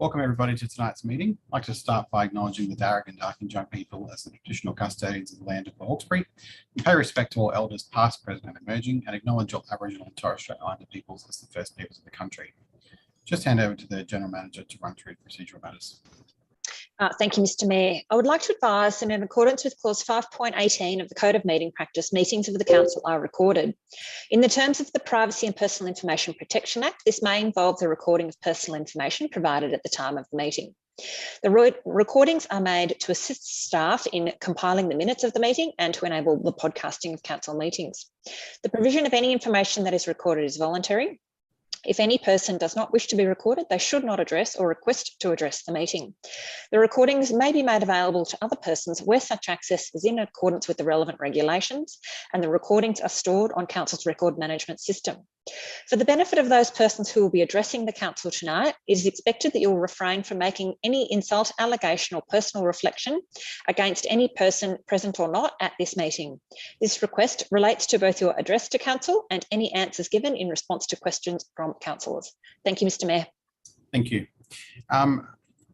Welcome everybody to tonight's meeting. I'd like to start by acknowledging the Darug and Darkinjung people as the traditional custodians of the land of the Hawkesbury. We pay respect to all elders past, present and emerging, and acknowledge all Aboriginal and Torres Strait Islander peoples as the first peoples of the country. Just hand over to the General Manager to run through procedural matters. Thank you, Mr Mayor. I would like to advise that in accordance with clause 5.18 of the Code of Meeting Practice, meetings of the Council are recorded. In the terms of the Privacy and Personal Information Protection Act, this may involve the recording of personal information provided at the time of the meeting. The recordings are made to assist staff in compiling the minutes of the meeting and to enable the podcasting of council meetings. The provision of any information that is recorded is voluntary. If any person does not wish to be recorded, they should not address or request to address the meeting. The recordings may be made available to other persons where such access is in accordance with the relevant regulations, and the recordings are stored on Council's record management system. For the benefit of those persons who will be addressing the Council tonight, it is expected that you will refrain from making any insult, allegation or personal reflection against any person present or not at this meeting. This request relates to both your address to Council and any answers given in response to questions from councillors. Thank you, Mr Mayor. Thank you. I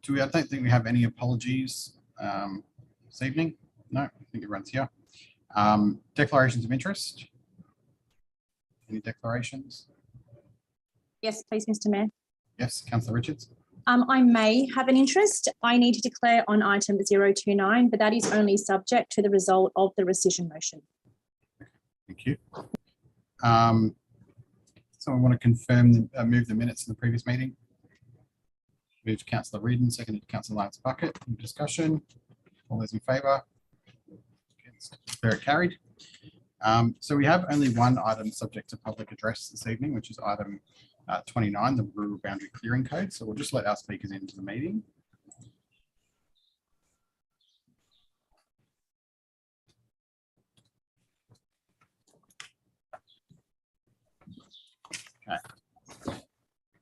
don't think we have any apologies this evening. No, I think everyone's here. Declarations of interest. Any declarations? Yes, please, Mr Mayor. Yes, Councillor Richards. I may have an interest. I need to declare on item 029, but that is only subject to the result of the rescission motion. Thank you. So I want to confirm, move the minutes in the previous meeting. Moved to Councillor Reardon, seconded to Councillor Lance Bucket. Any discussion? All those in favour? Declare it carried. So we have only one item subject to public address this evening, which is item 29, the Rural Boundary Clearing Code. So we'll just let our speakers into the meeting. Okay.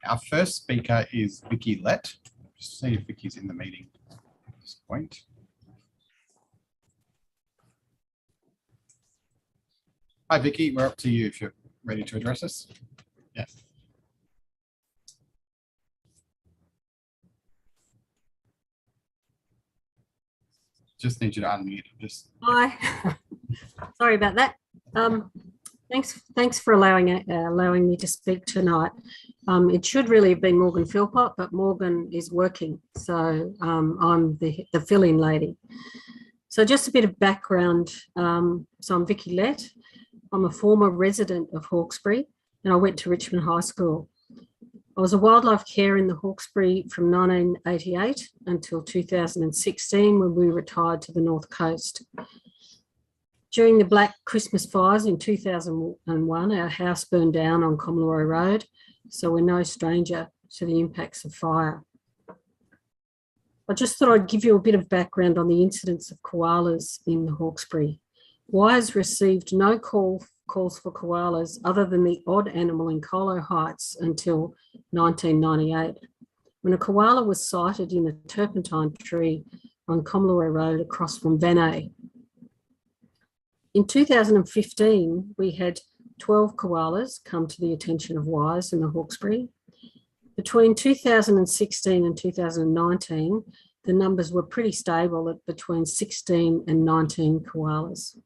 Our first speaker is Vicky Lett. Just see if Vicky's in the meeting at this point. Hi, Vicky. We're up to you if you're ready to address us. Yeah. Just need you to unmute. Hi. Sorry about that. Thanks for allowing me to speak tonight. It should really have been Morgan Philpott, but Morgan is working, so I'm the fill-in lady. So just a bit of background. So I'm Vicky Lett. I'm a former resident of Hawkesbury and I went to Richmond High School. I was a wildlife carer in the Hawkesbury from 1988 until 2016 when we retired to the North Coast. During the Black Christmas fires in 2001, our house burned down on Councillor Road, so we're no stranger to the impacts of fire. I just thought I'd give you a bit of background on the incidence of koalas in the Hawkesbury. Wires received no calls for koalas other than the odd animal in Koala Heights until 1998, when a koala was sighted in a turpentine tree on Councillor Road across from Vanay. In 2015, we had 12 koalas come to the attention of wires in the Hawkesbury. Between 2016 and 2019, the numbers were pretty stable at between 16 and 19 koalas.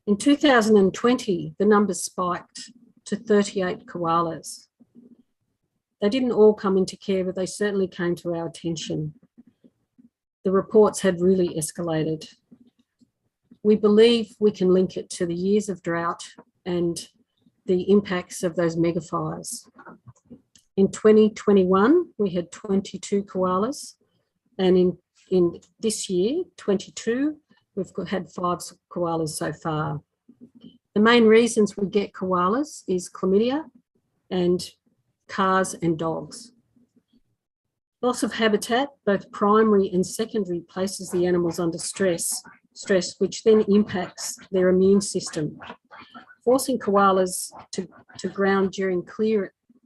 In 2020, the numbers spiked to 38 koalas. They didn't all come into care, but they certainly came to our attention. The reports had really escalated. We believe we can link it to the years of drought and the impacts of those megafires. In 2021, we had 22 koalas, and in this year, 22, we've had 5 koalas so far. The main reasons we get koalas is chlamydia and cars and dogs. Loss of habitat, both primary and secondary, places the animals under stress, which then impacts their immune system. Forcing koalas to ground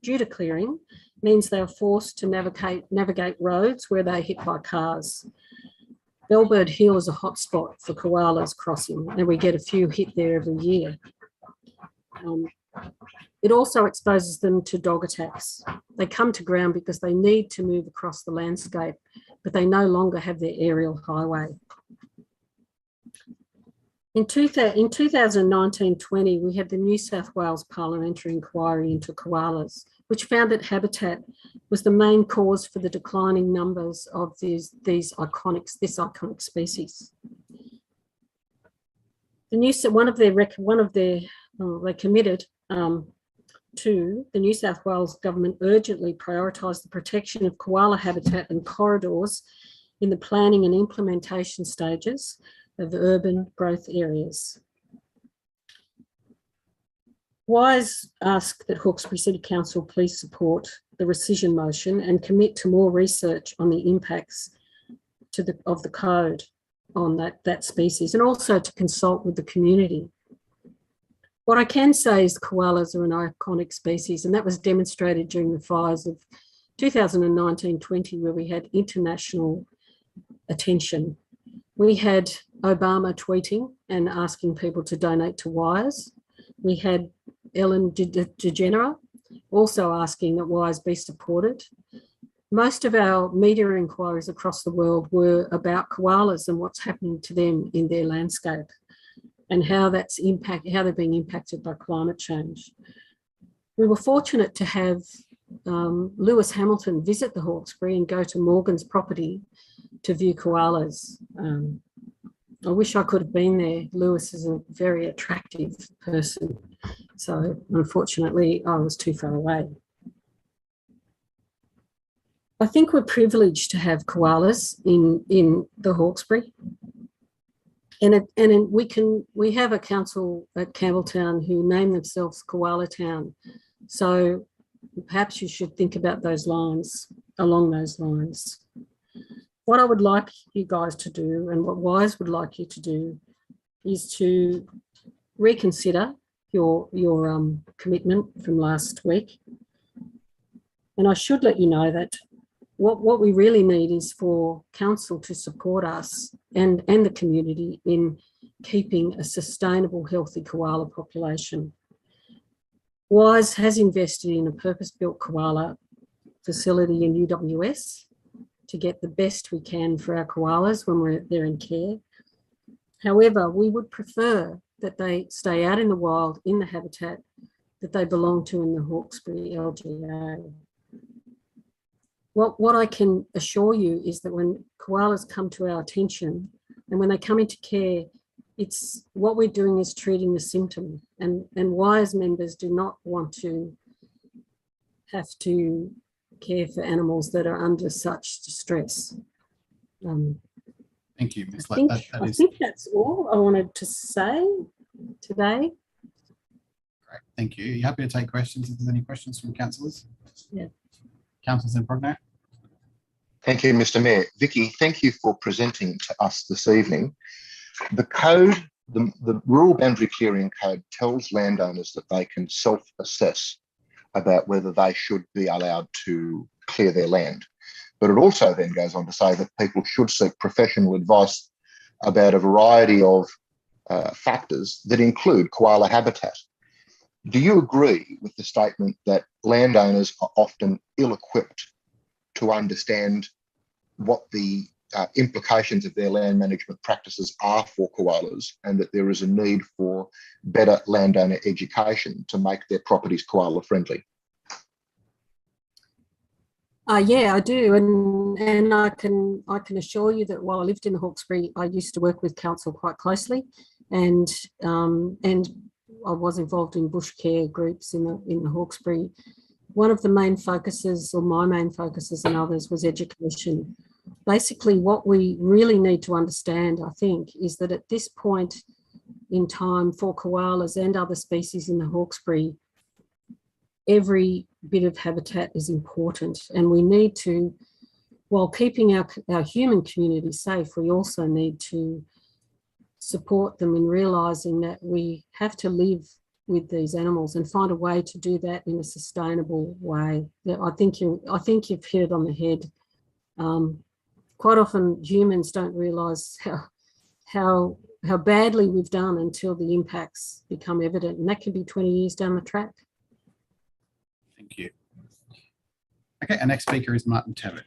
due to clearing means they are forced to navigate roads where they're hit by cars. Bellbird Hill is a hotspot for koalas crossing, and we get a few hit there every year. It also exposes them to dog attacks. they come to ground because they need to move across the landscape, but they no longer have their aerial highway. In 2019-20, we had the New South Wales Parliamentary Inquiry into koalas, which found that habitat was the main cause for the declining numbers of this iconic species. They committed to the New South Wales government urgently prioritised the protection of koala habitat and corridors in the planning and implementation stages of urban growth areas. Wise asked that Hawkesbury City Council please support the rescission motion and commit to more research on the impacts of the code on that species, and also to consult with the community. What I can say is koalas are an iconic species, and that was demonstrated during the fires of 2019-20, where we had international attention. We had Obama tweeting and asking people to donate to wires. We had Ellen DeGeneres also asking that wires be supported. Most of our media inquiries across the world were about koalas and what's happening to them in their landscape and how they're being impacted by climate change. We were fortunate to have Lewis Hamilton visit the Hawkesbury and go to Morgan's property to view koalas. I wish I could have been there. Lewis is a very attractive person. So unfortunately, I was too far away. I think we're privileged to have koalas in the Hawkesbury. We have a council at Campbelltown who name themselves Koala Town. So perhaps you should think about along those lines. What I would like you guys to do, and what Wise would like you to do, is to reconsider your commitment from last week. And I should let you know that what we really need is for council to support us and the community in keeping a sustainable, healthy koala population. Wise has invested in a purpose-built koala facility in UWS to get the best we can for our koalas when they're in care. However, we would prefer that they stay out in the wild, in the habitat that they belong to in the Hawkesbury LGA. What I can assure you is that when koalas come to our attention and when they come into care, what we're doing is treating the symptom, and Wise members do not want to have to care for animals that are under such distress. Thank you, Ms. I think that's all I wanted to say today. Great, thank you. Are you happy to take questions if there's any questions from councillors? Yeah. Councillor Improgno. Thank you, Mr. Mayor. Vicky, thank you for presenting to us this evening. The code, the rural boundary clearing code, tells landowners that they can self-assess about whether they should be allowed to clear their land. But it also then goes on to say that people should seek professional advice about a variety of factors that include koala habitat. Do you agree with the statement that landowners are often ill-equipped to understand what the implications of their land management practices are for koalas, and that there is a need for better landowner education to make their properties koala friendly? Yeah, I do, and I can assure you that while I lived in the Hawkesbury, I used to work with council quite closely, and I was involved in bush care groups in the Hawkesbury. One of the main focuses, or my main focuses and others, was education. Basically, what we really need to understand, I think, is that at this point in time for koalas and other species in the Hawkesbury, every bit of habitat is important, and we need to, while keeping our human community safe, we also need to support them in realising that we have to live with these animals and find a way to do that in a sustainable way. I think you've hit it on the head. Quite often humans don't realise how badly we've done until the impacts become evident, and that can be 20 years down the track. Thank you. Okay, our next speaker is Martin Tevitt.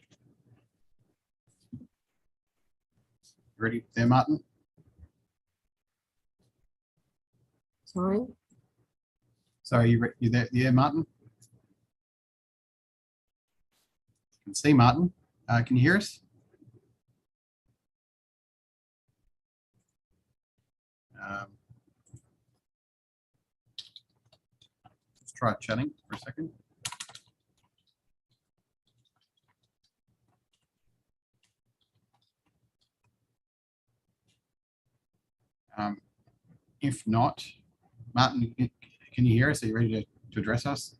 Ready there, Martin? Sorry. Sorry, you there? Yeah, Martin? I can see Martin. Can you hear us? Let's try chatting for a second. If not, Martin, can you hear us? Are you ready to address us?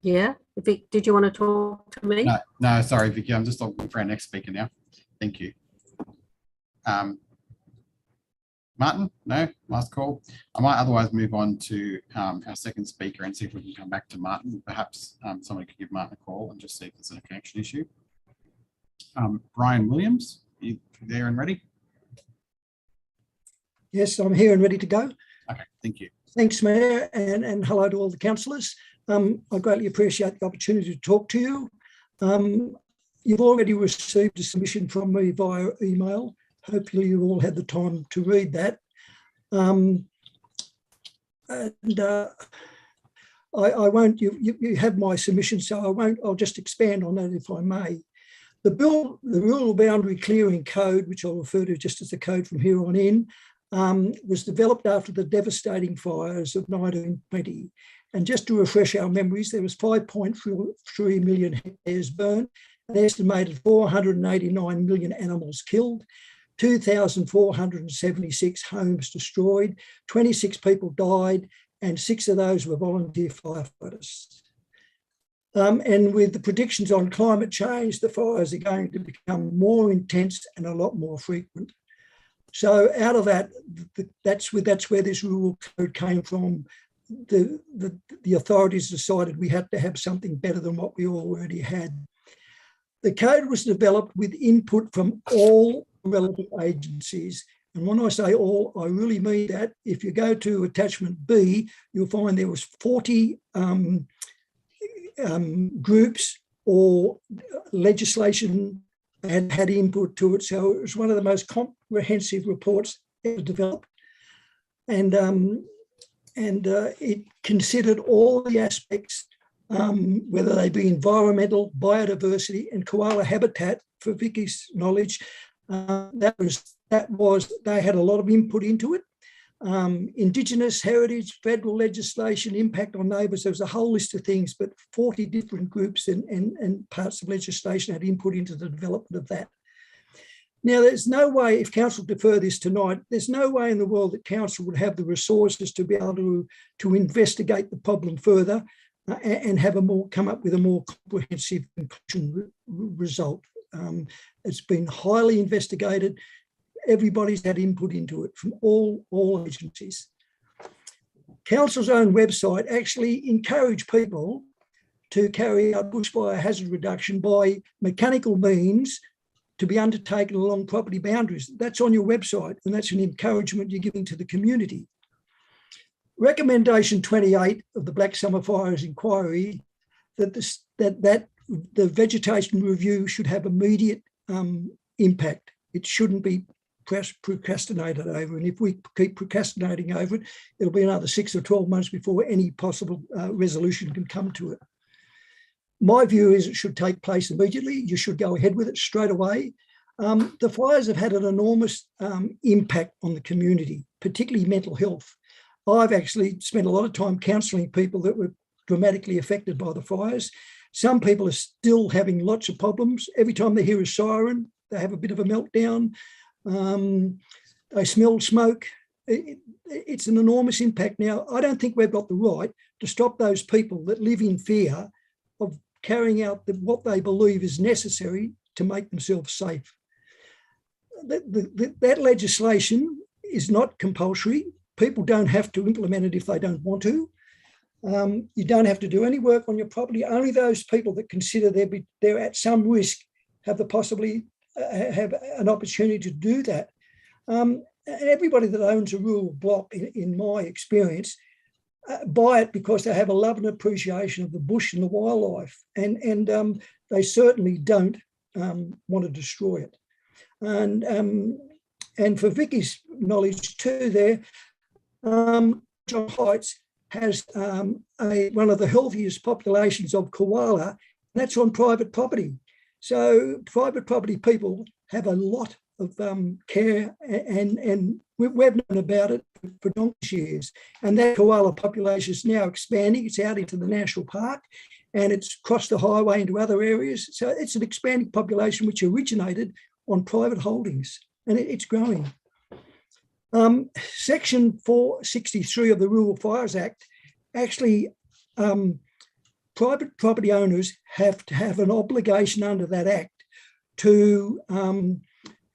Yeah. Vic, did you want to talk to me? No, sorry, Vicky. I'm just looking for our next speaker now. Thank you. Martin, no, last call. I might otherwise move on to our second speaker and see if we can come back to Martin. Perhaps somebody could give Martin a call and just see if there's a connection issue. Brian Williams, you there and ready? Yes, I'm here and ready to go. Okay, thank you. Thanks, Mayor, and hello to all the councillors. I greatly appreciate the opportunity to talk to you. You've already received a submission from me via email. Hopefully you all had the time to read that. I won't, you have my submission, so I won't, I'll just expand on that if I may. The Rural Boundary Clearing Code, which I'll refer to just as the code from here on in, was developed after the devastating fires of 1920. And just to refresh our memories, there was 5.3 million hectares burnt, an estimated 489 million animals killed, 2,476 homes destroyed, 26 people died, and 6 of those were volunteer firefighters. And with the predictions on climate change, the fires are going to become more intense and a lot more frequent. So out of that, that's where this rural code came from. The authorities decided we had to have something better than what we already had. The code was developed with input from all relevant agencies. And when I say all, I really mean that. If you go to attachment B, you'll find there was 40 groups or legislation and had input to it. So it was one of the most comprehensive reports ever developed. And it considered all the aspects, whether they be environmental, biodiversity, and koala habitat, for Vicky's knowledge. They had a lot of input into it. Indigenous heritage, federal legislation, impact on neighbours. There was a whole list of things, but 40 different groups and parts of legislation had input into the development of that. Now, there's no way, if council defer this tonight, there's no way in the world that council would have the resources to be able to investigate the problem further and have come up with a more comprehensive conclusion result. It's been highly investigated. Everybody's had input into it from all agencies. Council's own website actually encouraged people to carry out bushfire hazard reduction by mechanical means to be undertaken along property boundaries. That's on your website, and that's an encouragement you're giving to the community. Recommendation 28 of the Black Summer Fires Inquiry that the vegetation review should have immediate impact. It shouldn't be procrastinated over, and if we keep procrastinating over it, it'll be another 6 or 12 months before any possible resolution can come to it. My view is it should take place immediately. You should go ahead with it straight away. The fires have had an enormous impact on the community, particularly mental health. I've actually spent a lot of time counselling people that were dramatically affected by the fires. Some people are still having lots of problems. Every time they hear a siren, they have a bit of a meltdown. They smell smoke. It's an enormous impact. Now, I don't think we've got the right to stop those people that live in fear of carrying out what they believe is necessary to make themselves safe. That legislation is not compulsory. People don't have to implement it if they don't want to. You don't have to do any work on your property. Only those people that consider they're at some risk have have an opportunity to do that. And everybody that owns a rural block, in my experience, buy it because they have a love and appreciation of the bush and the wildlife, and they certainly don't want to destroy it. And for Vicky's knowledge too, there, John Heights has one of the healthiest populations of koala, and that's on private property. So private property people have a lot of care, and we've known about it for donkey's years. And that koala population is now expanding. It's out into the national park, and it's crossed the highway into other areas. So it's an expanding population which originated on private holdings, and it's growing. Section 463 of the Rural Fires Act actually, private property owners have to have an obligation under that act to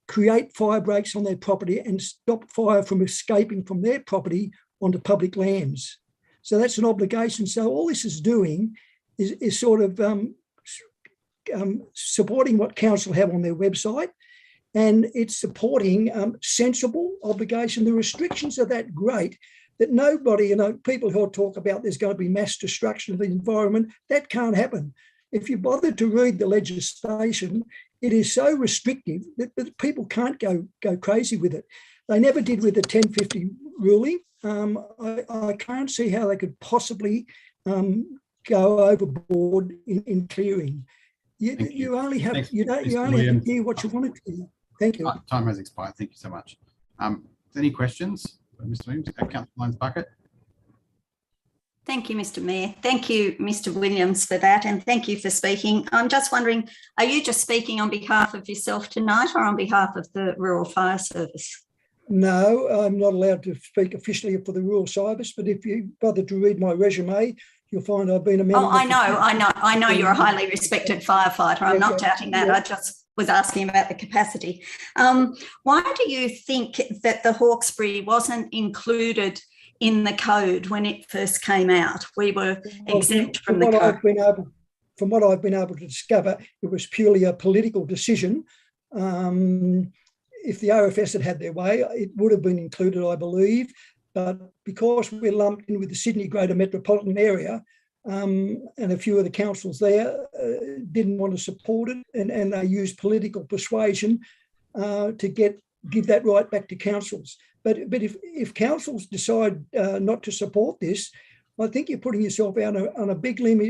create fire breaks on their property and stop fire from escaping from their property onto public lands. So that's an obligation. So all this is doing is sort of supporting what council have on their website, and it's supporting sensible obligation. The restrictions are that great that nobody, people who talk about there's going to be mass destruction of the environment, that can't happen. If you bother to read the legislation, it is so restrictive that people can't go crazy with it. They never did with the 1050 ruling. I can't see how they could possibly go overboard in clearing. You only have to do what you want to do. Thank you. Time has expired. Thank you so much. Any questions, Mr. Williams? Councillor Lyons Bucket. Thank you, Mr. Mayor. Thank you, Mr. Williams, for that, and thank you for speaking. I'm just wondering, are you just speaking on behalf of yourself tonight or on behalf of the Rural Fire Service? No, I'm not allowed to speak officially for the Rural Service, but if you bother to read my resume, you'll find I've been a member. Oh, I know you're a highly respected firefighter. I'm not doubting that. I just was asking about the capacity. Why do you think that the Hawkesbury wasn't included in the code when it first came out? We were exempt from the code. From what I've been able to discover, it was purely a political decision. If the RFS had their way, it would have been included, I believe. But because we're lumped in with the Sydney Greater Metropolitan Area, and a few of the councils there didn't want to support it, and they used political persuasion to give that right back to councils. But if councils decide not to support this, I think you're putting yourself out on a big limb.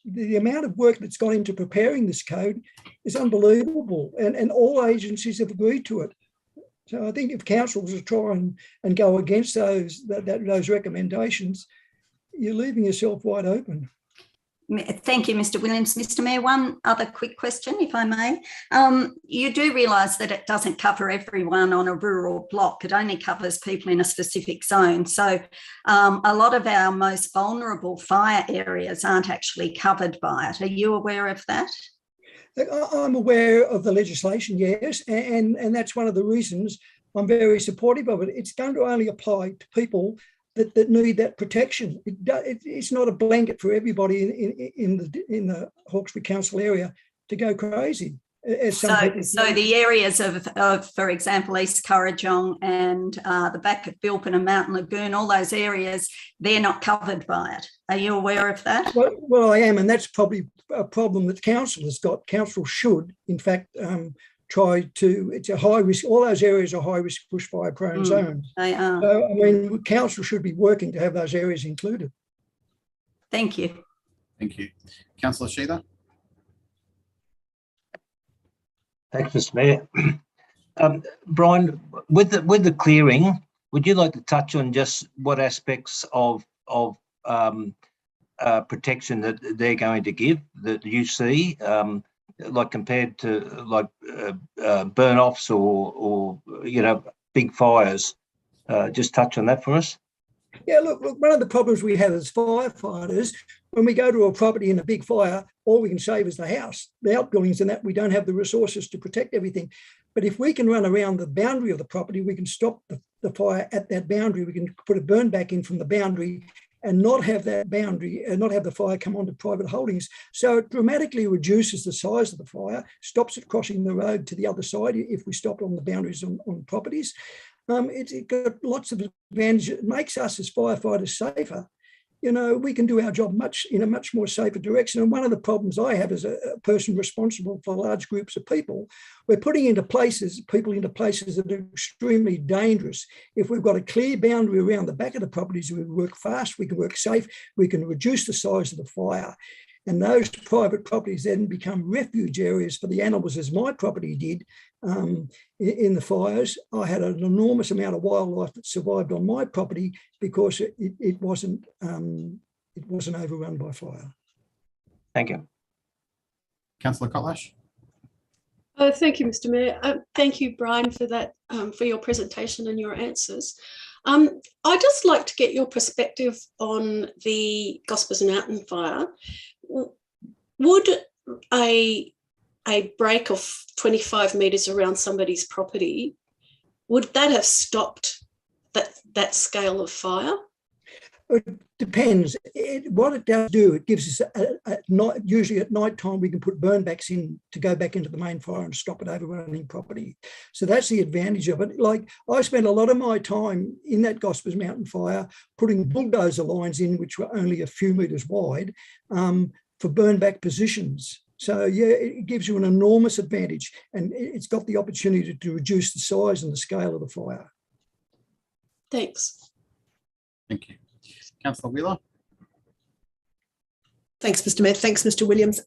The amount of work that's gone into preparing this code is unbelievable, and all agencies have agreed to it. So I think if councils are trying and go against those recommendations, you're leaving yourself wide open. Thank you, Mr. Williams. Mr. Mayor, one other quick question, if I may. You do realise that it doesn't cover everyone on a rural block. It only covers people in a specific zone. So a lot of our most vulnerable fire areas aren't actually covered by it. Are you aware of that? I'm aware of the legislation, yes, and that's one of the reasons I'm very supportive of it. It's going to only apply to people that need that protection. It's not a blanket for everybody in the Hawkesbury Council area to go crazy. So the areas of, for example, East Currajong and the back of Bilpin and Mountain Lagoon, all those areas, they're not covered by it. Are you aware of that? Well, I am, and that's probably a problem that council has got. Council should, in fact, try to, it's a high risk, all those areas are high risk bushfire prone zones. They are. So, I mean, council should be working to have those areas included. Thank you. Thank you. Councillor Sheila. Thanks, Mr. Mayor. Brian, with the clearing, would you like to touch on just what aspects of protection that they're going to give that you see, like compared to like burn offs or big fires? Just touch on that for us. Yeah, look, one of the problems we have as firefighters, when we go to a property in a big fire, all we can save is the house, the outbuildings and that. We don't have the resources to protect everything. But if we can run around the boundary of the property, we can stop the fire at that boundary. We can put a burn back in from the boundary and not have that boundary and not have the fire come onto private holdings. So it dramatically reduces the size of the fire, stops it crossing the road to the other side if we stop on the boundaries on properties. It's got lots of advantages. It makes us as firefighters safer. You know, we can do our job in a much more safer direction. And one of the problems I have as a person responsible for large groups of people, we're putting people into places that are extremely dangerous. If we've got a clear boundary around the back of the properties, we work fast, we can work safe, we can reduce the size of the fire. And those private properties then become refuge areas for the animals, as my property did in the fires. I had an enormous amount of wildlife that survived on my property because it wasn't overrun by fire. Thank you. Councillor Kotlash. Thank you, Mr. Mayor. Thank you, Brian, for that, for your presentation and your answers. I'd just like to get your perspective on the Gospers Mountain fire. Would a break of 25 metres around somebody's property, would that have stopped that scale of fire? It depends. What it does do, it gives us, usually at night time, we can put burn backs in to go back into the main fire and stop it overrunning property. So that's the advantage of it. Like, I spent a lot of my time in that Gospers Mountain fire putting bulldozer lines in, which were only a few metres wide, for burn back positions. So yeah, it gives you an enormous advantage, and it's got the opportunity to reduce the size and the scale of the fire. Thanks. Thank you. Councillor Wheeler. Thanks, Mr. Mayor. Thanks, Mr. Williams.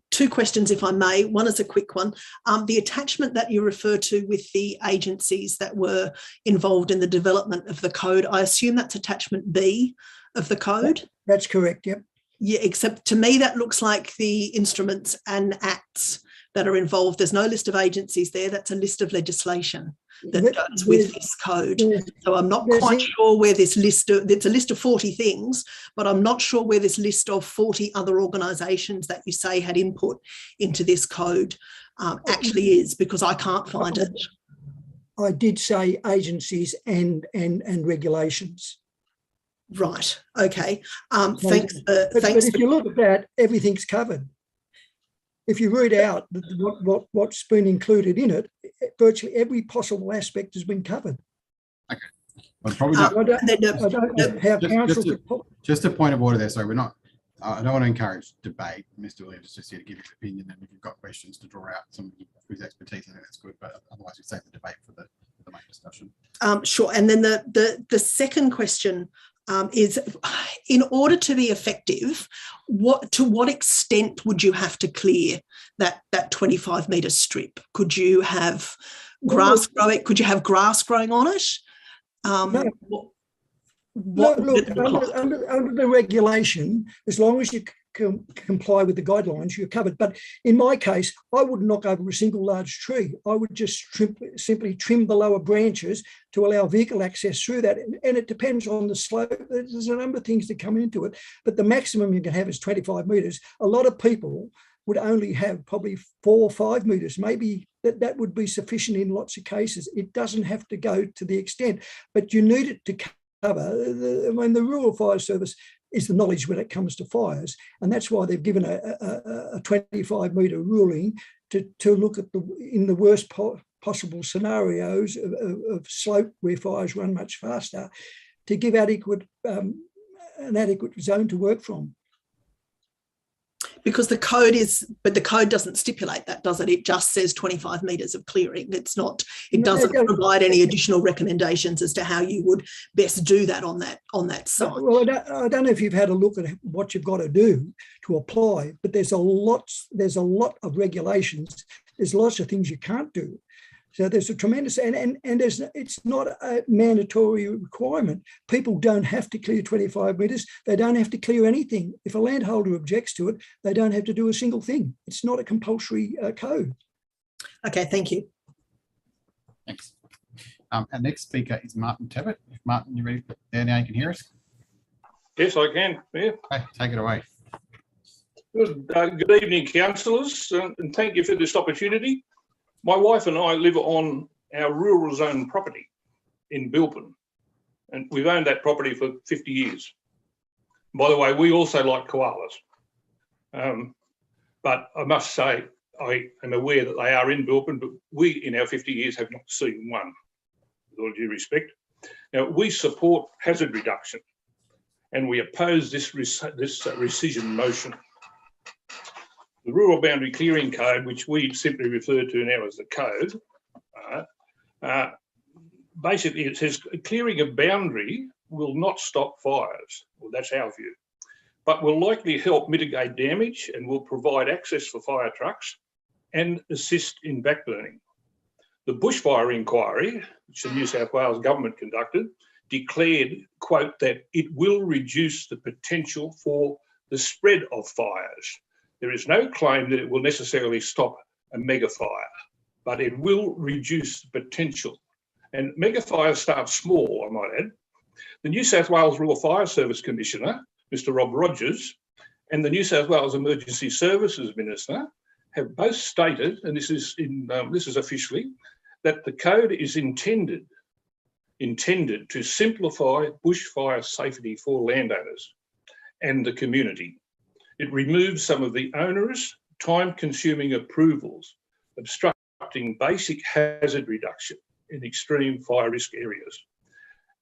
Two questions, if I may. One is a quick one. The attachment that you refer to with the agencies that were involved in the development of the code, I assume that's attachment B of the code? That's correct, yep. Yeah, except to me that looks like the instruments and acts that are involved. There's no list of agencies there. That's a list of legislation that goes with this code. So I'm not quite sure where this list of, it's a list of 40 things, but I'm not sure where this list of 40 other organisations that you say had input into this code actually is, because I can't find it. I did say agencies and regulations. Right. Okay. Thanks. But if you look at that, everything's covered. If you read out what's been included in it, virtually every possible aspect has been covered. Okay. Well, probably not. I don't know how council. Just a point of order there. So we're not. I don't want to encourage debate. Mr. Williams is just here to give his opinion, and if you've got questions to draw out somebody whose expertise, I think that's good. But otherwise, we save the debate for the main discussion. Sure. And then the second question is, in order to be effective, to what extent would you have to clear that 25 metre strip? Could you have grass growing? Could you have grass growing on it? No. Look, under the regulation, as long as you comply with the guidelines, you're covered. But in my case, I wouldn't knock over a single large tree. I would just simply trim the lower branches to allow vehicle access through that. And it depends on the slope. There's a number of things that come into it, but the maximum you can have is 25 metres. A lot of people would only have probably 4 or 5 metres. Maybe that would be sufficient in lots of cases. It doesn't have to go to the extent, but you need it to cover. The Rural Fire Service is the knowledge when it comes to fires, and that's why they've given a 25 metre ruling to look at in the worst possible scenarios of slope where fires run much faster, to give an adequate zone to work from. Because the code doesn't stipulate that, does it? It just says 25 metres of clearing. It doesn't provide any additional recommendations as to how you would best do that on that site. Well, I don't know if you've had a look at what you've got to do to apply, but there's a lot of regulations. There's lots of things you can't do. So there's a tremendous, and it's not a mandatory requirement. People don't have to clear 25 metres. They don't have to clear anything. If a landholder objects to it, they don't have to do a single thing. It's not a compulsory code. Okay, thank you. Thanks. Our next speaker is Martin Tebbit. If Martin, you ready? There now, you can hear us. Yes, I can. Yeah. Okay, take it away. Good evening, councillors, and thank you for this opportunity. My wife and I live on our rural zone property in Bilpin, and we've owned that property for 50 years. By the way, we also like koalas, but I must say I am aware that they are in Bilpin, but we in our 50 years have not seen one. with all due respect. Now, we support hazard reduction and we oppose this rescission motion. The Rural Boundary Clearing Code, which we simply refer to now as the code, basically it says clearing a boundary will not stop fires. Well, that's our view, but will likely help mitigate damage and will provide access for fire trucks and assist in backburning. The bushfire inquiry, which the New South Wales government conducted, declared, quote, that it will reduce the potential for the spread of fires. There is no claim that it will necessarily stop a mega fire, but it will reduce the potential. And mega fires start small, I might add. The New South Wales Rural Fire Service Commissioner, Mr. Rob Rogers, and the New South Wales Emergency Services Minister have both stated, and this is officially, that the code is intended to simplify bushfire safety for landowners and the community. It removes some of the onerous, time-consuming approvals, obstructing basic hazard reduction in extreme fire risk areas.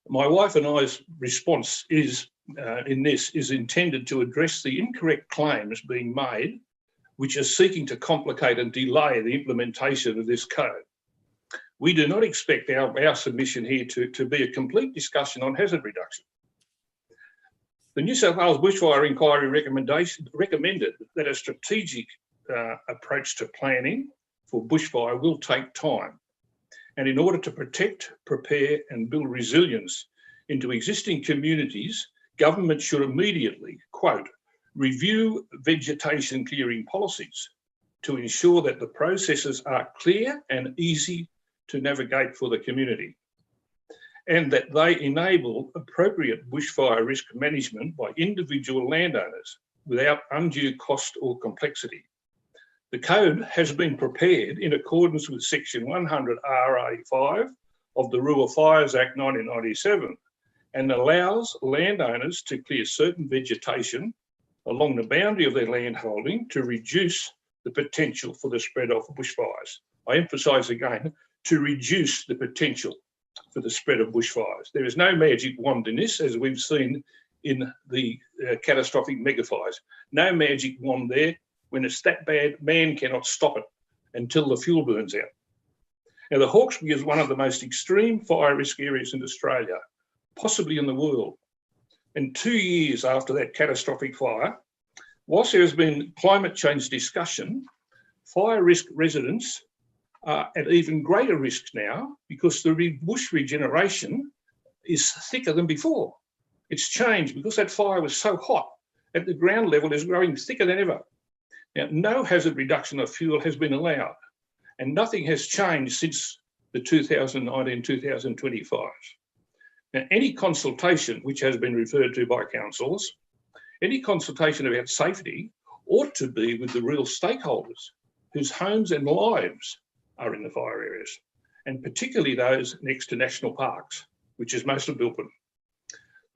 My wife and I's response is intended to address the incorrect claims being made, which are seeking to complicate and delay the implementation of this code. We do not expect our submission here to be a complete discussion on hazard reduction. The New South Wales Bushfire Inquiry recommended that a strategic approach to planning for bushfire will take time. And in order to protect, prepare and build resilience into existing communities, government should immediately, quote, review vegetation clearing policies to ensure that the processes are clear and easy to navigate for the community, and that they enable appropriate bushfire risk management by individual landowners without undue cost or complexity. The code has been prepared in accordance with Section 100 RA5 of the Rural Fires Act 1997 and allows landowners to clear certain vegetation along the boundary of their land holding to reduce the potential for the spread of bushfires. I emphasise again, to reduce the potential for the spread of bushfires. There is no magic wand in this, as we've seen in the catastrophic megafires. No magic wand there. When it's that bad, man cannot stop it until the fuel burns out. Now, the Hawkesbury is one of the most extreme fire risk areas in Australia, possibly in the world. And 2 years after that catastrophic fire, whilst there has been climate change discussion, fire risk residents are at even greater risks now because the bush regeneration is thicker than before. It's changed because that fire was so hot at the ground level is growing thicker than ever. Now, no hazard reduction of fuel has been allowed and nothing has changed since the 2019-2020 fires. Now, any consultation, which has been referred to by councillors, any consultation about safety ought to be with the real stakeholders whose homes and lives are in the fire areas, and particularly those next to national parks, which is most of Bilpin.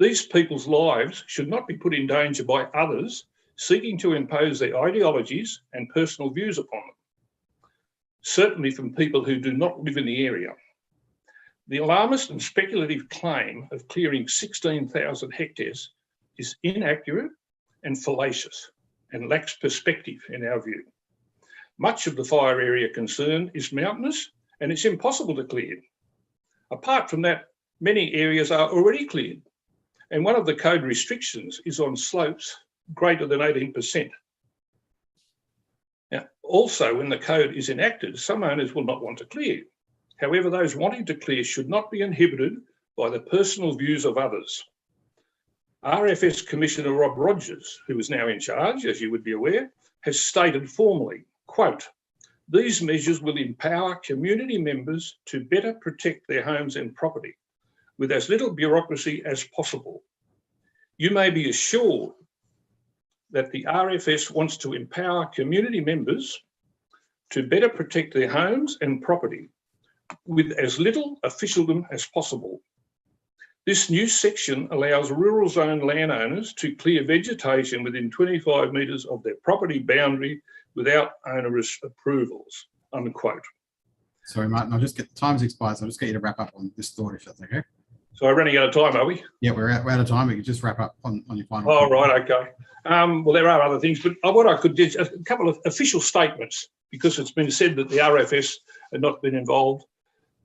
These people's lives should not be put in danger by others seeking to impose their ideologies and personal views upon them, certainly from people who do not live in the area. The alarmist and speculative claim of clearing 16,000 hectares is inaccurate and fallacious and lacks perspective in our view. Much of the fire area concerned is mountainous and it's impossible to clear. Apart from that, many areas are already cleared, and one of the code restrictions is on slopes greater than 18%. Now, also when the code is enacted, some owners will not want to clear. However, those wanting to clear should not be inhibited by the personal views of others. RFS Commissioner Rob Rogers, who is now in charge, as you would be aware, has stated formally, quote, these measures will empower community members to better protect their homes and property with as little bureaucracy as possible. You may be assured that the RFS wants to empower community members to better protect their homes and property with as little officialdom as possible. This new section allows rural zone landowners to clear vegetation within 25 metres of their property boundary without onerous approvals, unquote. Sorry, Martin, I'll just get, time's expired, so I'll just get you to wrap up on this thought, if that's okay. So we're running out of time, are we? Yeah, we're out of time. We can just wrap up on your final. Oh, right, okay. Well, there are other things, but what I could do, a couple of official statements, because it's been said that the RFS had not been involved.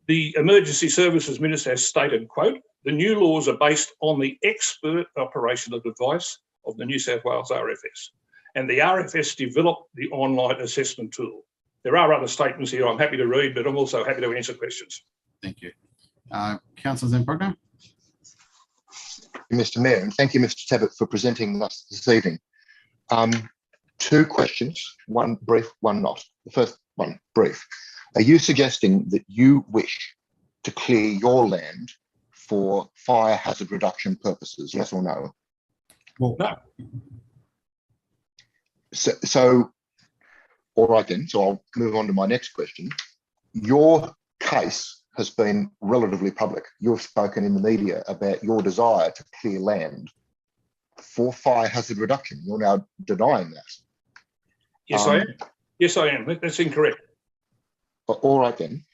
The Emergency Services Minister has stated, quote, the new laws are based on the expert operational advice of the New South Wales RFS, and the RFS developed the online assessment tool. There are other statements here I'm happy to read, but I'm also happy to answer questions. Thank you. Councillor Zemprogno. Mr. Mayor, and thank you, Mr. Tabbert, for presenting us this evening. Two questions, one brief, one not. The first one, brief. Are you suggesting that you wish to clear your land for fire hazard reduction purposes, yes or no? Well, no. So, all right then, so I'll move on to my next question. Your case has been relatively public. You've spoken in the media about your desire to clear land for fire hazard reduction. You're now denying that. Yes, I am. Yes, I am. That's incorrect. All right then.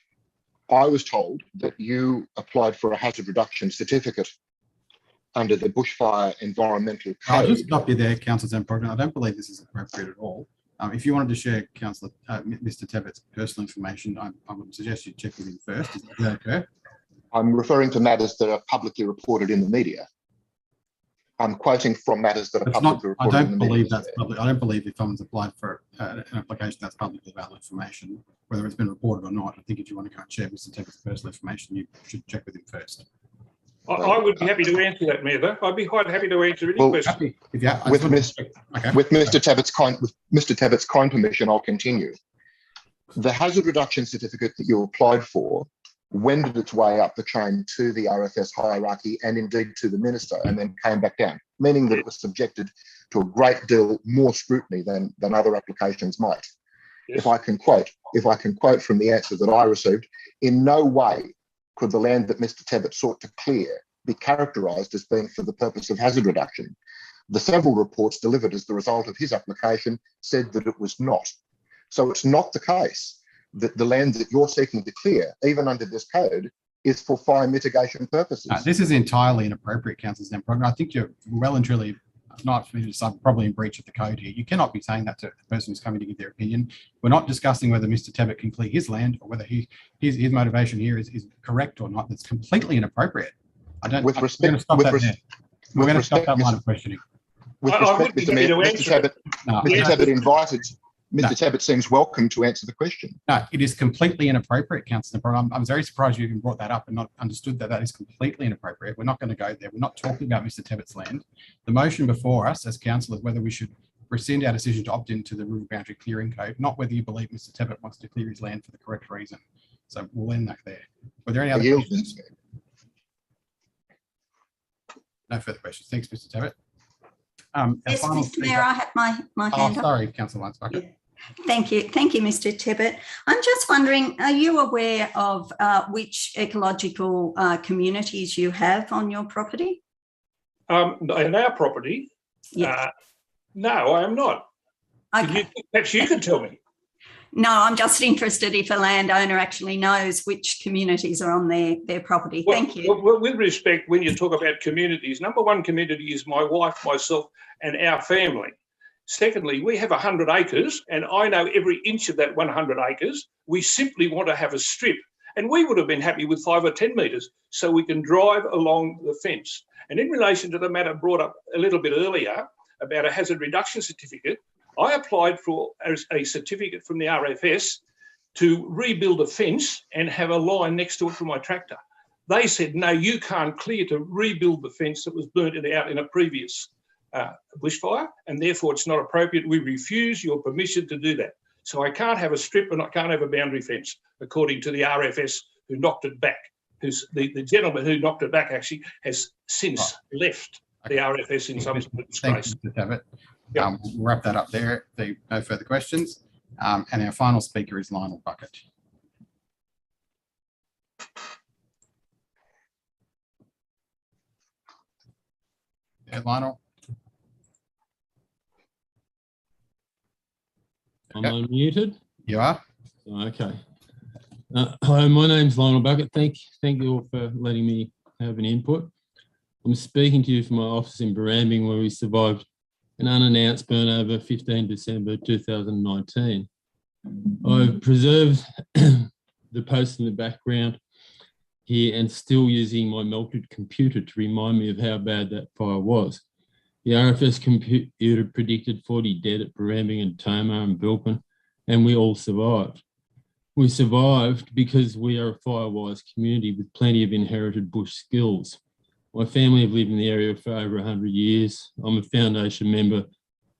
I was told that you applied for a hazard reduction certificate under the Bushfire Environmental Code. I'll just stop you there, Councillor Zemprogno. I don't believe this is appropriate at all. If you wanted to share Councillor Mr. Tabbett's personal information, I would suggest you check with him first. Does that occur? I'm referring to matters that are publicly reported in the media. I'm quoting from matters that are publicly reported in the media. I don't believe that's public. I don't believe if someone's applied for an application that's publicly available information, whether it's been reported or not. I think if you want to go and share Mr. Tabbett's personal information, you should check with him first. I would be happy to answer that, Mayor, though. I'd be quite happy to answer any question. With Mr. Tabbett's kind permission, I'll continue. The hazard reduction certificate that you applied for wended its way up the chain to the RFS hierarchy and indeed to the minister, and then came back down, meaning that it was subjected to a great deal more scrutiny than other applications might. Yes. If I can quote from the answer that I received, in no way could the land that Mr. Tabbett sought to clear be characterised as being for the purpose of hazard reduction. The several reports delivered as the result of his application said that it was not. So it's not the case that the land that you're seeking to clear, even under this code, is for fire mitigation purposes. This is entirely inappropriate, Councillor Zemprogno. I think you're well and truly, not for me to decide, probably in breach of the code here. You cannot be saying that to the person who's coming to give their opinion. We're not discussing whether Mr. Tabbett can clear his land or whether his motivation here is correct or not. That's completely inappropriate. We're going to stop that line of questioning. With respect, Mr. Mayor, Mr. Tabbett invited. Mr. Tabbett seems welcome to answer the question. No, it is completely inappropriate, Councillor. I'm very surprised you even brought that up and not understood that that is completely inappropriate. We're not going to go there. We're not talking about Mr. Tabbett's land. The motion before us as councillors, whether we should rescind our decision to opt into the Rural Boundary Clearing Code, not whether you believe Mr. Tabbett wants to clear his land for the correct reason. So we'll end that there. Were there any other questions? No further questions. Thanks, Mr. Tabbett. Yes, Mr. Mayor, I had my hand up. Sorry, Councillor Linesbucket. Yeah. Thank you, Mr. Tabbett. I'm just wondering, are you aware of which ecological communities you have on your property? In our property? Yes. No, I am not. Okay. Perhaps you can tell me. No, I'm just interested if a landowner actually knows which communities are on their property. Thank you. Well, with respect, when you talk about communities, number one community is my wife, myself, and our family. Secondly, we have 100 acres, and I know every inch of that 100 acres. We simply want to have a strip, and we would have been happy with 5 or 10 metres so we can drive along the fence. And in relation to the matter brought up a little bit earlier about a hazard reduction certificate, I applied for a certificate from the RFS to rebuild a fence and have a line next to it for my tractor. They said, no, you can't clear to rebuild the fence that was burnt out in a previous bushfire, and therefore it's not appropriate. We refuse your permission to do that. So I can't have a strip and I can't have a boundary fence, according to the RFS who knocked it back. The gentleman who knocked it back actually has since left the RFS in some disgrace. Thank you, Mr. Tabbett. We'll wrap that up there. No further questions. And our final speaker is Lionel Bucket. Yeah, Lionel. Am I muted? You are. Okay. Hi, my name's Lionel Bucket. Thank you all for letting me have an input. I'm speaking to you from my office in Barambing, where we survived an unannounced burn over 15 December 2019. I've preserved the post in the background here and still using my melted computer to remind me of how bad that fire was. The RFS computer predicted 40 dead at Barambing and Tomar and Bilpin, and we all survived. We survived because we are a fire-wise community with plenty of inherited bush skills. My family have lived in the area for over 100 years. I'm a foundation member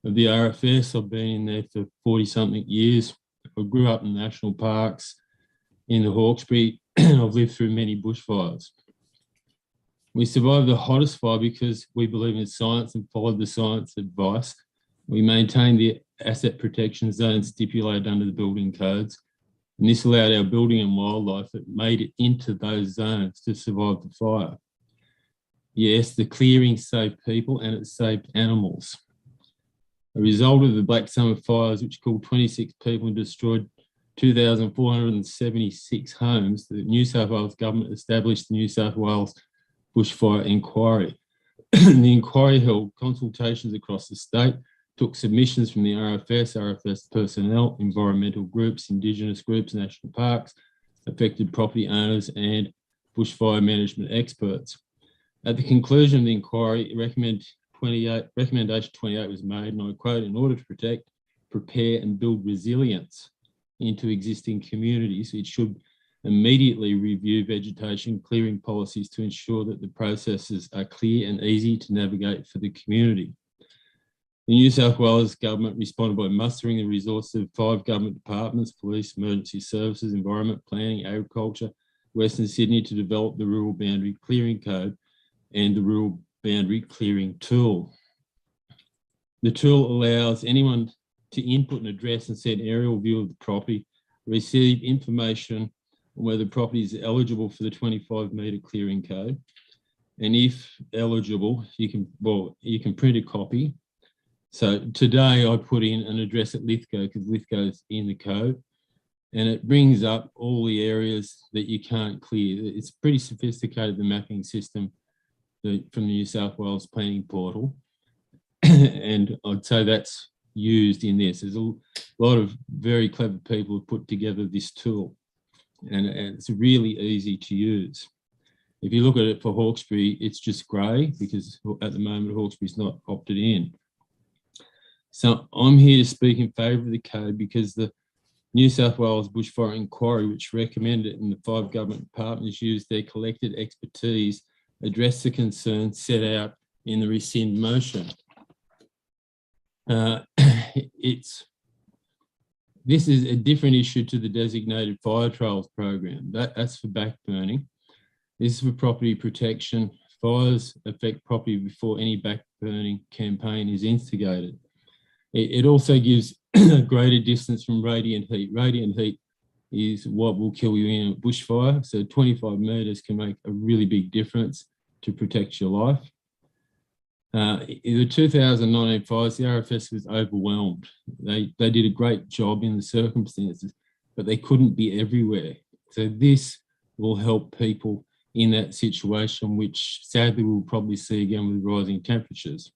of the RFS. I've been in there for 40-something years. I grew up in national parks in the Hawkesbury. I've lived through many bushfires. We survived the hottest fire because we believe in science and followed the science advice. We maintained the asset protection zone stipulated under the building codes, and this allowed our building and wildlife that made it into those zones to survive the fire. Yes, the clearing saved people and it saved animals. A result of the Black Summer fires, which killed 26 people and destroyed 2,476 homes, the New South Wales government established the New South Wales Bushfire Inquiry. The inquiry held consultations across the state, took submissions from the RFS personnel, environmental groups, Indigenous groups, national parks, affected property owners and bushfire management experts. At the conclusion of the inquiry, recommendation 28 was made, and I quote, "In order to protect, prepare and build resilience into existing communities, it should immediately review vegetation clearing policies to ensure that the processes are clear and easy to navigate for the community." The New South Wales government responded by mustering the resources of 5 government departments, police, emergency services, environment, planning, agriculture, Western Sydney, to develop the Rural Boundary Clearing Code and the Rural Boundary Clearing Tool. The tool allows anyone to input an address and set an aerial view of the property, receive information on whether the property is eligible for the 25-metre clearing code, and if eligible, you can print a copy. So today I put in an address at Lithgow because Lithgow is in the code, and it brings up all the areas that you can't clear. It's pretty sophisticated, the mapping system from the New South Wales Planning Portal. And I'd say that's used in this. There's a lot of very clever people who put together this tool, and it's really easy to use. If you look at it for Hawkesbury, it's just grey because at the moment Hawkesbury's not opted in. So I'm here to speak in favour of the code because the New South Wales Bushfire Inquiry, which recommended it, and the 5 government departments used their collected expertise, address the concerns set out in the rescind motion. This is a different issue to the designated fire trails program. That's for backburning. This is for property protection. Fires affect property before any backburning campaign is instigated. It also gives a greater distance from radiant heat. Radiant heat is what will kill you in a bushfire. So 25 metres can make a really big difference to protect your life. In the 2019 fires, the RFS was overwhelmed. They did a great job in the circumstances, but they couldn't be everywhere. So this will help people in that situation, which sadly we'll probably see again with rising temperatures.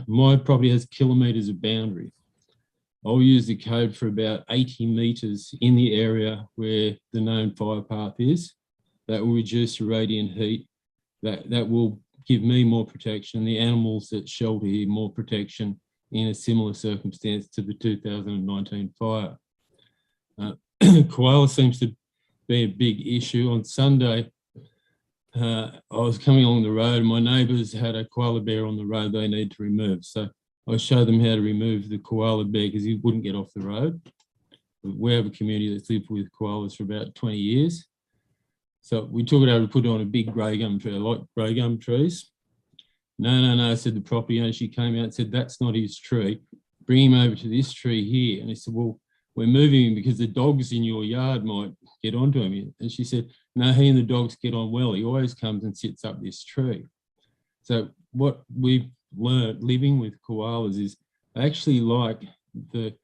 My property has kilometres of boundary. I'll use the code for about 80 metres in the area where the known fire path is. That will reduce the radiant heat. That will give me more protection, the animals that shelter here more protection in a similar circumstance to the 2019 fire. Koala seems to be a big issue. On Sunday, I was coming along the road and my neighbours had a koala bear on the road they need to remove. So I showed them how to remove the koala bear because he wouldn't get off the road. We have a community that's lived with koalas for about 20 years. So we took it over to put it on a big grey gum tree. I like grey gum trees. No, said the property owner. She came out and said, that's not his tree. Bring him over to this tree here. And he said, well, we're moving him because the dogs in your yard might get onto him. And she said, no, he and the dogs get on well. He always comes and sits up this tree. So what we've learned living with koalas is they actually like the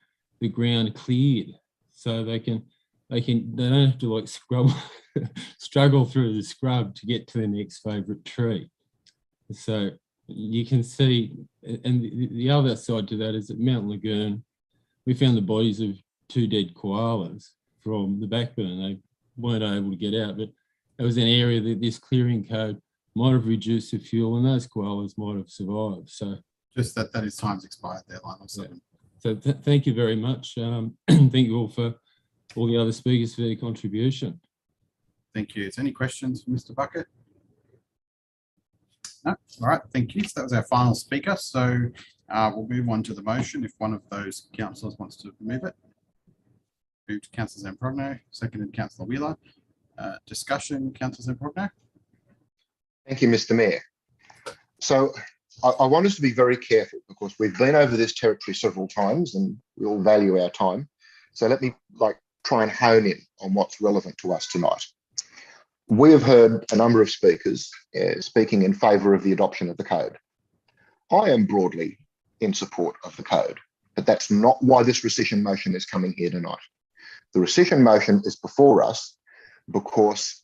ground cleared so they can they don't have to like struggle through the scrub to get to their next favourite tree. So you can see, and the other side to that is at Mount Lagoon, we found the bodies of 2 dead koalas from the backburn. They weren't able to get out, but it was an area that this clearing code might have reduced the fuel and those koalas might have survived. So Just that his time's expired there, line 7. So thank you very much. Thank you all for all the other speakers for their contribution. Thank you. Is there any questions for Mr. Bucket? No? All right, thank you. So that was our final speaker. So we'll move on to the motion if one of those councillors wants to move it. Moved Councillor Zambrogno, seconded Councillor Wheeler. Discussion, Councillor Zambrogno. Thank you, Mr. Mayor. So I want us to be very careful because we've been over this territory several times and we all value our time. So let me try and hone in on what's relevant to us tonight. We have heard a number of speakers speaking in favour of the adoption of the code. I am broadly in support of the code, but that's not why this rescission motion is coming here tonight. The rescission motion is before us because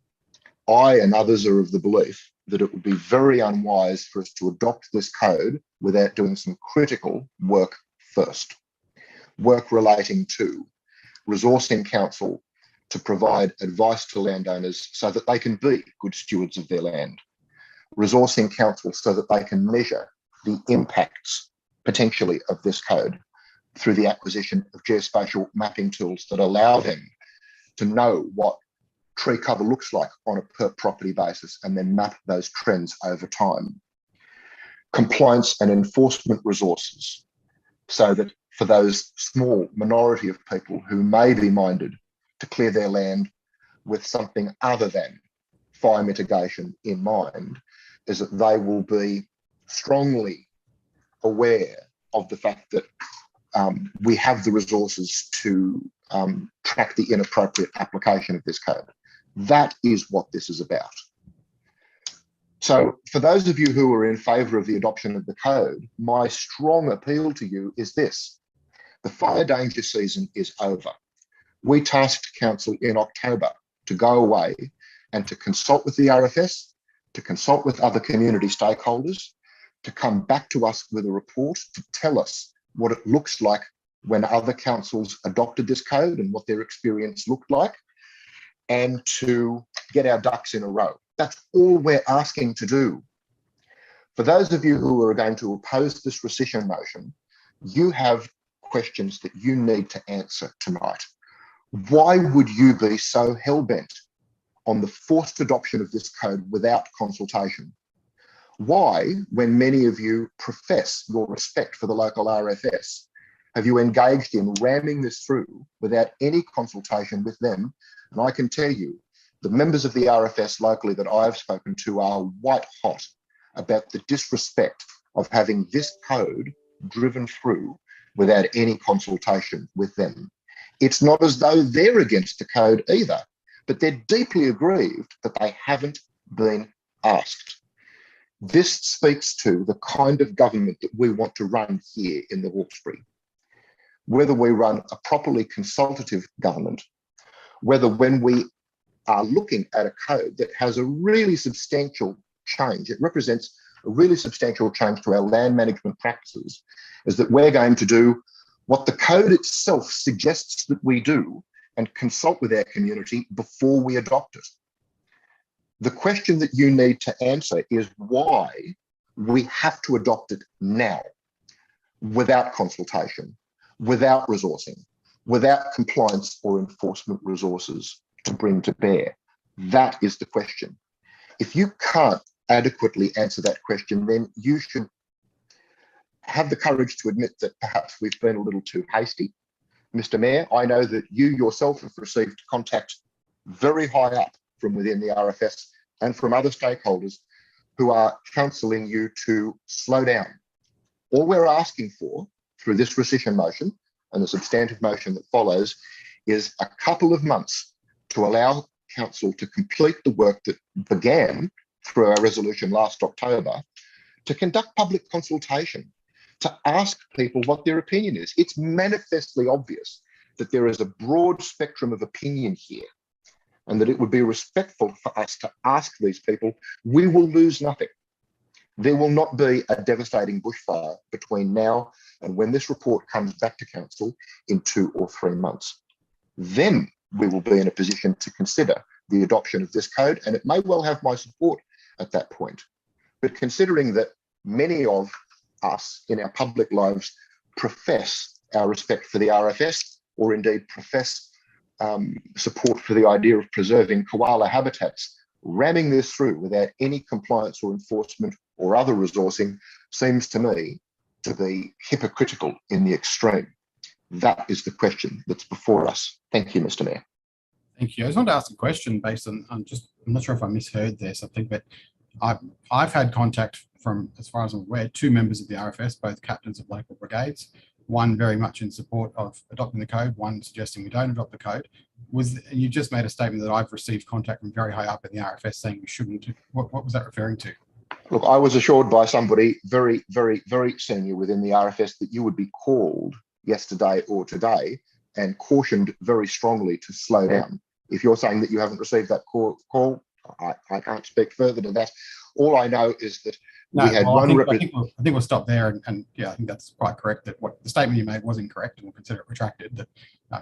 I and others are of the belief that it would be very unwise for us to adopt this code without doing some critical work first. Work relating to resourcing council to provide advice to landowners so that they can be good stewards of their land. Resourcing council so that they can measure the impacts potentially of this code through the acquisition of geospatial mapping tools that allow them to know what tree cover looks like on a per property basis and then map those trends over time. Compliance and enforcement resources so that for those small minority of people who may be minded to clear their land with something other than fire mitigation in mind, is that they will be strongly aware of the fact that we have the resources to track the inappropriate application of this code. That is what this is about. So for those of you who are in favour of the adoption of the code, my strong appeal to you is this. The fire danger season is over. We tasked council in October to go away and to consult with the RFS, to consult with other community stakeholders, to come back to us with a report to tell us what it looks like when other councils adopted this code and what their experience looked like, and to get our ducks in a row. That's all we're asking to do. For those of you who are going to oppose this rescission motion, you have questions that you need to answer tonight. Why would you be so hell-bent on the forced adoption of this code without consultation? Why, when many of you profess your respect for the local RFS, have you engaged in ramming this through without any consultation with them? And I can tell you, the members of the RFS locally that I have spoken to are white hot about the disrespect of having this code driven through without any consultation with them. It's not as though they're against the code either, but they're deeply aggrieved that they haven't been asked. This speaks to the kind of government that we want to run here in the Hawkesbury. Whether we run a properly consultative government, whether when we are looking at a code that has a really substantial change, it represents a really substantial change to our land management practices, is that we're going to do what the code itself suggests that we do and consult with our community before we adopt it. The question that you need to answer is why we have to adopt it now, without consultation, without resourcing, without compliance or enforcement resources to bring to bear. That is the question. If you can't adequately answer that question, then you should have the courage to admit that perhaps we've been a little too hasty. Mr. Mayor, I know that you yourself have received contact very high up from within the RFS and from other stakeholders who are counselling you to slow down. All we're asking for through this rescission motion and the substantive motion that follows is a couple of months to allow council to complete the work that began through our resolution last October, to conduct public consultation, to ask people what their opinion is. It's manifestly obvious that there is a broad spectrum of opinion here, and that it would be respectful for us to ask these people, we will lose nothing. There will not be a devastating bushfire between now and when this report comes back to council in 2 or 3 months. Then we will be in a position to consider the adoption of this code, and it may well have my support at that point. But considering that many of us in our public lives profess our respect for the RFS, or indeed profess support for the idea of preserving koala habitats, ramming this through without any compliance or enforcement or other resourcing seems to me to be hypocritical in the extreme. That is the question that's before us. Thank you, Mr. Mayor. Thank you. I just wanted to ask a question based on I'm not sure if I misheard this. I think that I've had contact from, as far as I'm aware, 2 members of the RFS, both captains of local brigades, one very much in support of adopting the code, one suggesting we don't adopt the code. You just made a statement that I've received contact from very high up in the RFS saying we shouldn't. What was that referring to? Look, I was assured by somebody very, very, very senior within the RFS that you would be called yesterday or today and cautioned very strongly to slow down. If you're saying that you haven't received that call, I can't speak further to that. All I know is that we had one. I think we'll stop there, and yeah, I think that's quite correct. That what the statement you made was incorrect, and we'll consider it retracted. That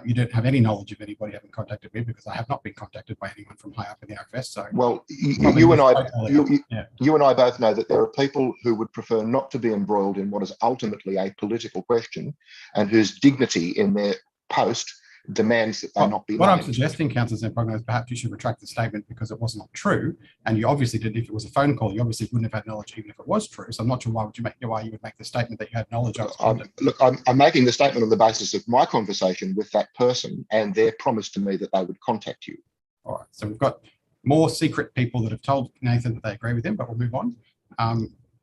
you don't have any knowledge of anybody having contacted me, because I have not been contacted by anyone from high up in the RFS. So, well, you and I both know that there are people who would prefer not to be embroiled in what is ultimately a political question, and whose dignity in their post demands that they not be. What I'm suggesting, Councillor Zempogno, is perhaps you should retract the statement because it was not true, and you obviously did. If it was a phone call, you obviously wouldn't have had knowledge, even if it was true. So I'm not sure why you would make the statement that you had knowledge of. Look, I'm making the statement on the basis of my conversation with that person and their promise to me that they would contact you. All right. So we've got more secret people that have told Nathan that they agree with him, but we'll move on.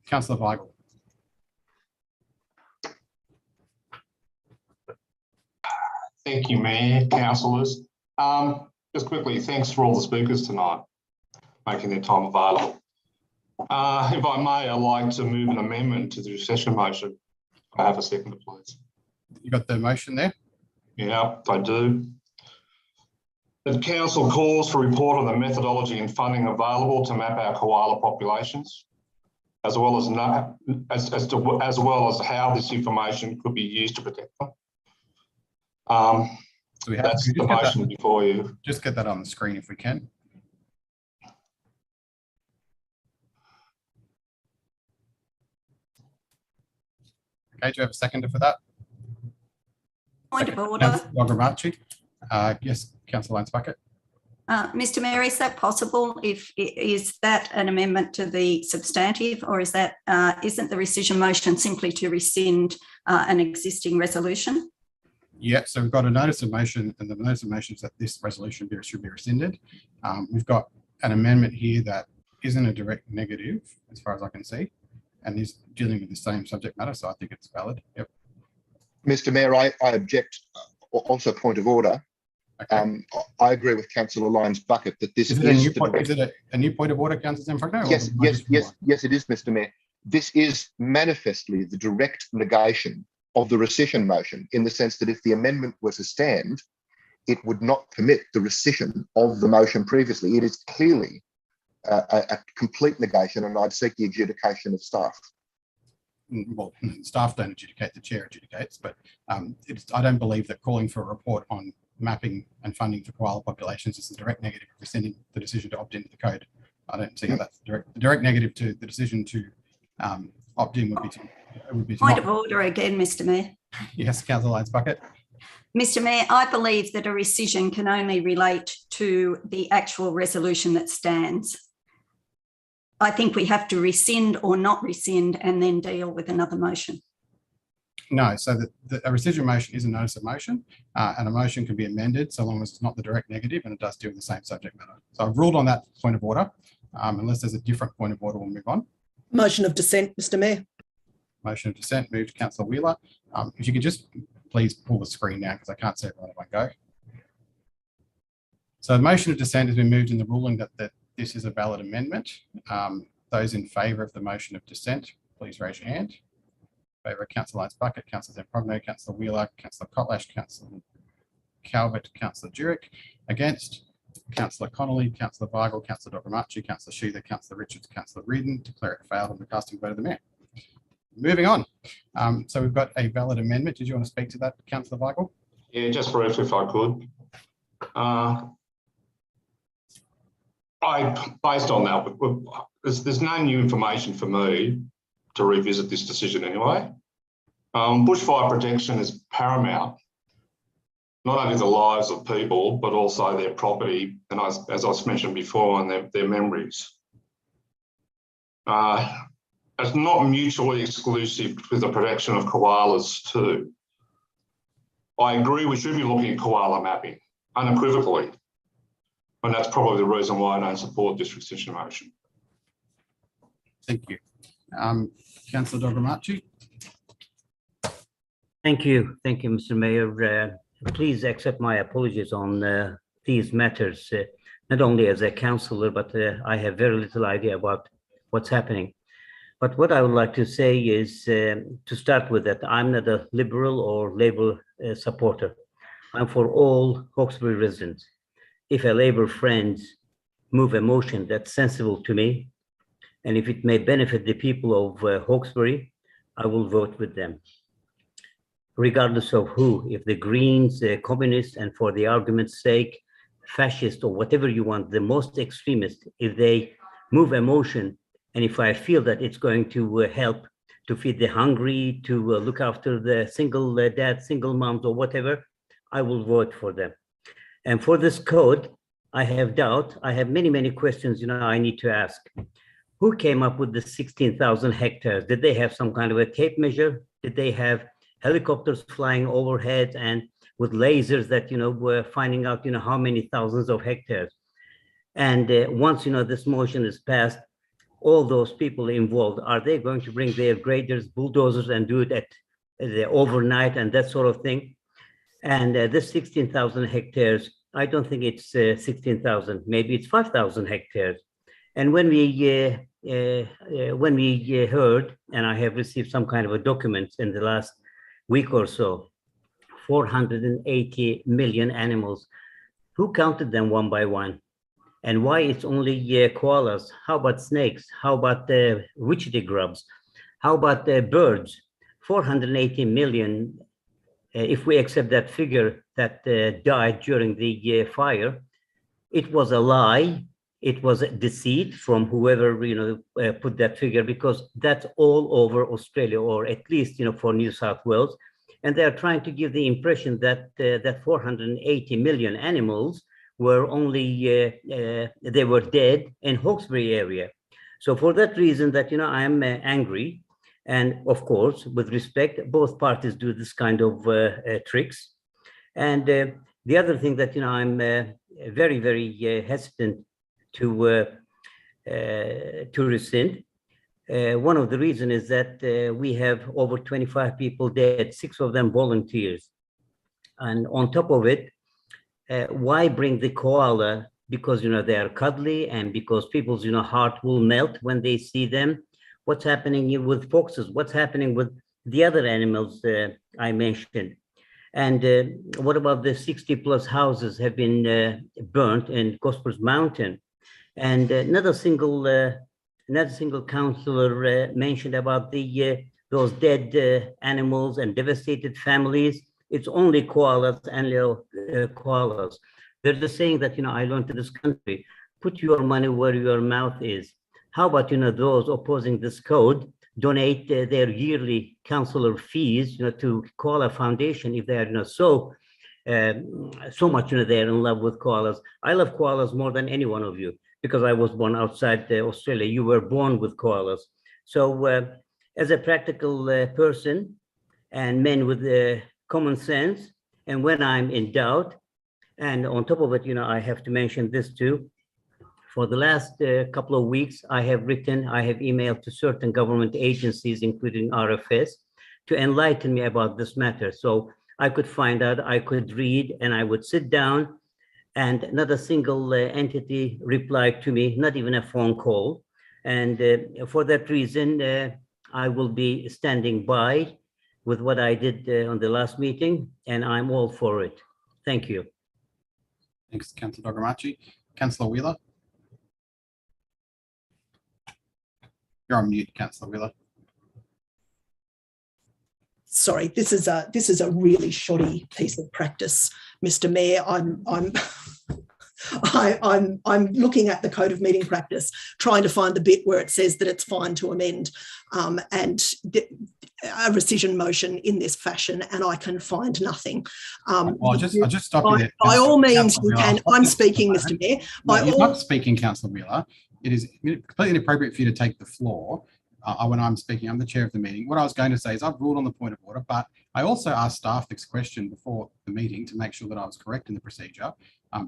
Councillor Weigel. Thank you, Mayor, councillors. Just quickly, thanks for all the speakers tonight, making their time available. If I may, I'd like to move an amendment to the recession motion. I have a second, please. You got the motion there? Yeah, I do. The council calls for a report on the methodology and funding available to map our koala populations, as well as how this information could be used to protect them. So that's the motion before you. Just get that on the screen if we can. Okay, do you have a seconder for that? Point of order. Yes, Councillor Lance-Bucket. Mr. Mayor, is that possible? Is that an amendment to the substantive, or is that isn't the rescission motion simply to rescind an existing resolution? Yeah, so we've got a notice of motion, and the notice of motion is that this resolution should be rescinded. We've got an amendment here that isn't a direct negative, as far as I can see, and is dealing with the same subject matter, so I think it's valid. Yep. Mr. Mayor, I object. Also, point of order. Okay. I agree with Councillor Lyons-Bucket that this is a new point of order, Councillor Zempogno? Yes, it is, Mr. Mayor. This is manifestly the direct negation of the rescission motion, in the sense that if the amendment were to stand, it would not permit the rescission of the motion previously. It is clearly a complete negation, and I'd seek the adjudication of staff. Well, staff don't adjudicate, the chair adjudicates, but I don't believe that calling for a report on mapping and funding for koala populations is the direct negative of rescinding the decision to opt into the code. I don't see how that's the direct negative to the decision to opt in would be Point of order again, Mr. Mayor. Yes, Councillor Lyons-Bucket. Mr. Mayor, I believe that a rescission can only relate to the actual resolution that stands. I think we have to rescind or not rescind and then deal with another motion. No, so a rescission motion is a notice of motion, and a motion can be amended so long as it's not the direct negative and it does deal with the same subject matter. So I've ruled on that point of order. Unless there's a different point of order, we'll move on. Motion of dissent, Mr. Mayor. Motion of dissent moved, Councillor Wheeler. If you could just please pull the screen now, because I can't see everyone at one go. So the motion of dissent has been moved in the ruling that this is a valid amendment. Those in favour of the motion of dissent, please raise your hand. In favour of Councillor Lyons-Bucket, Councillor Zempogno, Councillor Wheeler, Councillor Kotlash, Councillor Calvert, Councillor Durick. Against, Councillor Connolly, Councillor Weigel, Councillor Dogramachi, Councillor Sheether, Councillor Richards, Councillor Reardon. Declare it failed on the casting vote of the mayor. Moving on. So we've got a valid amendment. Did you want to speak to that, Councillor Weigel? Yeah, just briefly if I could. Based on that, there's no new information for me to revisit this decision anyway. Bushfire protection is paramount, not only the lives of people, but also their property, and as I mentioned before, and their memories. It's not mutually exclusive with the protection of koalas too. I agree we should be looking at koala mapping unequivocally, and that's probably the reason why I don't support this rescission motion. Thank you. Councillor Dogramachi. Thank you, Mr. Mayor. Please accept my apologies on these matters. Not only as a councillor, but I have very little idea about what's happening. But what I would like to say is, to start with, that I'm not a Liberal or Labour supporter. I'm for all Hawkesbury residents. If a Labour friend move a motion that's sensible to me, and if it may benefit the people of Hawkesbury, I will vote with them, regardless of who. If the Greens, Communists, and for the argument's sake, fascist or whatever you want, the most extremist, if they move a motion, and if I feel that it's going to help to feed the hungry, to look after the single dads, single moms, or whatever, I will vote for them. And for this code, I have doubt. I have many, many questions, I need to ask. Who came up with the 16,000 hectares? Did they have some kind of a tape measure? Did they have helicopters flying overhead and with lasers that, were finding out, how many thousands of hectares? And once, this motion is passed, all those people involved, are they going to bring their graders, bulldozers, and do it at the overnight and that sort of thing? And this 16,000 hectares, I don't think it's 16,000, maybe it's 5,000 hectares. And when we heard, and I have received some kind of a document in the last week or so, 480 million animals. Who counted them one by one? And why it's only koalas? How about snakes? How about witchetty grubs? How about birds? 480 million, if we accept that figure, that died during the fire. It was a lie. It was a deceit from whoever put that figure, because that's all over Australia, or at least for New South Wales. And they are trying to give the impression that that 480 million animals were only they were dead in Hawkesbury area. So for that reason, that I'm angry, and of course, with respect, both parties do this kind of tricks. And the other thing that I'm very, very hesitant to rescind. One of the reasons is that we have over 25 people dead, 6 of them volunteers. And on top of it, why bring the koala? Because, they are cuddly, and because people's, heart will melt when they see them. What's happening with foxes? What's happening with the other animals I mentioned? And what about the 60 plus houses have been burnt in Gospers Mountain? And not a single councillor mentioned about those dead animals and devastated families. It's only koalas and little koalas. There's a saying that I learned in this country: put your money where your mouth is. How about those opposing this code donate their yearly councillor fees to Koala Foundation if they are so much they're in love with koalas. I love koalas more than any one of you, because I was born outside Australia. You were born with koalas. So as a practical person and man with common sense, and when I'm in doubt, and on top of it, I have to mention this too. For the last couple of weeks, I have emailed to certain government agencies, including RFS, to enlighten me about this matter. So I could find out, I could read, and I would sit down, and not a single entity replied to me, not even a phone call. And for that reason, I will be standing by with what I did on the last meeting, and I'm all for it. Thank you. Thanks, Councillor Dogamachi. Councillor Wheeler. You're on mute, Councillor Wheeler. Sorry, this is a really shoddy piece of practice, Mr. Mayor. I'm looking at the Code of Meeting Practice, trying to find the bit where it says that it's fine to amend and a rescission motion in this fashion, and I can find nothing. Well, I'll just stop you there. By all means, you can. I'm speaking, Mr. Mayor. You're not speaking, Councillor Wheeler. It is completely inappropriate for you to take the floor when I'm speaking. I'm the chair of the meeting. What I was going to say is I've ruled on the point of order, but I also asked staff this question before the meeting to make sure that I was correct in the procedure.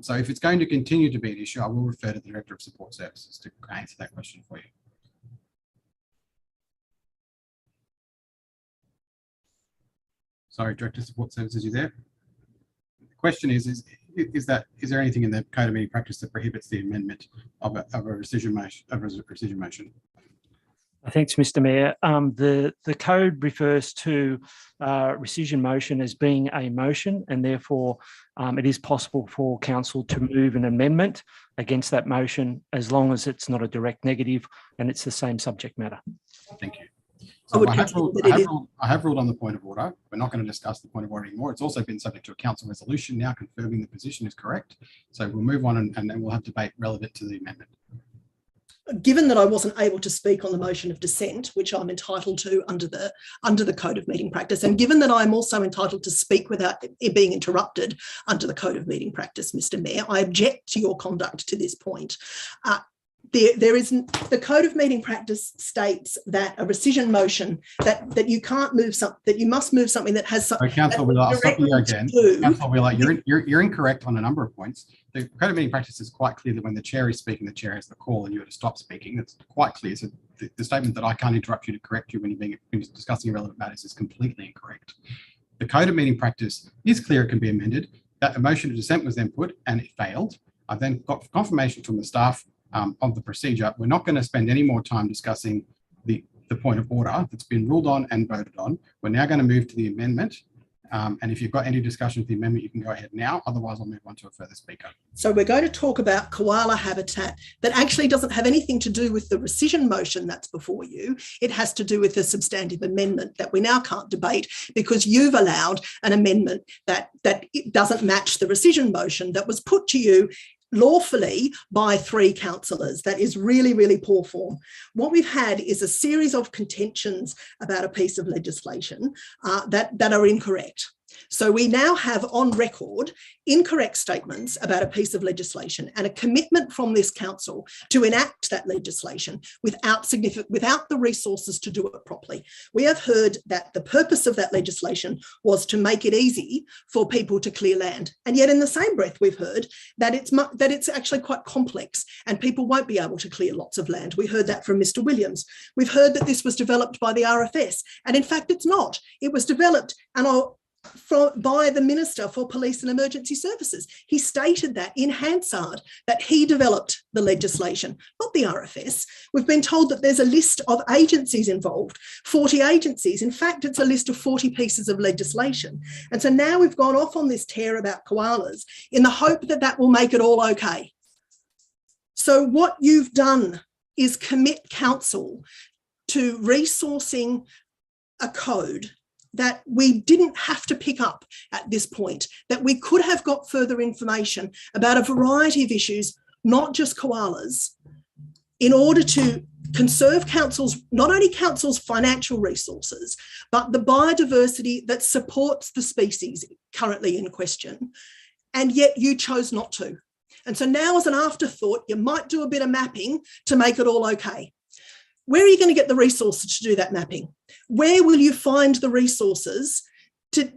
So if it's going to continue to be an issue, I will refer to the Director of Support Services to answer that question for you. Sorry, Director of Support Services, you there? The question is there anything in the Code of Meeting Practice that prohibits the amendment of a rescission motion? Thanks, Mr. Mayor. The code refers to rescission motion as being a motion, and therefore it is possible for council to move an amendment against that motion as long as it's not a direct negative and it's the same subject matter. Thank you. So I have ruled on the point of order. We're not going to discuss the point of order anymore. It's also been subject to a council resolution now confirming the position is correct. So we'll move on and then we'll have debate relevant to the amendment. Given that I wasn't able to speak on the motion of dissent, which I'm entitled to under the Code of Meeting Practice, and given that I'm also entitled to speak without it being interrupted under the Code of Meeting Practice, Mr. Mayor, I object to your conduct to this point. The Code of Meeting Practice states that a rescission motion that you can't move something, that you must move something that has something. Councillor Wheeler, I'll stop you again. Councillor Wheeler, you're incorrect on a number of points. The Code of Meeting Practice is quite clear that when the chair is speaking, the chair has the call and you are to stop speaking. That's quite clear. So the statement that I can't interrupt you to correct you when you're discussing irrelevant matters is completely incorrect. The Code of Meeting Practice is clear it can be amended. That a motion of dissent was then put and it failed. I've then got confirmation from the staff of the procedure. We're not going to spend any more time discussing the point of order that's been ruled on and voted on. We're now going to move to the amendment. And if you've got any discussion with the amendment, you can go ahead now. Otherwise, I'll move on to a further speaker. So we're going to talk about koala habitat that actually doesn't have anything to do with the rescission motion that's before you. It has to do with the substantive amendment that we now can't debate because you've allowed an amendment that doesn't match the rescission motion that was put to you lawfully by 3 councillors. That is really, really poor form. What we've had is a series of contentions about a piece of legislation that are incorrect. So we now have on record incorrect statements about a piece of legislation and a commitment from this council to enact that legislation without the resources to do it properly. We have heard that the purpose of that legislation was to make it easy for people to clear land. And yet in the same breath, we've heard that it's actually quite complex and people won't be able to clear lots of land. We heard that from Mr. Williams. We've heard that this was developed by the RFS. And in fact, it's not. It was developed by the Minister for Police and Emergency Services. He stated that in Hansard, that he developed the legislation, not the RFS. We've been told that there's a list of agencies involved, 40 agencies. In fact, it's a list of 40 pieces of legislation. And so now we've gone off on this tear about koalas in the hope that that will make it all okay. So what you've done is commit council to resourcing a code that we didn't have to pick up at this point, that we could have got further information about a variety of issues, not just koalas, in order to conserve not only council's financial resources, but the biodiversity that supports the species currently in question. And yet you chose not to. And so now as an afterthought, you might do a bit of mapping to make it all okay. Where are you going to get the resources to do that mapping? Where will you find the resources to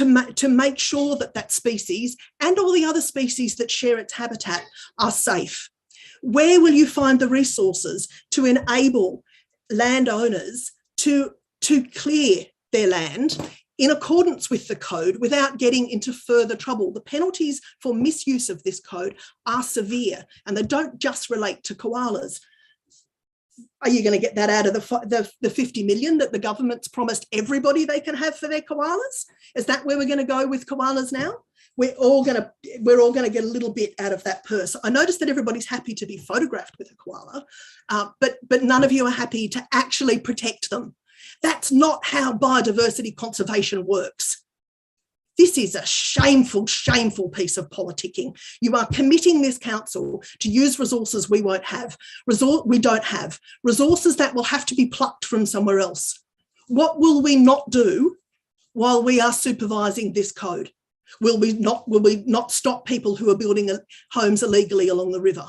make sure that that species and all the other species that share its habitat are safe? Where will you find the resources to enable landowners to clear their land in accordance with the code without getting into further trouble? The penalties for misuse of this code are severe, and they don't just relate to koalas. Are you going to get that out of the 50 million that the government's promised everybody they can have for their koalas? Is that where we're going to go with koalas now? We're all going to get a little bit out of that purse. I noticed that everybody's happy to be photographed with a koala, but none of you are happy to actually protect them. That's not how biodiversity conservation works. This is a shameful, shameful piece of politicking. You are committing this council to use resources we don't have, resources that will have to be plucked from somewhere else. What will we not do while we are supervising this code? Will we not stop people who are building homes illegally along the river?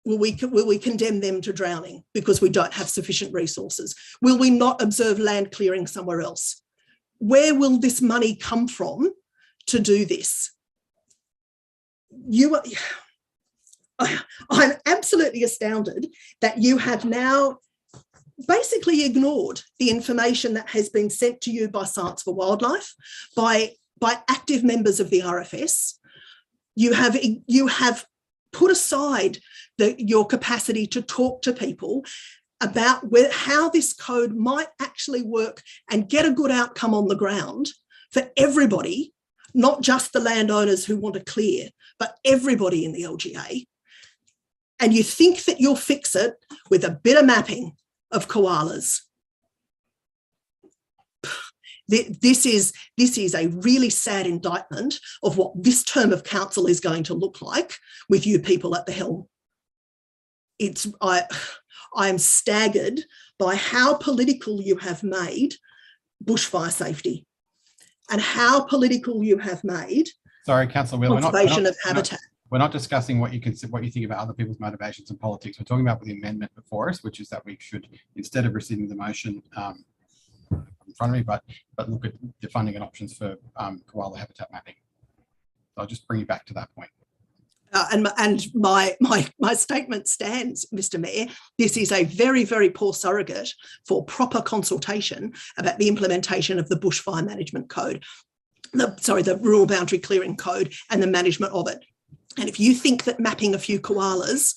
Will we condemn them to drowning because we don't have sufficient resources? Will we not observe land clearing somewhere else? Where will this money come from to do this? I'm absolutely astounded that you have now basically ignored the information that has been sent to you by Science for Wildlife, by active members of the RFS. You have put aside your capacity to talk to people about how this code might actually work and get a good outcome on the ground for everybody, not just the landowners who want to clear, but everybody in the LGA. And you think that you'll fix it with a bit of mapping of koalas. This is a really sad indictment of what this term of council is going to look like with you people at the helm. I am staggered by how political you have made bushfire safety and how political you have made conservation of habitat. We're not discussing what you think about other people's motivations and politics. We're talking about the amendment before us, which is that we should, instead of rescinding the motion in front of me, but look at the funding and options for koala habitat mapping. So I'll just bring you back to that point. And my statement stands, Mr. Mayor. This is a very, very poor surrogate for proper consultation about the implementation of the Bushfire Management Code, the Rural Boundary Clearing Code and the management of it. And if you think that mapping a few koalas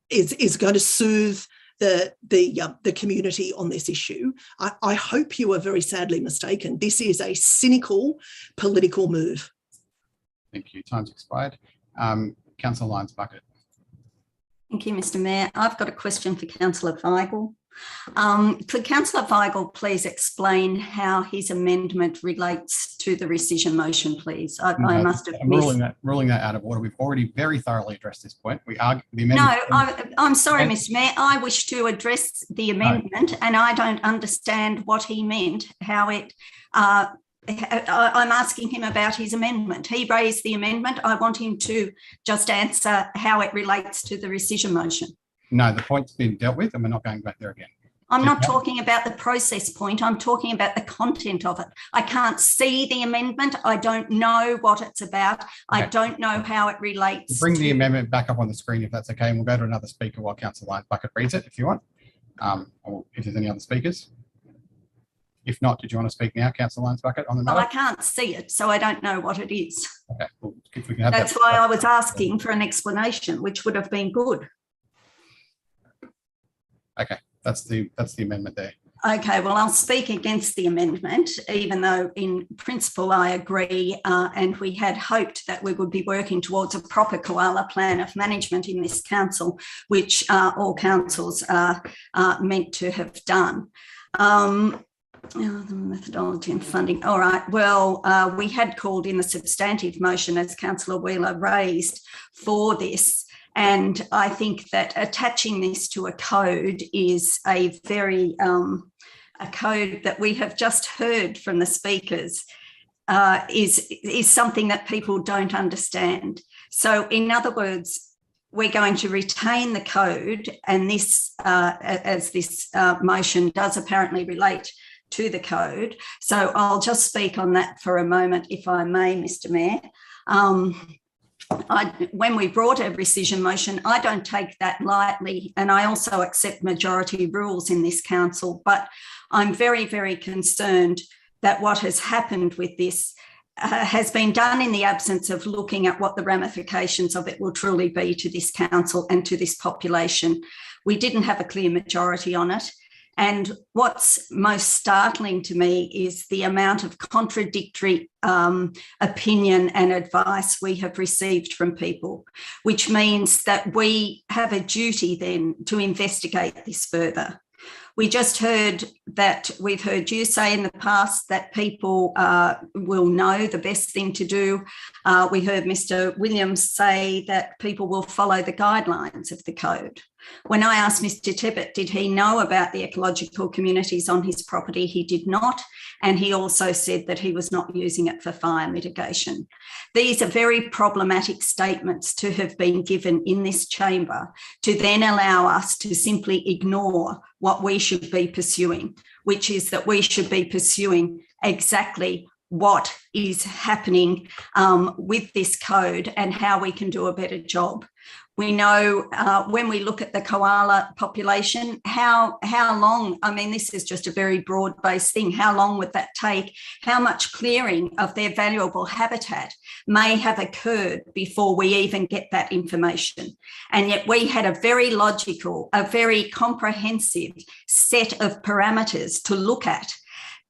is going to soothe the community on this issue, I hope you are very sadly mistaken. This is a cynical political move. Thank you. Time's expired. Councillor Lyons Bucket. Thank you, Mr. Mayor. I've got a question for Councillor Weigel. Could Councillor Weigel please explain how his amendment relates to the rescission motion, please? I must have missed. Ruling that out of order. We've already very thoroughly addressed this point. We argue the amendment. No, I'm sorry, Mr. Mayor. I wish to address the amendment, and I don't understand what he meant. How it. I'm asking him about his amendment. He raised the amendment. I want him to just answer how it relates to the rescission motion. No, the point's been dealt with and we're not going back there again. I'm not talking about the process point. I'm talking about the content of it. I can't see the amendment. I don't know what it's about. Okay. I don't know how it relates. Bring the amendment back up on the screen if that's okay, and we'll go to another speaker while Councillor Lyons Bucket reads it if you want, or if there's any other speakers. If not, did you want to speak now, Councillor Lyons Bucket, on the matter? Well, I can't see it, so I don't know what it is. Okay, well, if we can have That's why I was asking for an explanation, which would have been good. Okay, that's the amendment there. Okay, well, I'll speak against the amendment, even though in principle I agree, and we had hoped that we would be working towards a proper koala plan of management in this council, which all councils are meant to have done. The methodology and funding. All right. Well, we had called in the substantive motion, as Councillor Wheeler raised, for this. And I think that attaching this to a code is a very, a code that we have just heard from the speakers is something that people don't understand. So in other words, we're going to retain the code, and this, as this motion does apparently relate to the code. So I'll just speak on that for a moment, if I may, Mr. Mayor. When we brought a rescission motion, I don't take that lightly, and I also accept majority rules in this council, but I'm very, very concerned that what has happened with this has been done in the absence of looking at what the ramifications of it will truly be to this council and to this population. We didn't have a clear majority on it. And what's most startling to me is the amount of contradictory opinion and advice we have received from people, which means that we have a duty then to investigate this further. We just heard that, we've heard you say in the past that people will know the best thing to do. We heard Mr. Williams say that people will follow the guidelines of the code. When I asked Mr. Tippett, did he know about the ecological communities on his property? He did not. And he also said that he was not using it for fire mitigation. These are very problematic statements to have been given in this chamber to then allow us to simply ignore what we should be pursuing, which is that we should be pursuing exactly what is happening with this code and how we can do a better job. We know when we look at the koala population, how long, I mean, this is just a very broad-based thing, how long would that take? How much clearing of their valuable habitat may have occurred before we even get that information? And yet we had a very logical, a very comprehensive set of parameters to look at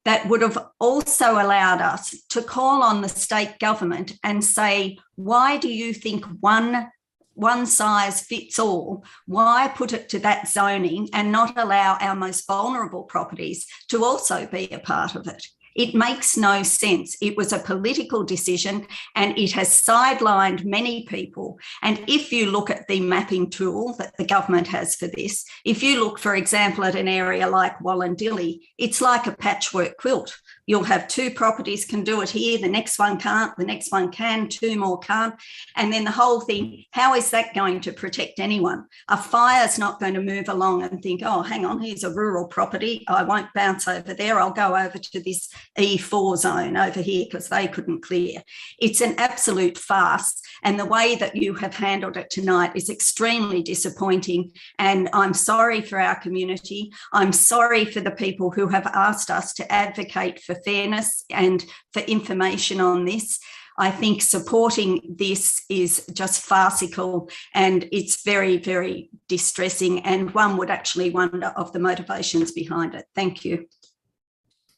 that would have also allowed us to call on the state government and say, why do you think one size fits all? Why put it to that zoning and not allow our most vulnerable properties to also be a part of it? It makes no sense. It was a political decision and it has sidelined many people. And if you look at the mapping tool that the government has for this, if you look, for example, at an area like Wallandilly, it's like a patchwork quilt. You'll have two properties can do it here, the next one can't, the next one can, two more can't. And then the whole thing, how is that going to protect anyone? A fire's not going to move along and think, oh, hang on, here's a rural property. I won't bounce over there. I'll go over to this E4 zone over here because they couldn't clear. It's an absolute farce. And the way that you have handled it tonight is extremely disappointing. And I'm sorry for our community. I'm sorry for the people who have asked us to advocate for fairness and for information on this. I think supporting this is just farcical and it's very, very distressing. And one would actually wonder of the motivations behind it. Thank you.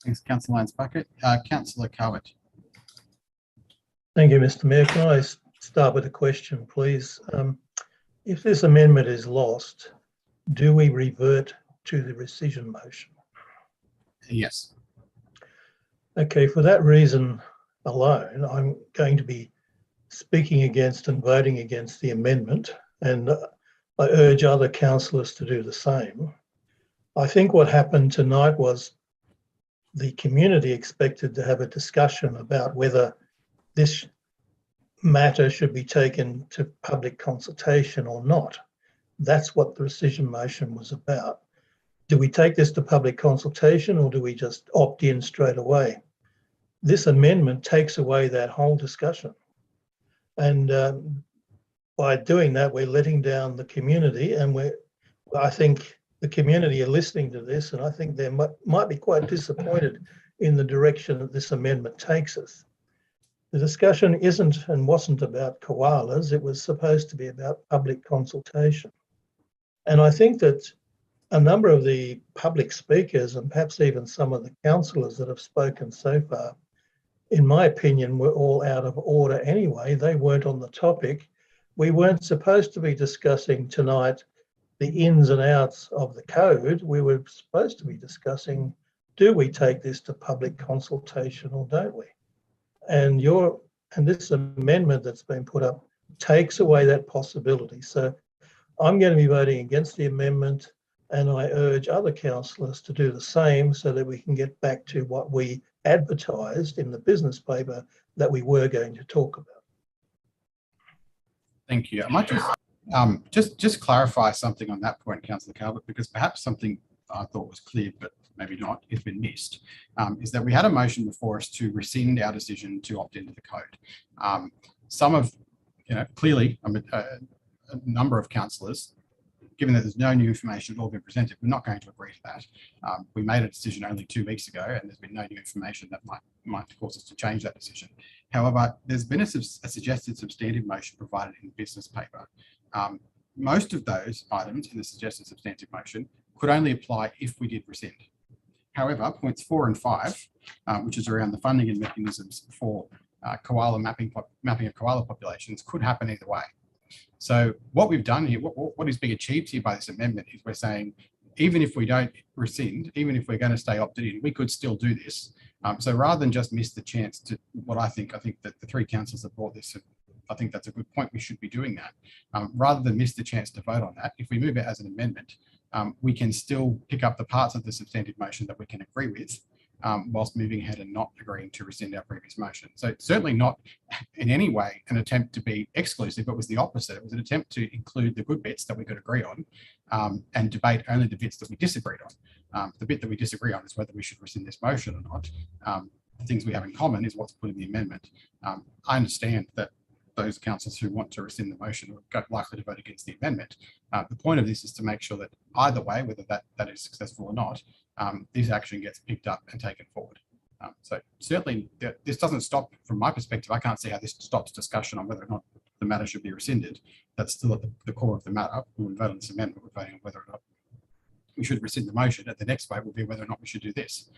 Thanks, Councillor Lyons-Bucket. Councillor Carwett. Thank you, Mr. Mayor. Can I start with a question, please? If this amendment is lost, do we revert to the rescission motion? Yes. Okay, for that reason alone, I'm going to be speaking against and voting against the amendment, and I urge other councillors to do the same. I think what happened tonight was the community expected to have a discussion about whether this matter should be taken to public consultation or not. That's what the rescission motion was about. Do we take this to public consultation or do we just opt in straight away? This amendment takes away that whole discussion. And by doing that, we're letting down the community, and I think the community are listening to this, and I think they might be quite disappointed in the direction that this amendment takes us. The discussion isn't and wasn't about koalas. It was supposed to be about public consultation. And I think that a number of the public speakers and perhaps even some of the councillors that have spoken so far, in my opinion, were all out of order anyway. They weren't on the topic. We weren't supposed to be discussing tonight the ins and outs of the code. We were supposed to be discussing, do we take this to public consultation or don't we? And this amendment that's been put up takes away that possibility. So I'm going to be voting against the amendment, and I urge other councillors to do the same so that we can get back to what we advertised in the business paper that we were going to talk about. Thank you. I might just clarify something on that point, Councillor Calvert, because perhaps something I thought was clear, but maybe not, it's been missed, is that we had a motion before us to rescind our decision to opt into the code. Some of, clearly a number of councillors, given that there's no new information at all been presented, we're not going to agree to that. We made a decision only 2 weeks ago, and there's been no new information that might cause us to change that decision. However, there's been a suggested substantive motion provided in the business paper. most of those items in the suggested substantive motion could only apply if we did rescind. However, points 4 and 5, which is around the funding and mechanisms for koala mapping of koala populations, could happen either way. So what we've done here, what is being achieved here by this amendment is we're saying, even if we don't rescind, even if we're going to stay opted in, we could still do this. So rather than just miss the chance to what I think that the three councillors that brought this, I think that's a good point. We should be doing that. Rather than miss the chance to vote on that, if we move it as an amendment, we can still pick up the parts of the substantive motion that we can agree with, whilst moving ahead and not agreeing to rescind our previous motion. So it's certainly not in any way an attempt to be exclusive. It was the opposite. It was an attempt to include the good bits that we could agree on and debate only the bits that we disagreed on. The bit that we disagree on is whether we should rescind this motion or not. The things we have in common is what's put in the amendment. I understand that those councillors who want to rescind the motion are likely to vote against the amendment. The point of this is to make sure that either way, whether that is successful or not, this action gets picked up and taken forward. So certainly this doesn't stop, from my perspective, I can't see how this stops discussion on whether or not the matter should be rescinded. That's still at the core of the matter. When we vote on this amendment, we're voting on whether or not we should rescind the motion. At the next vote will be whether or not we should do this.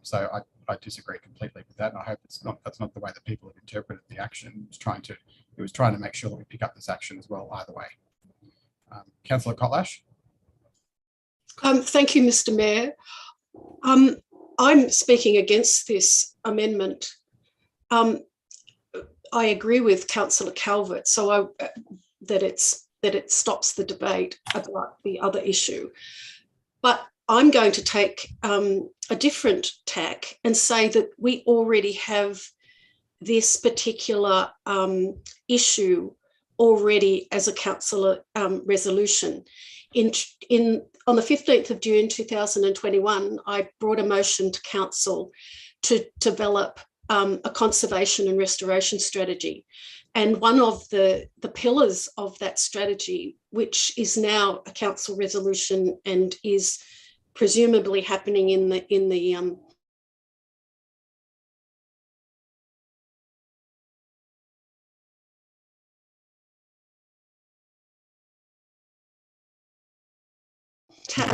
So I disagree completely with that, and I hope that's not the way that people have interpreted the action. It was trying to make sure that we pick up this action as well either way. Councillor Kotlash. Thank you, Mr. Mayor. I'm speaking against this amendment. I agree with Councillor Calvert, so that it stops the debate about the other issue. But I'm going to take a different tack and say that we already have this particular issue already as a councillor resolution. On the 15th of June 2021, I brought a motion to council to develop a conservation and restoration strategy. And one of the pillars of that strategy, which is now a council resolution and is presumably happening in the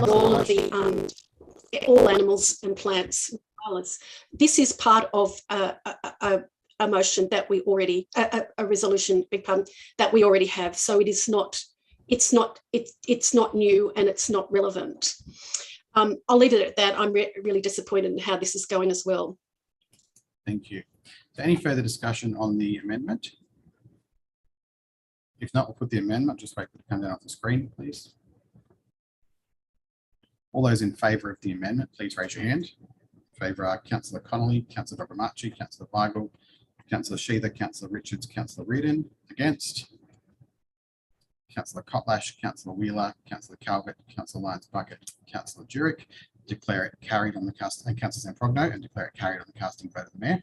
all of the all animals and plants. This is part of a motion that we already, a resolution, that we already have. So it is not, it's not new and it's not relevant. I'll leave it at that. I'm really disappointed in how this is going as well. Thank you. So any further discussion on the amendment? If not, we'll put the amendment. Just wait for it to come down off the screen, please. All those in favour of the amendment, please raise your hand. In favour are Councillor Connolly, Councillor Dobrimachi, Councillor Weigel, Councillor Sheether, Councillor Richards, Councillor Reardon. Against? Councillor Kotlash, Councillor Wheeler, Councillor Calvert, Councillor Lyons Bucket, Councillor Jurek. Declare it carried on the casting, and Councillor Zamprogno, and declare it carried on the casting vote of the Mayor.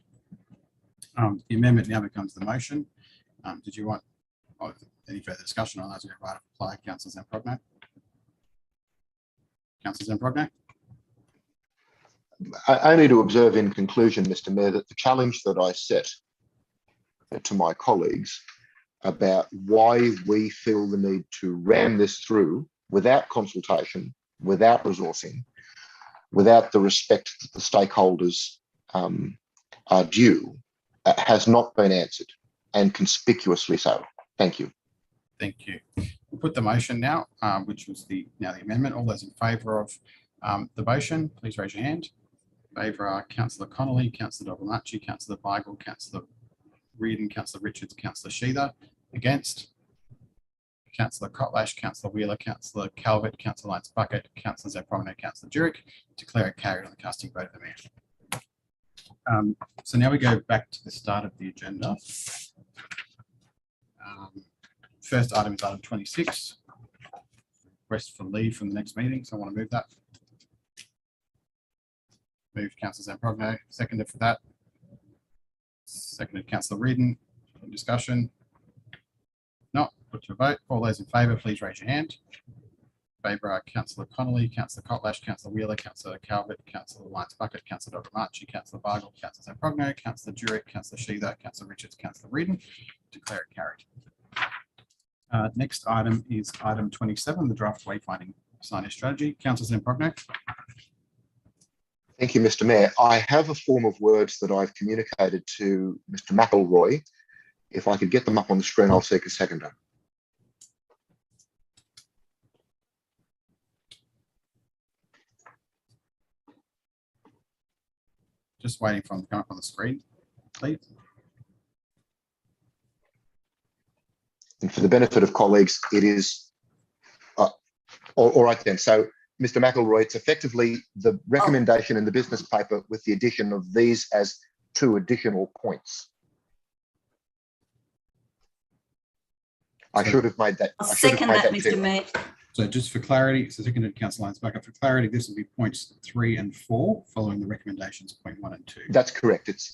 The amendment now becomes the motion. Did you want any further discussion on those? We have right to reply, Councillor Zamprogno. Councillor Zamprogno. Only to observe in conclusion, Mr. Mayor, that the challenge that I set to my colleagues about why we feel the need to ram this through without consultation, without resourcing, without the respect that the stakeholders are due, has not been answered, and conspicuously so. Thank you. Thank you. We'll put the motion now, which was the amendment. All those in favour of the motion, please raise your hand. In favour are Councillor Connolly, Councillor Dobrimachi, Councillor Weigel, Councillor Reardon, Councillor Richards, Councillor Sheether. Against? Councillor Kotlash, Councillor Wheeler, Councillor Calvert, Councillor Lyons Bucket, Councillor Zamprogno, Councillor Jurek. Declare it carried on the casting vote of the Mayor. So now we go back to the start of the agenda. First item is item 26. Request for leave from the next meeting. So I want to move that. Move Councillor Zamprogno. Seconded for that. Seconded Councillor Reardon. Any discussion? Not. Put to a vote. All those in favour, please raise your hand. In favour are Councillor Connolly, Councillor Kotlash, Councillor Wheeler, Councillor Calvert, Councillor Lyons Bucket, Councillor Dobrimachi, Councillor Weigel, Councillor Zamprogno, Councillor Jurek, Councillor Sheether, Councillor Richards, Councillor Reardon. Declare it carried. Next item is item 27, the draft wayfinding signage strategy. Councillor Zamprogno. Thank you, Mr. Mayor. I have a form of words that I've communicated to Mr. McElroy. If I could get them up on the screen, I'll seek a seconder. Just waiting for them to come up on the screen, please. And for the benefit of colleagues, it is, all right then. So, Mr. McElroy, it's effectively the recommendation in the business paper with the addition of these as 2 additional points. I should have made that. I'll second that, Mr. Mayor. So just for clarity, so seconded Councillor Lyons back up. For clarity, this will be points 3 and 4 following the recommendations of point 1 and 2. That's correct. It's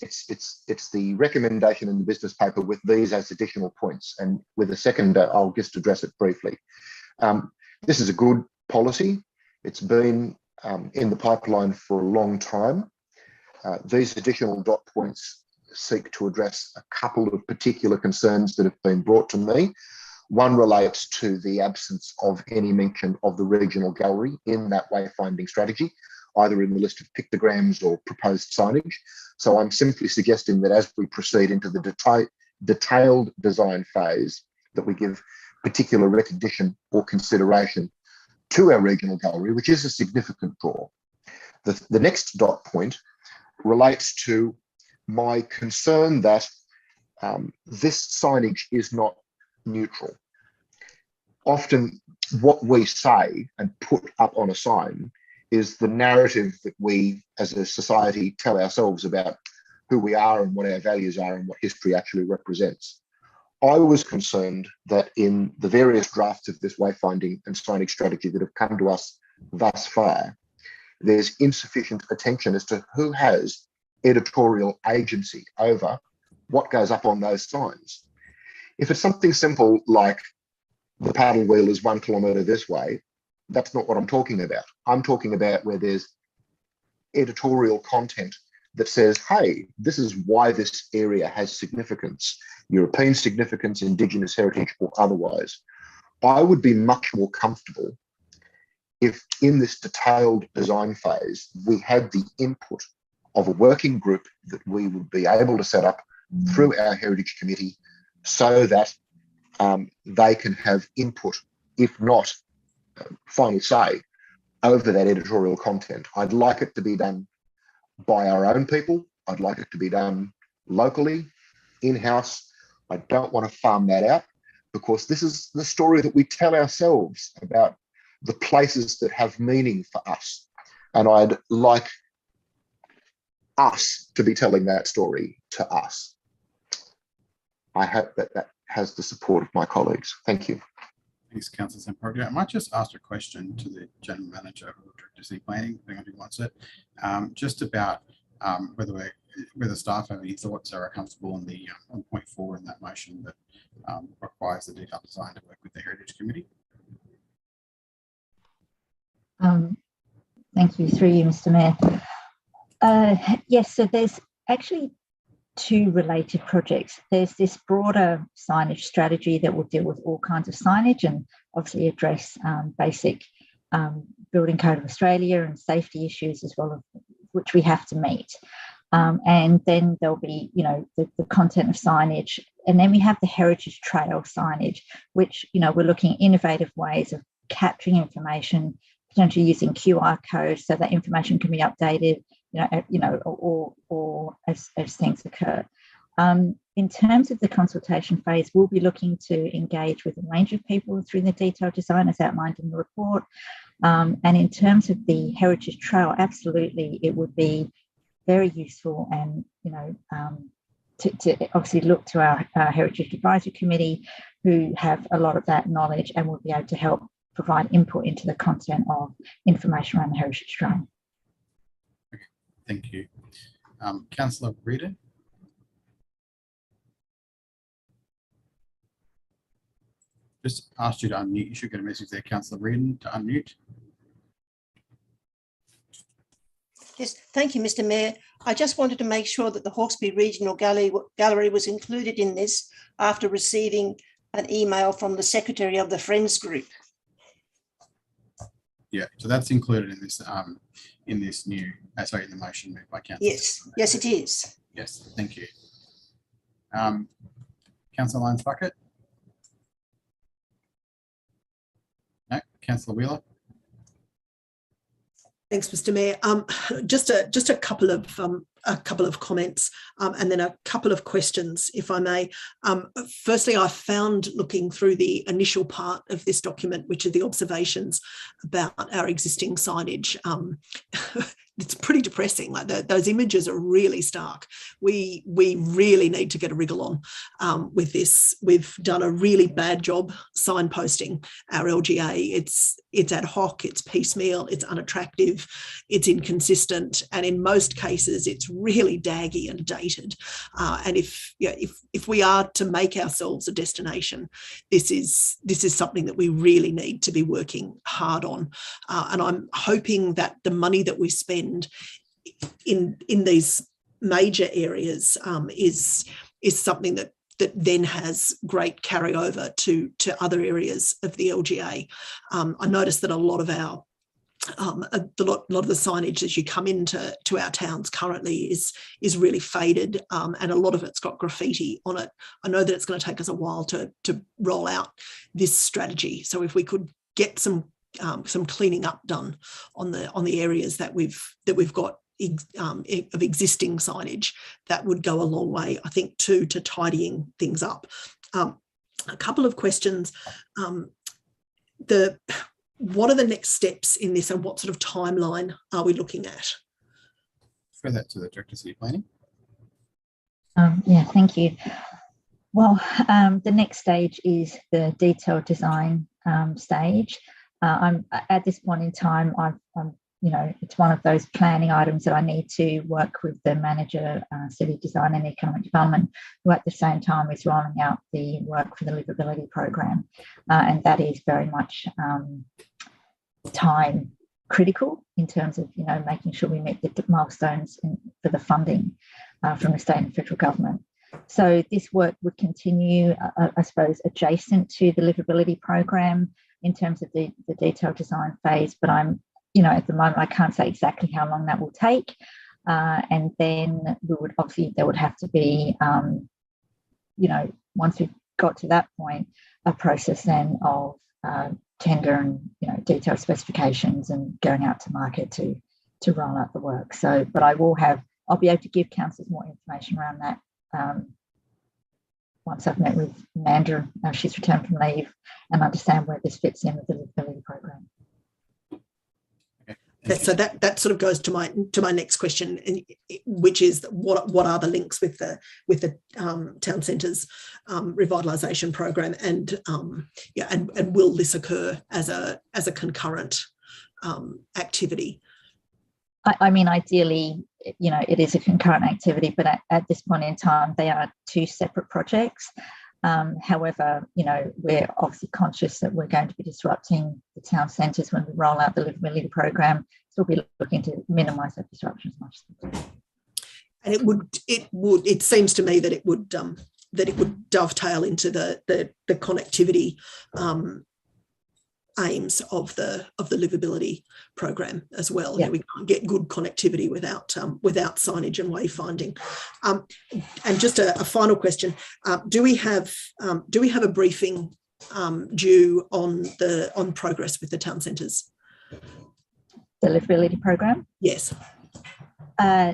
the recommendation in the business paper with these as additional points. And with a seconder, I'll just address it briefly. This is a good policy. It's been in the pipeline for a long time. These additional dot points seek to address a couple of particular concerns that have been brought to me. One relates to the absence of any mention of the regional gallery in that wayfinding strategy, either in the list of pictograms or proposed signage. So I'm simply suggesting that as we proceed into the detailed design phase, that we give particular recognition or consideration to our regional gallery, which is a significant draw. The next dot point relates to my concern that this signage is not neutral. Often what we say and put up on a sign is the narrative that we as a society tell ourselves about who we are and what our values are and what history actually represents. I was concerned that in the various drafts of this wayfinding and signage strategy that have come to us thus far, there's insufficient attention as to who has editorial agency over what goes up on those signs. If it's something simple like the paddle wheel is 1 kilometre this way, that's not what I'm talking about. I'm talking about where there's editorial content that says, hey, this is why this area has significance, European significance, Indigenous heritage, or otherwise. I would be much more comfortable if in this detailed design phase, we had the input of a working group that we would be able to set up through our Heritage Committee so that they can have input, if not final say, over that editorial content. I'd like it to be done by our own people. I'd like it to be done locally, in-house. I don't want to farm that out because this is the story that we tell ourselves about the places that have meaning for us. And I'd like us to be telling that story to us. I hope that that has the support of my colleagues. Thank you. Thanks, Councillor Zamprogno. I might just ask a question to the General Manager or Director of City Planning, depending on who wants it, just about whether staff have any thoughts or are comfortable on the on point 4 in that motion that requires the detailed design to work with the Heritage Committee. Thank you, through you, Mr. Mayor. Yes, so there's actually 2 related projects. There's this broader signage strategy that will deal with all kinds of signage and obviously address basic building code of Australia and safety issues as well, which we have to meet. And then there'll be, you know, the content of signage. And then we have the heritage trail signage, which, you know, we're looking at innovative ways of capturing information, potentially using QR codes so that information can be updated, or as things occur. In terms of the consultation phase, we'll be looking to engage with a range of people through the detailed design as outlined in the report. And in terms of the heritage trail, absolutely, it would be very useful and, you know, to obviously look to our Heritage Advisory Committee, who have a lot of that knowledge and will be able to help provide input into the content of information around the heritage trail. Okay, thank you. Councillor Reardon. Just asked you to unmute. You should get a message there, Councillor Reardon, to unmute. Yes, thank you, Mr. Mayor. I just wanted to make sure that the Hawkesbury Regional Gallery was included in this after receiving an email from the secretary of the Friends group. Yeah, so that's included in this new, sorry, in the motion moved by Councillor. Yes, yes, it is. Yes, thank you. Councillor Lyons Bucket. No, Councillor Wheeler. Thanks, Mr. Mayor. Just a couple of comments and then a couple of questions, if I may. Firstly, I found, looking through the initial part of this document, which are the observations about our existing signage, it's pretty depressing. Like those images are really stark. We really need to get a wriggle on with this. We've done a really bad job signposting our LGA. It's ad hoc, it's piecemeal, it's unattractive, it's inconsistent, and in most cases it's really daggy and dated. And if we are to make ourselves a destination, this is something that we really need to be working hard on. And I'm hoping that the money that we spend in these major areas is something that then has great carryover to other areas of the LGA. I noticed that a lot of the signage as you come into our towns currently is really faded, and a lot of it's got graffiti on it. I know that it's going to take us a while to roll out this strategy. So if we could get some cleaning up done on the areas that we've got of existing signage, that would go a long way, I think, to tidying things up. A couple of questions. What are the next steps in this, and what sort of timeline are we looking at? Refer that to the Director of City Planning. Yeah, thank you. Well, the next stage is the detailed design stage. I'm at this point in time, it's one of those planning items that I need to work with the manager, city design and economic development, who at the same time is rolling out the work for the livability program. And that is very much time critical in terms of, making sure we meet the milestones for the funding from the state and federal government. So this work would continue, I suppose, adjacent to the livability program in terms of the detailed design phase, but I'm, at the moment, I can't say exactly how long that will take. And then there would have to be, once we've got to that point, a process then of tender and, detailed specifications and going out to market to roll out the work. So, but I'll be able to give councillors more information around that once I've met with Amanda, she's returned from leave, and understand where this fits in with the livability program. So that sort of goes to my next question, which is what are the links with the town centres revitalisation program, and will this occur as a concurrent activity? I mean, ideally, it is a concurrent activity, but at this point in time, they are two separate projects. However, we're obviously conscious that we're going to be disrupting the town centres when we roll out the livability program, so we'll be looking to minimise that disruption as much as possible. And it seems to me that it would dovetail into the connectivity aims of the livability program as well. Yeah. We can't get good connectivity without signage and wayfinding. And just a final question: do we have a briefing due on progress with the town centres? The livability program? Yes.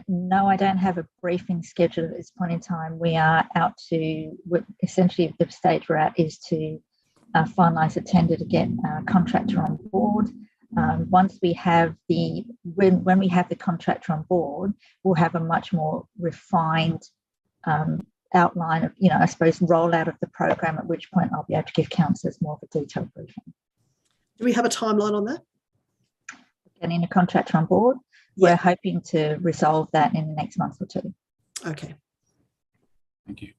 No, I don't have a briefing scheduled at this point in time. We are out to, essentially the stage we're at is to finalise a tender to get a contractor on board. Once we have when we have the contractor on board, we'll have a much more refined outline of, I suppose, rollout of the program, at which point I'll be able to give councillors more of a detailed briefing. Do we have a timeline on that? Getting a contractor on board, yeah. We're hoping to resolve that in the next month or two. Okay. Thank you.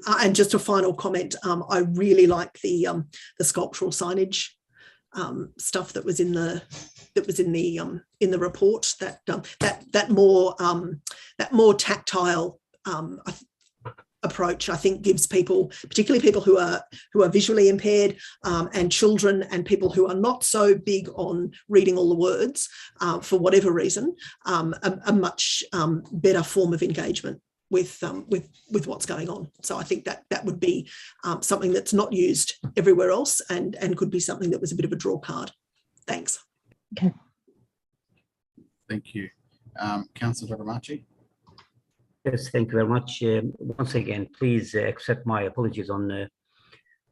And just a final comment, I really like the sculptural signage stuff that was in the report. That more tactile approach, I think, gives people, particularly people who are visually impaired, and children and people who are not so big on reading all the words for whatever reason, a much better form of engagement with what's going on. So I think that would be something that's not used everywhere else, and could be something that was a bit of a draw card. Thanks. Okay. Thank you. Councillor Dogamachi. Yes, thank you very much. Once again, please accept my apologies on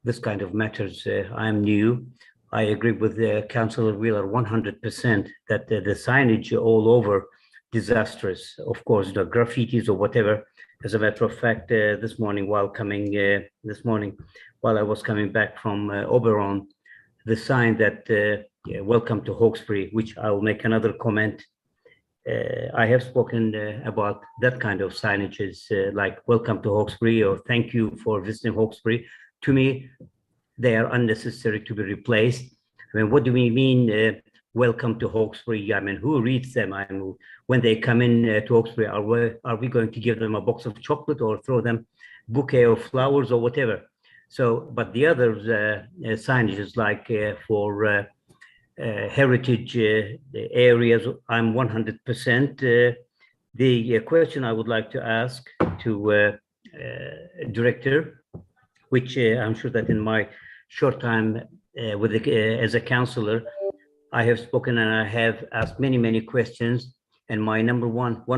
this kind of matters. I am new. I agree with Councillor Wheeler 100% that the signage all over disastrous. Of course, the graffitis or whatever. As a matter of fact, this morning while I was coming back from Oberon, the sign that welcome to Hawkesbury, which I will make another comment. I have spoken about that kind of signages like welcome to Hawkesbury or thank you for visiting Hawkesbury. To me, they are unnecessary to be replaced. I mean, what do we mean welcome to Hawkesbury? I mean, who reads them? I mean, when they come in to Hawkesbury, are we going to give them a box of chocolate or throw them a bouquet of flowers or whatever? So, but the other signages like for heritage areas, I'm 100%. The question I would like to ask to Director, which I'm sure that in my short time as a councillor, I have spoken and I have asked many questions. And one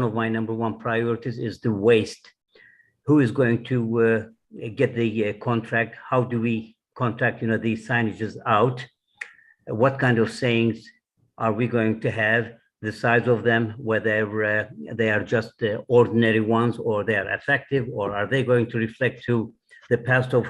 of my number one priorities is the waste. Who is going to get the contract? How do we contract, these signages out? What kind of sayings are we going to have? The size of them, whether they are just ordinary ones or they are effective, or are they going to reflect to the past of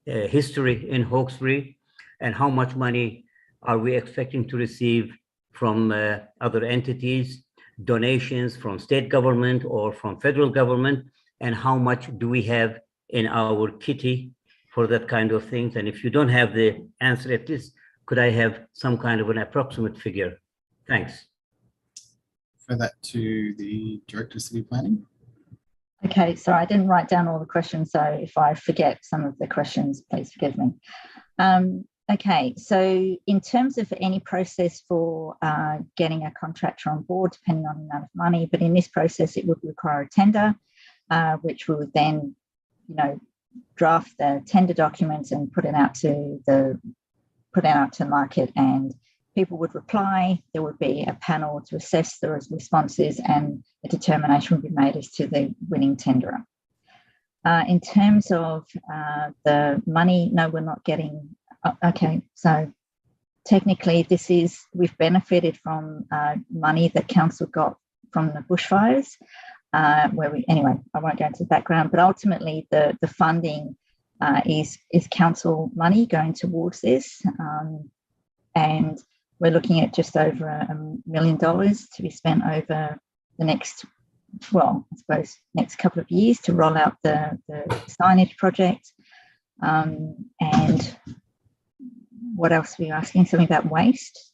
history in Hawkesbury? And how much money are we expecting to receive from other entities, donations from state government or from federal government? And how much do we have in our kitty for that kind of things? And if you don't have the answer, at least could I have some kind of an approximate figure? Thanks. For that to the Director of City Planning. Okay, so I didn't write down all the questions, so if I forget some of the questions, please forgive me. Okay, so in terms of any process for getting a contractor on board, depending on the amount of money, but in this process, it would require a tender, which we would then, draft the tender documents and put it out to market, and people would reply. There would be a panel to assess the responses, and a determination would be made as to the winning tenderer. In terms of the money, no, we're not getting. Okay, so technically we've benefited from money that council got from the bushfires, anyway, I won't go into the background, but ultimately the funding is council money going towards this, and we're looking at just over $1 million to be spent over the next couple of years to roll out the signage project. And what else were you asking? Something about waste?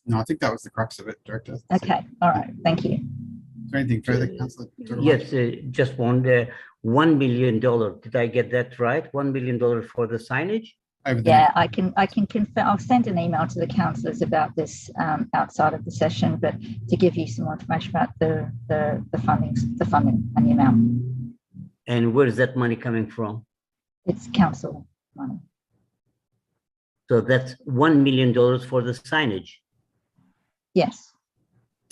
No, I think that was the crux of it, Director. Okay, all right, thank you. Is there anything further, Councillor? Yes, just one. $1 million. Did I get that right? $1 million for the signage? Yeah, I can confirm. I'll send an email to the councillors about this outside of the session, but to give you some more information about the funding and the amount. And where is that money coming from? It's council money. So that's $1 million for the signage. Yes.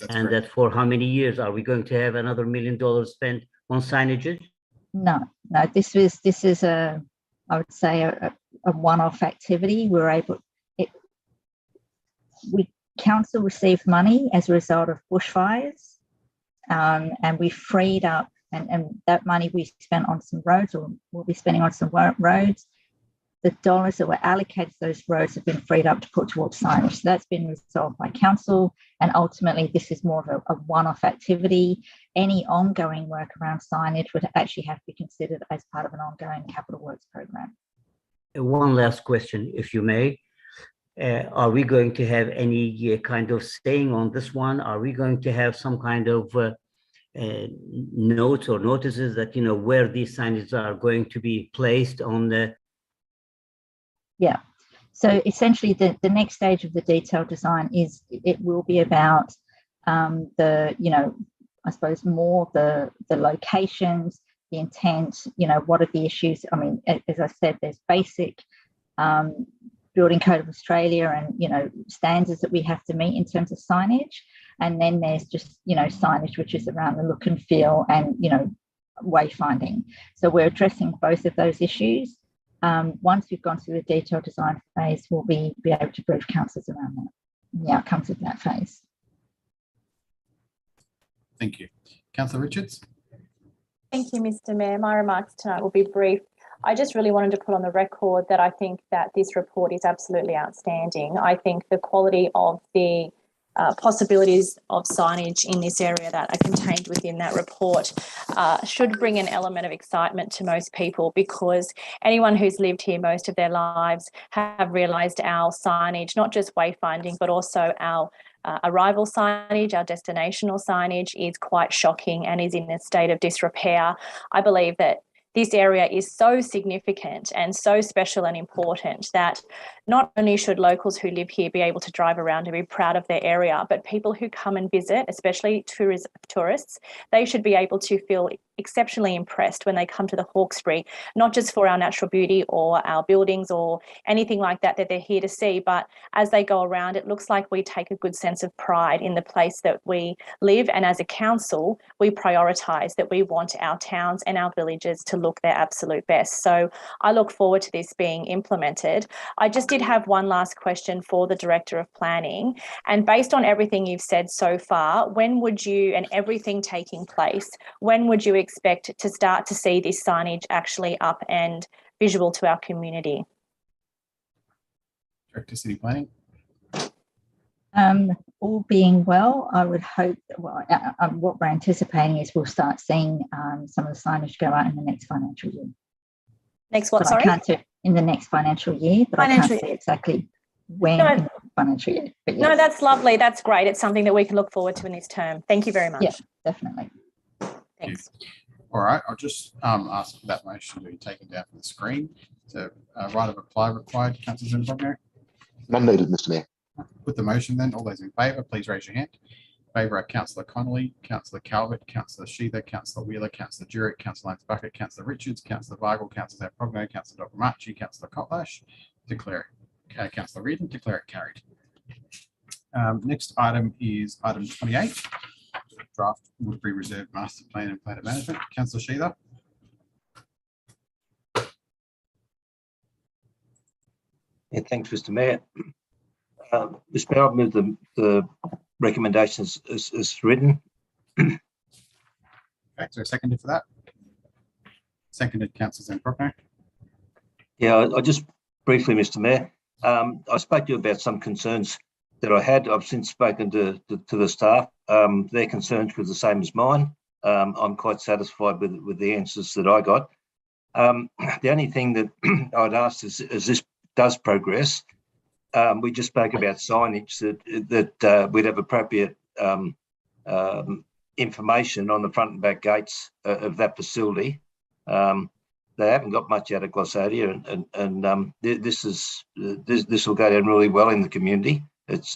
And that's for how many years? Are we going to have another $1 million spent on signages? No. This is I would say a one-off activity. Council received money as a result of bushfires, and we freed up, and that money we spent on some roads, or we'll be spending on some roads. The dollars that were allocated to those roads have been freed up to put towards signage. So that's been resolved by council, and ultimately this is more of a one-off activity. Any ongoing work around signage would actually have to be considered as part of an ongoing capital works program. One last question, if you may. Are we going to have any kind of saying on this one? Are we going to have some kind of notes or notices that, where these signs are going to be placed on the... Yeah. So essentially the next stage of the detailed design is it will be about I suppose more the locations, the intent, what are the issues? I mean, as I said, there's basic Building Code of Australia and, standards that we have to meet in terms of signage. And then there's just, signage, which is around the look and feel and, wayfinding. So we're addressing both of those issues. Once we've gone through the detailed design phase, we'll be able to brief councillors around that, the outcomes of that phase. Thank you. Councillor Richards. Thank you, Mr. Mayor. My remarks tonight will be brief. I just really wanted to put on the record that I think that this report is absolutely outstanding. I think the quality of the possibilities of signage in this area that are contained within that report should bring an element of excitement to most people, because anyone who's lived here most of their lives have realised our signage, not just wayfinding, but also our arrival signage, our destinational signage is quite shocking and is in a state of disrepair. I believe that this area is so significant and so special and important that not only should locals who live here be able to drive around and be proud of their area, but people who come and visit, especially tourists, they should be able to feel exceptionally impressed when they come to the Hawkesbury, not just for our natural beauty or our buildings or anything like that they're here to see, but as they go around, it looks like we take a good sense of pride in the place that we live. And as a council, we prioritise that we want our towns and our villages to look their absolute best. So I look forward to this being implemented. I just did have one last question for the Director of Planning. And based on everything you've said so far, when would you, and everything taking place, when would you expect to start to see this signage actually up and visual to our community? Director City Planning. All being well, I would hope that what we're anticipating is we'll start seeing some of the signage go out in the next financial year. Next what, so sorry? I can't say in the next financial year, but I can't say exactly when in the financial year. But yes. No, that's lovely. That's great. It's something that we can look forward to in this term. Thank you very much. Yeah, definitely. Thanks. All right, I'll just ask for that motion to be taken down from the screen. So right of reply required, Councillor Zimbabwe. None needed, Mr. Mayor. With the motion then, all those in favour, please raise your hand. In favour are Councillor Connolly, Councillor Calvert, Councillor Sheether, Councillor Wheeler, Councillor Jurek, Councillor Lance Bucket, Councillor Richards, Councillor Weigel, Councillor Progno, Councillor Dogmachi, Councillor Kotlash. Declare it. Councillor Reardon, declare it carried. Next item is item 28. Draft Woodbury Reserve Master Plan and Plan of Management. Councillor Sheether. Yeah, thanks, Mr. Mayor. Mr. Mayor, I'll move the recommendations as written. Okay, so a seconder for that. Seconded, Councillor Zanprogno. Yeah, I just briefly, Mr. Mayor, I spoke to you about some concerns that I had. I've since spoken to the staff. Their concerns were the same as mine. I'm quite satisfied with the answers that I got. The only thing that I'd ask is, as this does progress, we just spoke about signage that we'd have appropriate information on the front and back gates of that facility. They haven't got much out of Glossadia, and this will go down really well in the community. But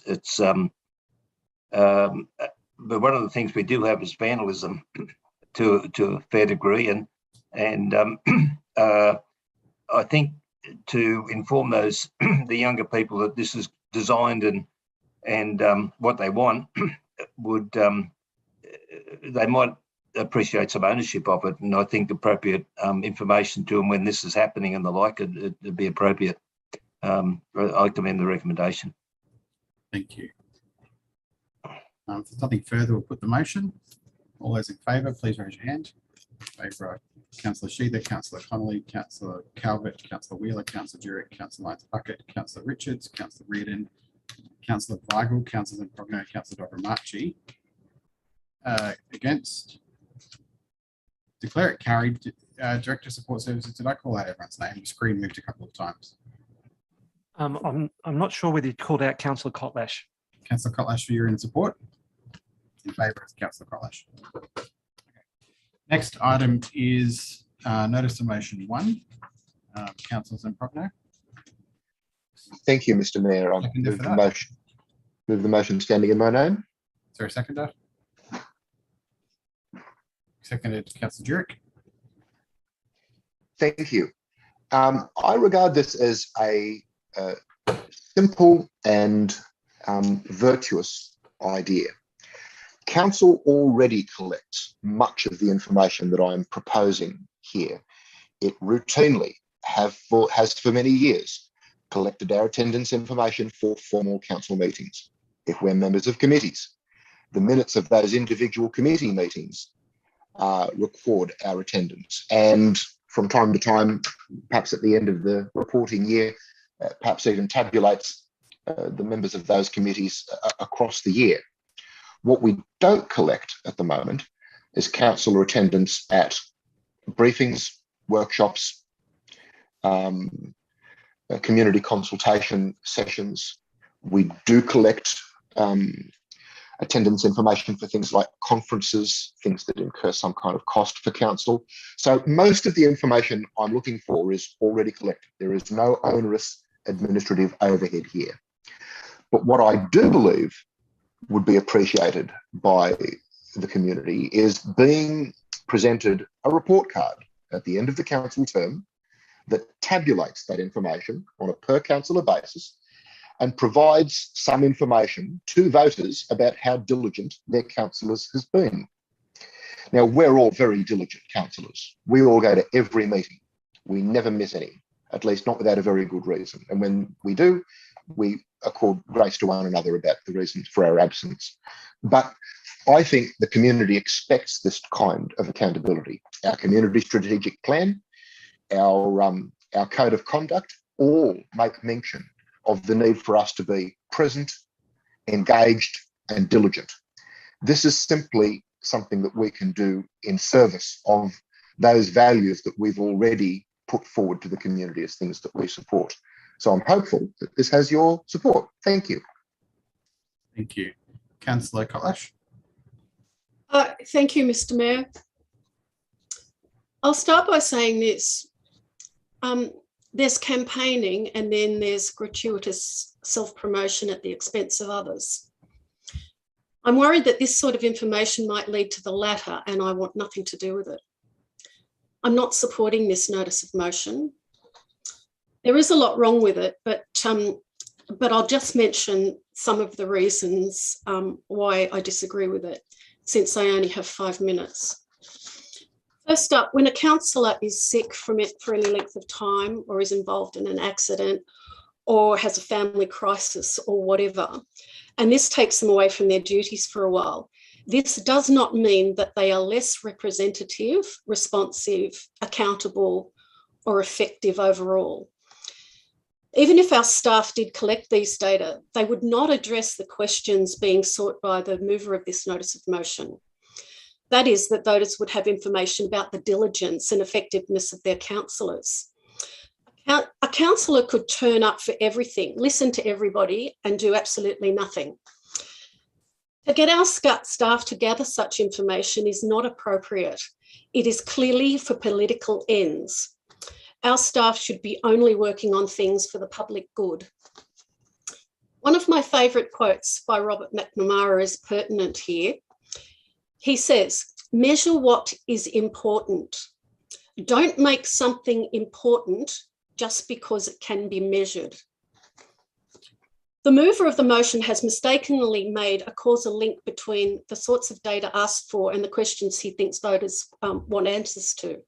one of the things we do have is vandalism to a fair degree, and I think to inform the younger people that this is designed and what they want would they might appreciate some ownership of it, and I think appropriate information to them when this is happening and the like, it'd be appropriate. I commend the recommendation. Thank you. If there's nothing further, we'll put the motion. All those in favour, please raise your hand. In favour are Councillor Sheether, Councillor Connolly, Councillor Calvert, Councillor Wheeler, Councillor Jurek, Councillor Lance Bucket, Councillor Richards, Councillor Reardon, Councillor Weigel, Councillor Progno, Councillor Dogmachi. Against? Declare it carried. Director of Support Services, did I call out everyone's name? The screen moved a couple of times. I'm not sure whether you called out Councillor Kotlash. Councillor Kotlash, for your in support. In favour is Councillor Kotlash. Next item is notice of motion 1. Councillor Zempropno. Thank you, Mr. Mayor. I'll move the motion. Move the motion standing in my name. Is there a seconder? Seconded, Councillor Jurek. Thank you. I regard this as a simple and virtuous idea. Council already collects much of the information that I'm proposing here. It routinely has for many years collected our attendance information for formal council meetings. If we're members of committees, the minutes of those individual committee meetings record our attendance. And from time to time, perhaps at the end of the reporting year, perhaps even tabulates the members of those committees across the year. What we don't collect at the moment is councillor attendance at briefings, workshops, community consultation sessions. We do collect attendance information for things like conferences, things that incur some kind of cost for council. So most of the information I'm looking for is already collected. There is no onerous administrative overhead here. But what I do believe would be appreciated by the community is being presented a report card at the end of the council term that tabulates that information on a per councillor basis and provides some information to voters about how diligent their councillors has been. Now, we're all very diligent councillors. We all go to every meeting. We never miss any, at least not without a very good reason. And when we do, we accord grace to one another about the reasons for our absence. But I think the community expects this kind of accountability. Our community strategic plan, our code of conduct, all make mention of the need for us to be present, engaged, and diligent. This is simply something that we can do in service of those values that we've already put forward to the community as things that we support. So I'm hopeful that this has your support. Thank you. Thank you. Councillor Kotlash. Thank you, Mr. Mayor. I'll start by saying this. There's campaigning and then there's gratuitous self-promotion at the expense of others. I'm worried that this sort of information might lead to the latter, and I want nothing to do with it. I'm not supporting this notice of motion. There is a lot wrong with it, but I'll just mention some of the reasons why I disagree with it, since I only have 5 minutes. First up, when a councillor is sick from it for any length of time, or is involved in an accident, or has a family crisis or whatever, and this takes them away from their duties for a while, this does not mean that they are less representative, responsive, accountable, or effective overall. Even if our staff did collect these data, they would not address the questions being sought by the mover of this notice of motion. That is, that voters would have information about the diligence and effectiveness of their councillors. A councillor could turn up for everything, listen to everybody, and do absolutely nothing. To get our staff to gather such information is not appropriate. It is clearly for political ends. Our staff should be only working on things for the public good. One of my favourite quotes by Robert McNamara is pertinent here. He says, "Measure what is important. Don't make something important just because it can be measured." The mover of the motion has mistakenly made a causal link between the sorts of data asked for and the questions he thinks voters want answers to.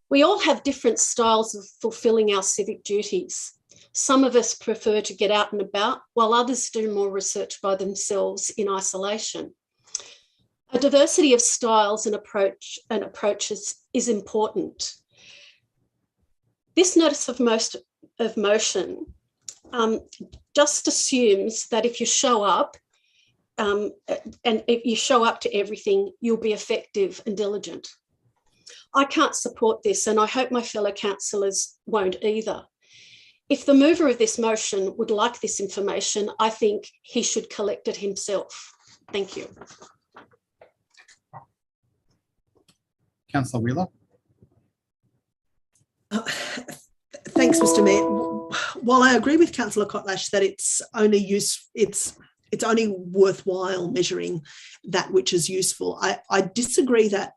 We all have different styles of fulfilling our civic duties. Some of us prefer to get out and about, while others do more research by themselves in isolation. A diversity of styles and approaches is important. This notice of motion just assumes that if you show up, and if you show up to everything, you'll be effective and diligent. I can't support this, and I hope my fellow councillors won't either. If the mover of this motion would like this information, I think he should collect it himself. Thank you. Councillor Wheeler. Thanks, Mr. Mayor. While I agree with Councillor Kotlash that it's only worthwhile measuring that which is useful, I disagree that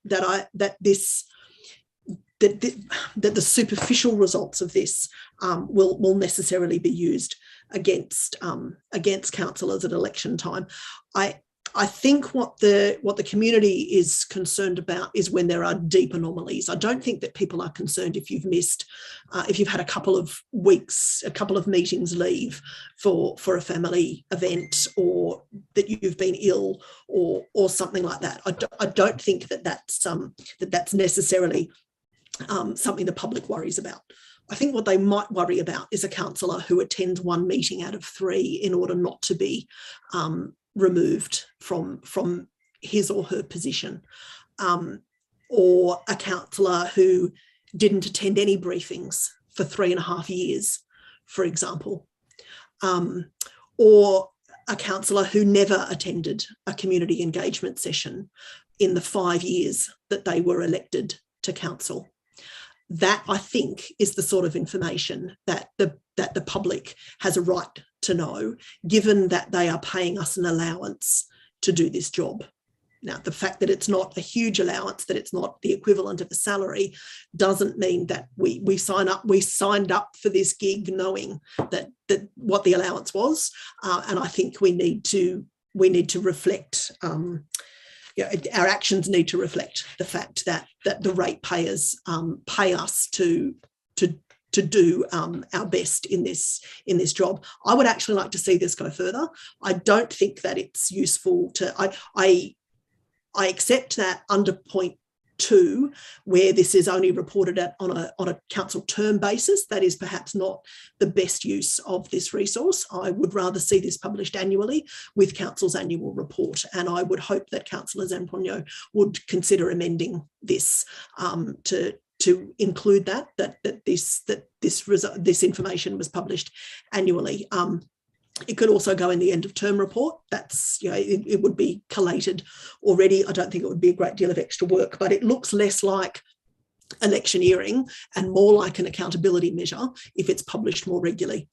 the superficial results of this will necessarily be used against councillors at election time. I think what the community is concerned about is when there are deep anomalies. I don't think that people are concerned if you've missed, if you've had a couple of weeks, a couple of meetings leave for a family event, or that you've been ill, or something like that. I don't think that that's necessarily something the public worries about. I think what they might worry about is a councillor who attends one meeting out of 3 in order not to be removed from his or her position, or a councillor who didn't attend any briefings for 3.5 years, for example, or a councillor who never attended a community engagement session in the 5 years that they were elected to council. That, I think, is the sort of information that the public has a right to know, given that they are paying us an allowance to do this job. Now, the fact that it's not a huge allowance, that it's not the equivalent of a salary, doesn't mean that we signed up for this gig knowing that what the allowance was, and I think we need to reflect. Our actions need to reflect the fact that the ratepayers pay us to do our best in this job. I would actually like to see this go further. I don't think that it's useful to. I accept that under point 2, where this is only reported on a council term basis, that is perhaps not the best use of this resource. I would rather see this published annually with council's annual report, and I would hope that Councillor Zampogno would consider amending this to include that this information was published annually. It could also go in the end of term report. That's, it would be collated already. I don't think it would be a great deal of extra work, but it looks less like electioneering and more like an accountability measure if it's published more regularly.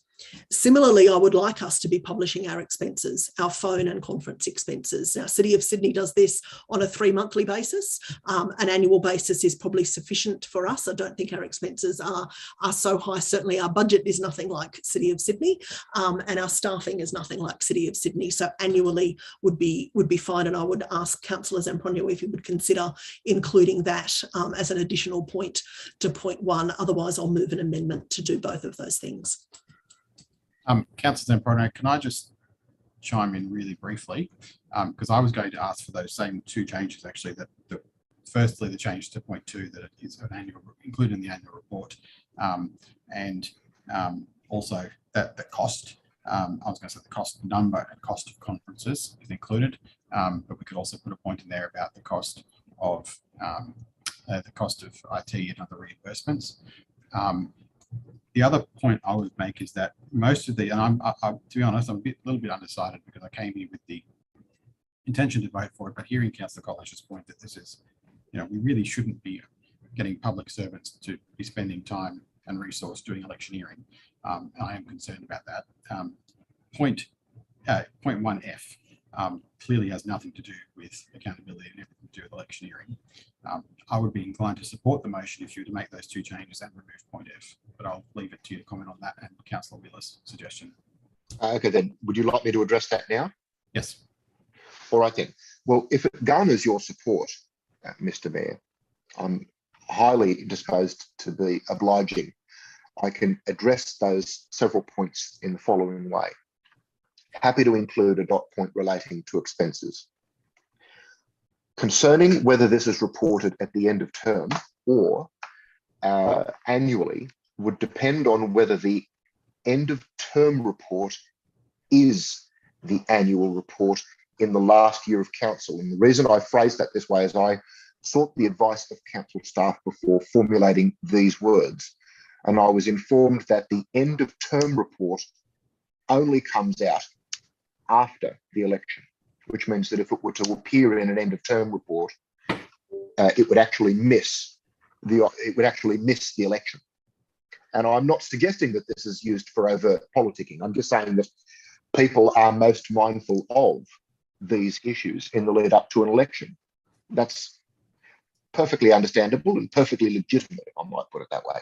Similarly, I would like us to be publishing our expenses, our phone and conference expenses. Now, City of Sydney does this on a 3-monthly basis. An annual basis is probably sufficient for us. I don't think our expenses are so high. Certainly our budget is nothing like City of Sydney, and our staffing is nothing like City of Sydney. So annually would be fine. And I would ask Councillor Zampogno if he would consider including that as an additional point to point 1. Otherwise, I'll move an amendment to do both of those things. Councillor Zampogno, can I just chime in really briefly? Because I was going to ask for those same 2 changes, actually. Firstly, the change to point 2, that it is an annual, included in the annual report, and also that the cost. I was going to say the cost number and cost of conferences is included, but we could also put a point in there about the cost of IT and other reimbursements. The other point I would make is that most of the, and to be honest, I'm a little bit undecided because I came here with the intention to vote for it, but hearing Councillor Kotlash's point that this is, we really shouldn't be getting public servants to be spending time and resource doing electioneering. I am concerned about that. Point 1F clearly has nothing to do with accountability and everything to do with electioneering. I would be inclined to support the motion if you were to make those 2 changes and remove point F, but I'll leave it to you to comment on that and Councillor Wheeler's suggestion. Okay, then would you like me to address that now? Yes. All right then. Well, if it garners your support, Mr. Mayor, I'm highly disposed to be obliging. I can address those several points in the following way. Happy to include a dot point relating to expenses. Concerning whether this is reported at the end of term or annually would depend on whether the end of term report is the annual report in the last year of council. And the reason I phrased that this way is I sought the advice of council staff before formulating these words. And I was informed that the end of term report only comes out after the election, which means that if it were to appear in an end of term report, it would actually miss the election. And I'm not suggesting that this is used for overt politicking. I'm just saying that people are most mindful of these issues in the lead up to an election. That's perfectly understandable and perfectly legitimate, I might put it that way.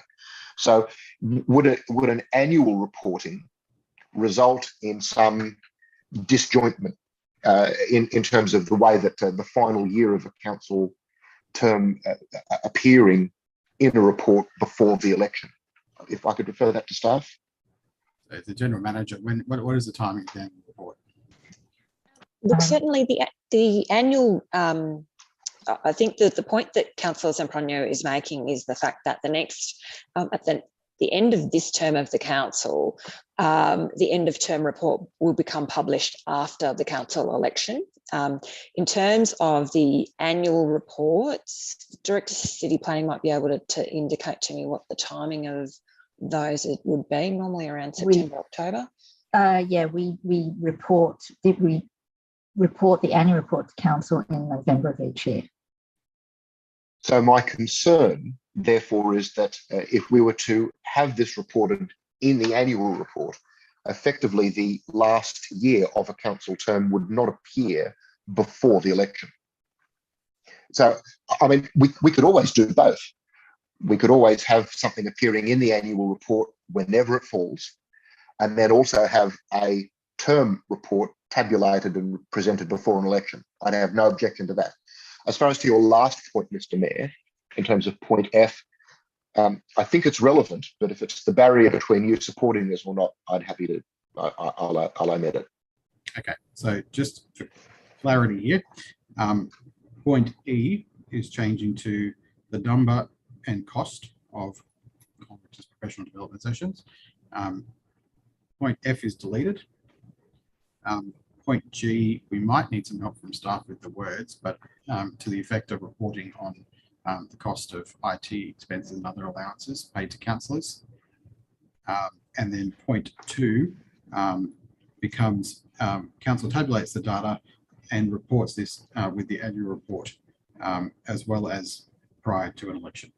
So would an annual reporting result in some disjointment in terms of the way that the final year of a council term appearing in a report before the election? If I could refer that to staff. So the general manager, what is the timing of the annual report? Look, certainly the annual, I think that the point that Councillor Zampronio is making is the fact that the next, at the end of this term of the council, the end of term report will become published after the council election. In terms of the annual reports, Director of City Planning might be able to indicate to me what the timing of those it would be, normally around September, October. Yeah, we report the annual report to council in November of each year. So my concern, therefore, is that if we were to have this reported in the annual report, effectively the last year of a council term would not appear before the election. So, I mean, we could always do both. We could always have something appearing in the annual report whenever it falls, and then also have a term report tabulated and presented before an election. I'd have no objection to that. As far as to your last point, Mr. Mayor, in terms of point F, I think it's relevant, but if it's the barrier between you supporting this or not, I'll omit it. Okay, so just for clarity here, point E is changing to the number and cost of professional development sessions. Point F is deleted. Point G, we might need some help from staff with the words, but to the effect of reporting on the cost of IT expenses and other allowances paid to councillors. And then point 2 becomes council tabulates the data and reports this with the annual report, as well as prior to an election.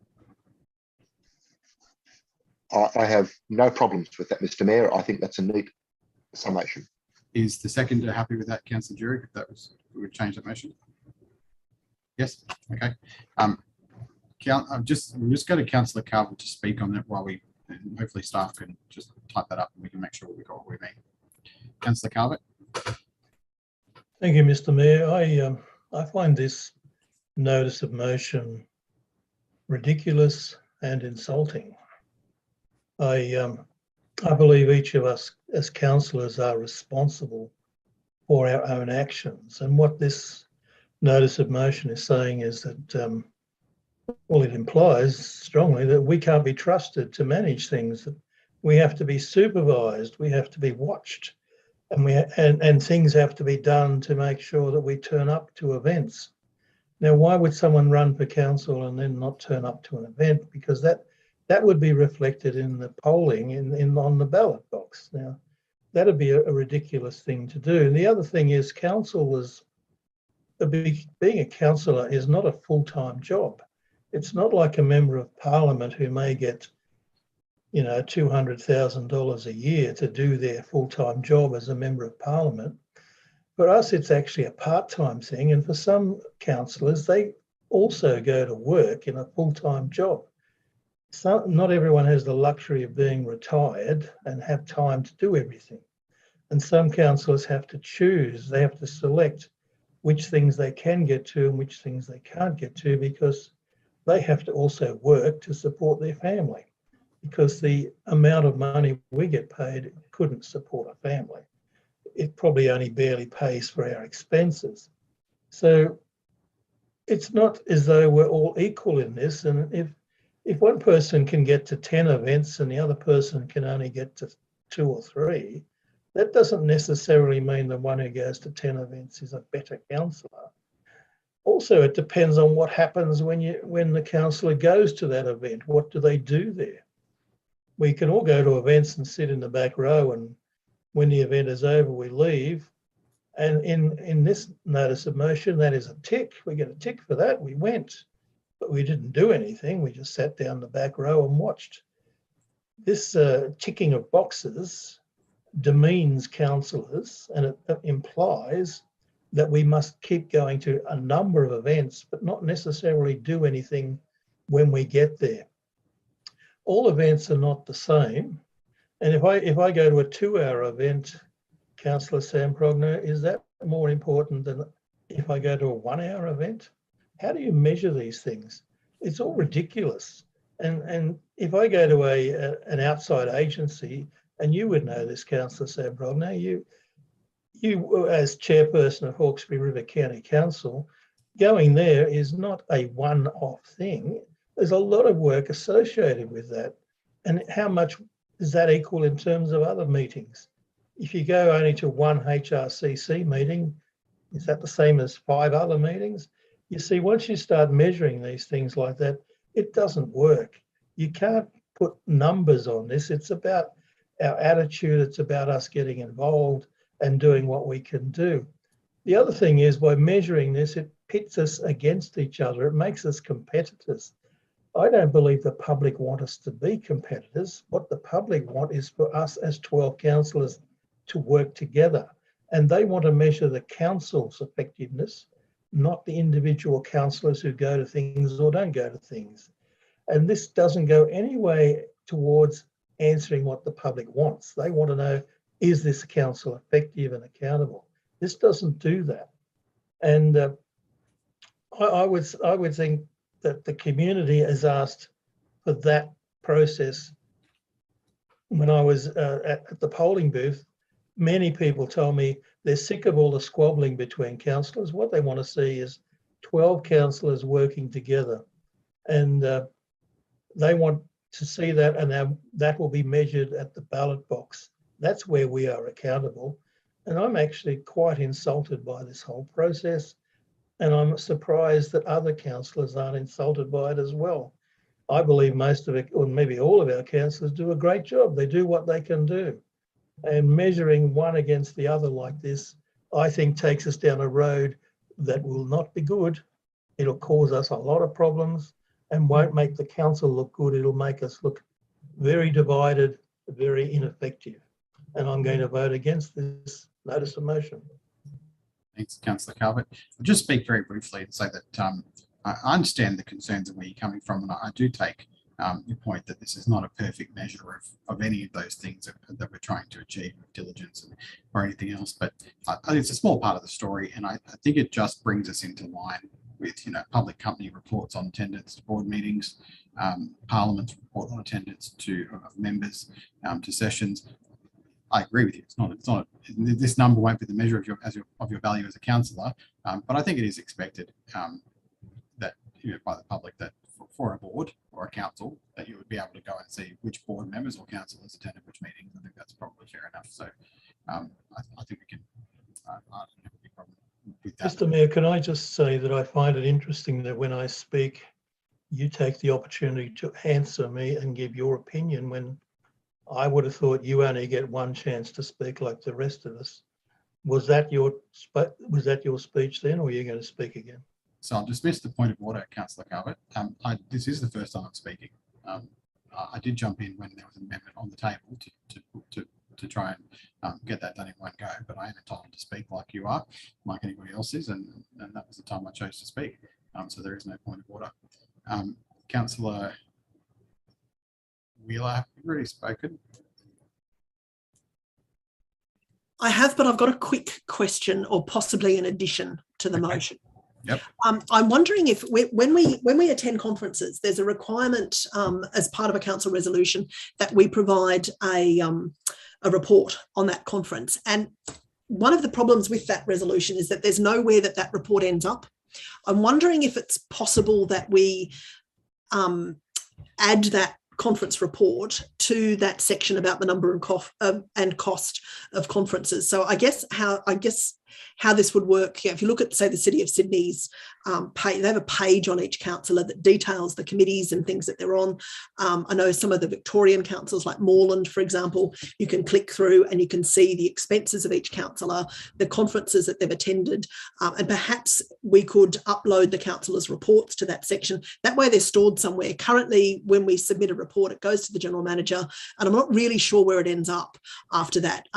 I have no problems with that, Mr. Mayor. I think that's a neat summation. Is the seconder happy with that, Councillor Jurek? If that was, we would change that motion. Yes. Okay. We'll just go to Councillor Carver to speak on that while we, and hopefully staff can just type that up and we can make sure we got what we mean. Councillor Carver. Thank you, Mr. Mayor. I find this notice of motion ridiculous and insulting. I believe each of us as councillors are responsible for our own actions. And what this notice of motion is saying is that, well, it implies strongly that we can't be trusted to manage things. That we have to be supervised, we have to be watched, and things have to be done to make sure that we turn up to events. Now, why would someone run for council and then not turn up to an event? Because that would be reflected in the polling on the ballot box. Now, that'd be a ridiculous thing to do. And the other thing is, being a councillor is not a full-time job. It's not like a member of parliament who may get, you know, $200,000 a year to do their full-time job as a member of parliament. For us, it's actually a part-time thing. And for some councillors, they also go to work in a full-time job. So not everyone has the luxury of being retired and have time to do everything. And some councillors have to choose, they have to select which things they can get to and which things they can't get to, because they have to also work to support their family, because the amount of money we get paid couldn't support a family. It probably only barely pays for our expenses. So it's not as though we're all equal in this. And if one person can get to 10 events and the other person can only get to 2 or 3, that doesn't necessarily mean the one who goes to 10 events is a better councillor. Also, it depends on what happens when the councillor goes to that event. What do they do there? We can all go to events and sit in the back row, and when the event is over, we leave. And in this notice of motion, that is a tick. We get a tick for that. We went. but we didn't do anything. We just sat down the back row and watched. This ticking of boxes demeans councillors, and it implies that we must keep going to a number of events, but not necessarily do anything when we get there. All events are not the same. And if I go to a 2-hour event, Councillor Sam Progner, is that more important than if I go to a 1-hour event? How do you measure these things? It's all ridiculous. And if I go to an outside agency, and you would know this, Councillor Sam Progner, you as chairperson of Hawkesbury River County Council, going there is not a one-off thing. There's a lot of work associated with that. And how much does that equal in terms of other meetings? If you go only to one HRCC meeting, is that the same as 5 other meetings? You see, once you start measuring these things like that, it doesn't work. You can't put numbers on this. It's about our attitude. It's about us getting involved and doing what we can do. The other thing is, by measuring this, it pits us against each other. It makes us competitors. I don't believe the public want us to be competitors. What the public want is for us as 12 councillors to work together. And they want to measure the council's effectiveness, not the individual councillors who go to things or don't go to things. And this doesn't go any way towards answering what the public wants. They want to know, is this council effective and accountable? This doesn't do that. And I would think that the community has asked for that process. When I was at the polling booth, many people told me they're sick of all the squabbling between councillors. What they want to see is 12 councillors working together. And they want to see that, and that will be measured at the ballot box. That's where we are accountable. And I'm actually quite insulted by this whole process. And I'm surprised that other councillors aren't insulted by it as well. I believe most of it, or maybe all of our councillors, do a great job. They do what they can do. And measuring one against the other like this, I think takes us down a road that will not be good. It'll cause us a lot of problems and won't make the council look good. It'll make us look very divided, very ineffective. And I'm going to vote against this notice of motion. Thanks, Councillor Calvert. I'll just speak very briefly and say that I understand the concerns and where you're coming from, and I do take your point that this is not a perfect measure of any of those things that we're trying to achieve with diligence or anything else. But I think it's a small part of the story, and I think it just brings us into line with, public company reports on attendance to board meetings, Parliament's report on attendance of members to sessions. I agree with you. It's not. This number won't be the measure of your value as a councillor, but I think it is expected that by the public that for a board or a council that you would be able to go and see which board members or councillors attended which meetings. I think that's probably fair enough. So I think we can. I don't have a big problem with that. Mr. Mayor, can I just say that I find it interesting that when I speak, you take the opportunity to answer me and give your opinion when I would have thought you only get one chance to speak like the rest of us. Was that your speech then, or are you going to speak again? So I'll dismiss the point of order, Councillor Calvert. This is the first time I'm speaking. I did jump in when there was an amendment on the table to try and get that done in one go, but I am entitled to speak like you are, like anybody else is, and that was the time I chose to speak. So there is no point of order. Councillor Wheeler, have you already spoken? I have, but I've got a quick question, or possibly an addition to the motion. Yep. I'm wondering if when we attend conferences, there's a requirement as part of a council resolution that we provide a report on that conference. And one of the problems with that resolution is that there's nowhere that report ends up. I'm wondering if it's possible that we add that conference report to that section about the number and cost of conferences. So I guess how this would work, if you look at, say, the City of Sydney's they have a page on each councillor that details the committees and things that they're on. I know some of the Victorian councils, like Moreland, for example, you can click through and you can see the expenses of each councillor, the conferences that they've attended, and perhaps we could upload the councillors' reports to that section. That way they're stored somewhere. Currently, when we submit a report, it goes to the General Manager, and I'm not really sure where it ends up after that.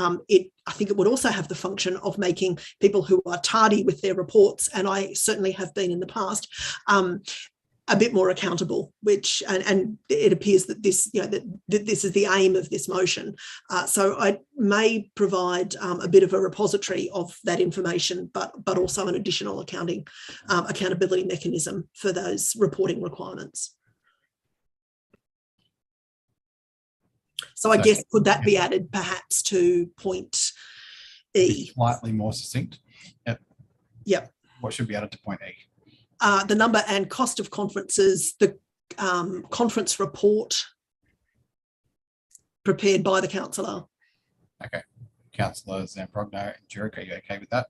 I think it would also have the function of making people who are tardy with their reports, and I certainly have been in the past, a bit more accountable, which and it appears that this, that this is the aim of this motion. So I may provide a bit of a repository of that information, but also an additional accountability mechanism for those reporting requirements. So I guess, could that be added perhaps to point E? Slightly more succinct. Yep. What should be added to point E? The number and cost of conferences, the conference report prepared by the councillor. Okay. Councillor Zamprogno and Jurek, are you okay with that?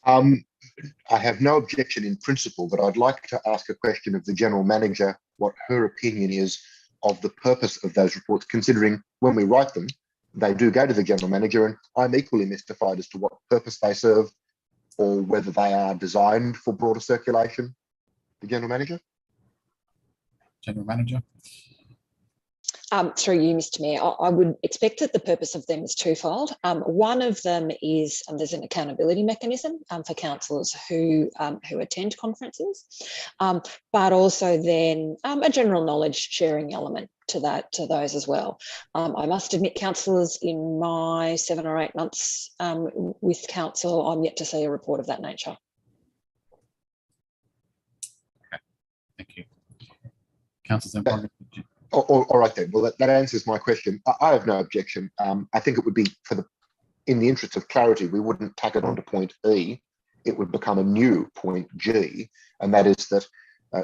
I have no objection in principle, but I'd like to ask a question of the General Manager, what her opinion is of the purpose of those reports, considering when we write them, they do go to the General Manager, and I'm equally mystified as to what purpose they serve or whether they are designed for broader circulation. The General Manager? General Manager? Through you, Mr. Mayor, I would expect that the purpose of them is twofold. One of them is there's an accountability mechanism for councillors who attend conferences, but also then a general knowledge sharing element to those as well. I must admit, councillors, in my 7 or 8 months with council, I'm yet to see a report of that nature. Okay, thank you. Councillor Zamprogno. All right then. Well, that answers my question. I have no objection. I think it would be in the interest of clarity, we wouldn't tack it onto point E. It would become a new point G, and that is that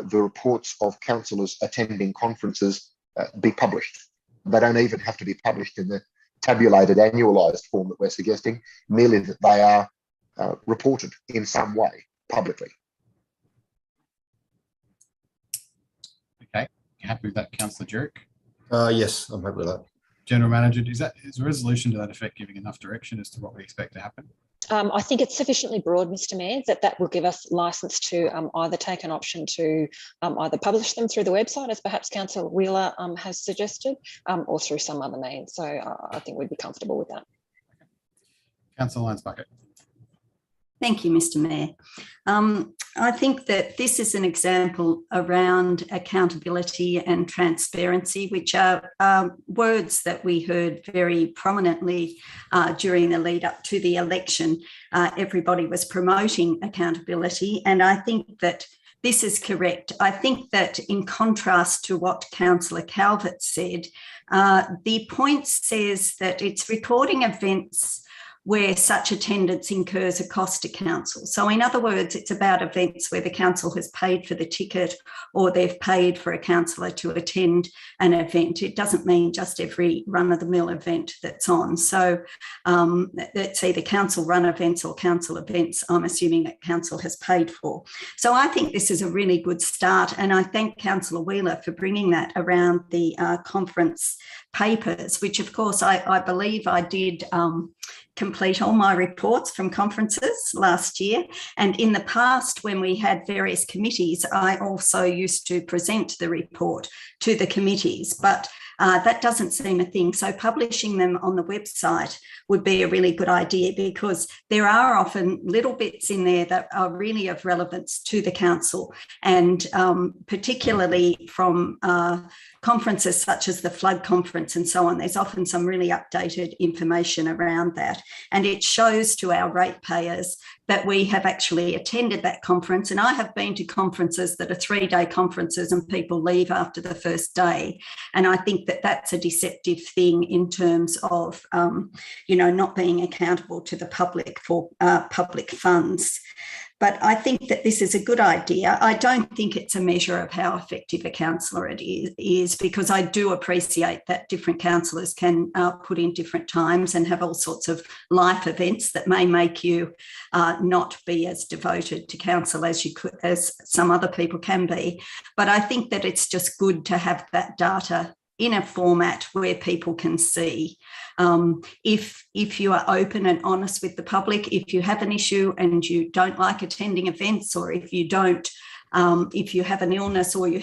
the reports of councillors attending conferences be published. They don't even have to be published in the tabulated, annualised form that we're suggesting, merely that they are reported in some way publicly. Okay. Happy with that, Councillor Jurek? Yes, I'm happy with that. General Manager, is a resolution to that effect giving enough direction as to what we expect to happen? I think it's sufficiently broad, Mr. Mayor, that will give us licence to either take an option to either publish them through the website, as perhaps Councillor Wheeler has suggested, or through some other means. So I think we'd be comfortable with that. Okay. Councillor Lyons-Bucket. Thank you, Mr. Mayor. I think that this is an example around accountability and transparency, which are words that we heard very prominently during the lead up to the election. Everybody was promoting accountability, and I think that this is correct. I think that in contrast to what Councillor Calvert said, the point says that it's recording events where such attendance incurs a cost to council. So in other words, it's about events where the council has paid for the ticket or they've paid for a councillor to attend an event. It doesn't mean just every run-of-the-mill event that's on. So let's either council run events or council events, I'm assuming that council has paid for. So I think this is a really good start, and I thank Councillor Wheeler for bringing that around the conference papers, which of course I believe I did complete all my reports from conferences last year. And in the past, when we had various committees, I also used to present the report to the committees, but that doesn't seem a thing. So publishing them on the website would be a really good idea, because there are often little bits in there that are really of relevance to the council, and particularly from conferences such as the flood conference and so on. There's often some really updated information around that, and it shows to our ratepayers that we have actually attended that conference. And I have been to conferences that are 3-day conferences and people leave after the first day. And I think that that's a deceptive thing in terms of, not being accountable to the public for public funds. But I think that this is a good idea. I don't think it's a measure of how effective a councillor it is, because I do appreciate that different councillors can put in different times and have all sorts of life events that may make you not be as devoted to council as you could, as some other people can be. But I think that it's just good to have that data in a format where people can see. If you are open and honest with the public, if you have an issue and you don't like attending events, or if you don't, if you have an illness, or you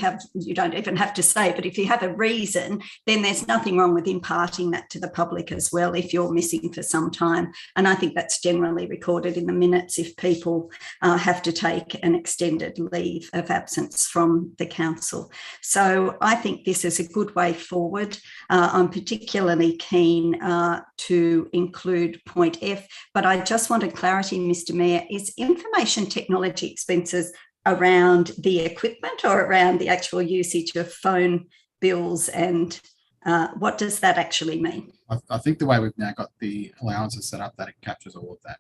don't even have to say, but if you have a reason, then there's nothing wrong with imparting that to the public as well if you're missing for some time. And I think that's generally recorded in the minutes if people have to take an extended leave of absence from the council. So I think this is a good way forward. I'm particularly keen to include point F, but I just wanted clarity, Mr. Mayor, is information technology expenses around the equipment or around the actual usage of phone bills, and what does that actually mean? I think the way we've now got the allowances set up, that it captures all of that.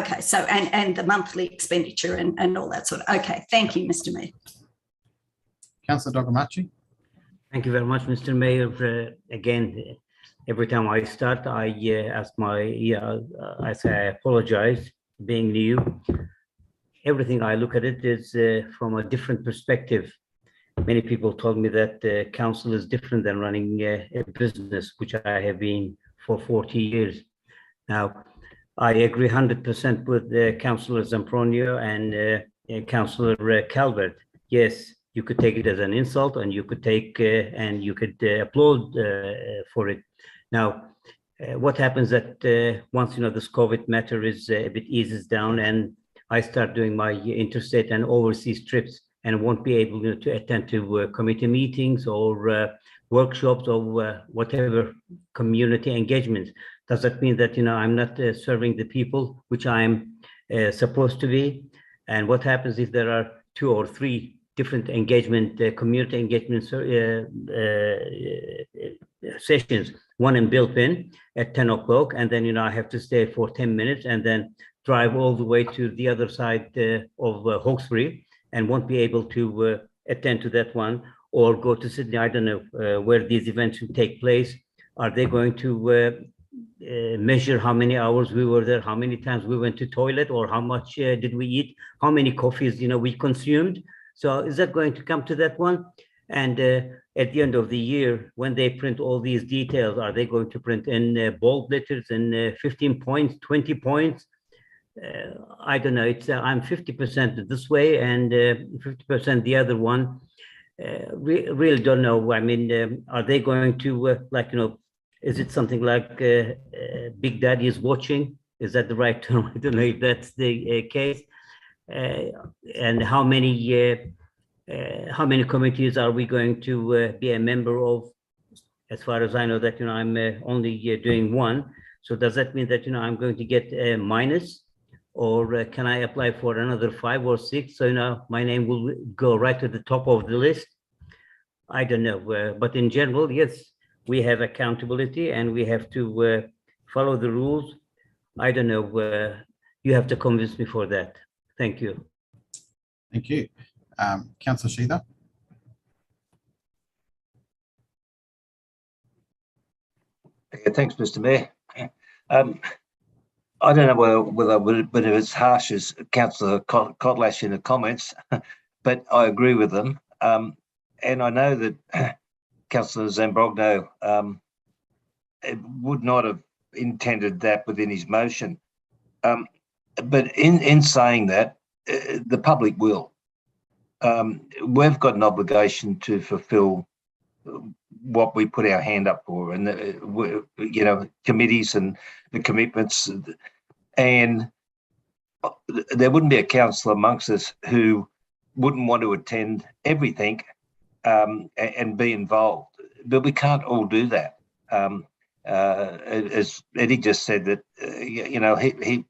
Okay, so and the monthly expenditure and all that sort of, okay, thank you, Mr. Mayor. Councillor Dogamachi. Thank you very much, Mr. Mayor. Again, every time I start, I ask I say I apologize, being new. Everything I look at it is from a different perspective. Many people told me that council is different than running a business, which I have been for 40 years. Now, I agree 100% with Councillor Zampronio and Councillor Calvert. Yes, you could take it as an insult, and you could take and you could applaud for it. Now, what happens that once this COVID matter is a bit eases down, and I start doing my interstate and overseas trips, and won't be able to attend to committee meetings or workshops or whatever community engagements. Does that mean that I'm not serving the people which I'm supposed to be? And what happens if there are 2 or 3 different engagement, community engagement sessions, one in Bilpin at 10 o'clock, and then I have to stay for 10 minutes and then drive all the way to the other side of Hawkesbury, and won't be able to attend to that one, or go to Sydney. I don't know where these events will take place. Are they going to measure how many hours we were there, how many times we went to toilet, or how much did we eat, how many coffees we consumed? So is that going to come to that one? And at the end of the year, when they print all these details, are they going to print in bold letters in 15 points, 20 points? I don't know. It's I'm 50% this way and 50% the other one. Really don't know. I mean, are they going to is it something like Big Daddy is watching? Is that the right term? I don't know if that's the case. And how many committees are we going to be a member of? As far as I know, that I'm only doing one. So does that mean that I'm going to get a minus? Or can I apply for another 5 or 6? So my name will go right to the top of the list. I don't know, but in general, yes, we have accountability and we have to follow the rules. I don't know. You have to convince me for that. Thank you. Thank you, Councillor Sheether. Yeah, thanks, Mr. Mayor. I don't know whether I would have been as harsh as Councillor Kotlash in the comments, but I agree with them. And I know that Councillor Zambrogno would not have intended that within his motion. But in saying that, the public will. We've got an obligation to fulfil what we put our hand up for, and committees and the commitments, and there wouldn't be a councillor amongst us who wouldn't want to attend everything and be involved, but we can't all do that. As Eddie just said, that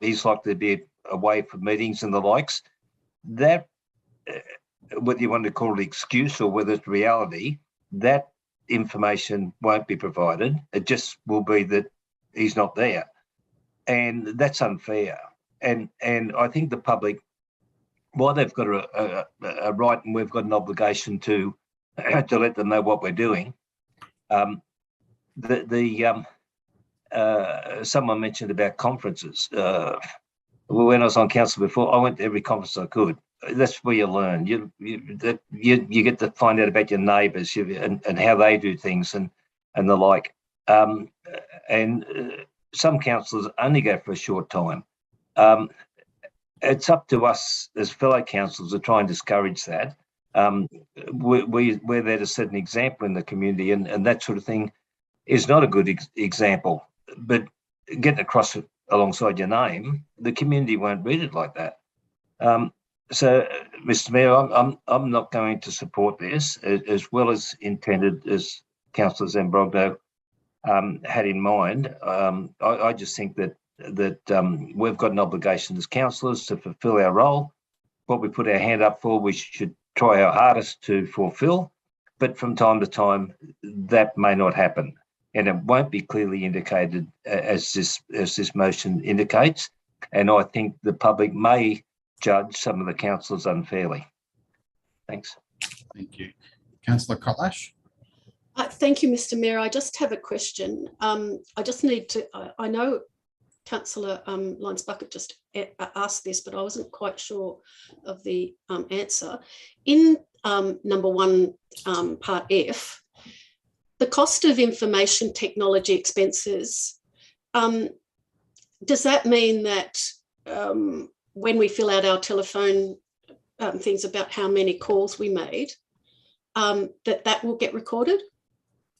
he's likely to be away for meetings and the likes. That whether you want to call it excuse or whether it's reality, that information won't be provided. It just will be that he's not there, and that's unfair. And I think the public why they've got a right and we've got an obligation to let them know what we're doing. Someone mentioned about conferences. When I was on council before, I went to every conference I could. That's where you learn. You get to find out about your neighbours and how they do things and the like. Some councillors only go for a short time. It's up to us as fellow councillors to try and discourage that. We're there to set an example in the community, and that sort of thing is not a good example. But getting across it alongside your name, the community won't read it like that. So, Mr. Mayor, I'm not going to support this as well as intended as Councillor Zambrogno had in mind. I just think that we've got an obligation as councillors to fulfil our role. What we put our hand up for, we should try our hardest to fulfil, but from time to time, that may not happen. And it won't be clearly indicated as this motion indicates. And I think the public may judge some of the councillors unfairly. Thanks. Thank you. Councillor Kotlash. Thank you, Mr. Mayor. I just have a question. I just need to, I know Councillor Lyons Bucket just asked this, but I wasn't quite sure of the answer. In number 1, part F, the cost of information technology expenses, does that mean that when we fill out our telephone things about how many calls we made, that will get recorded?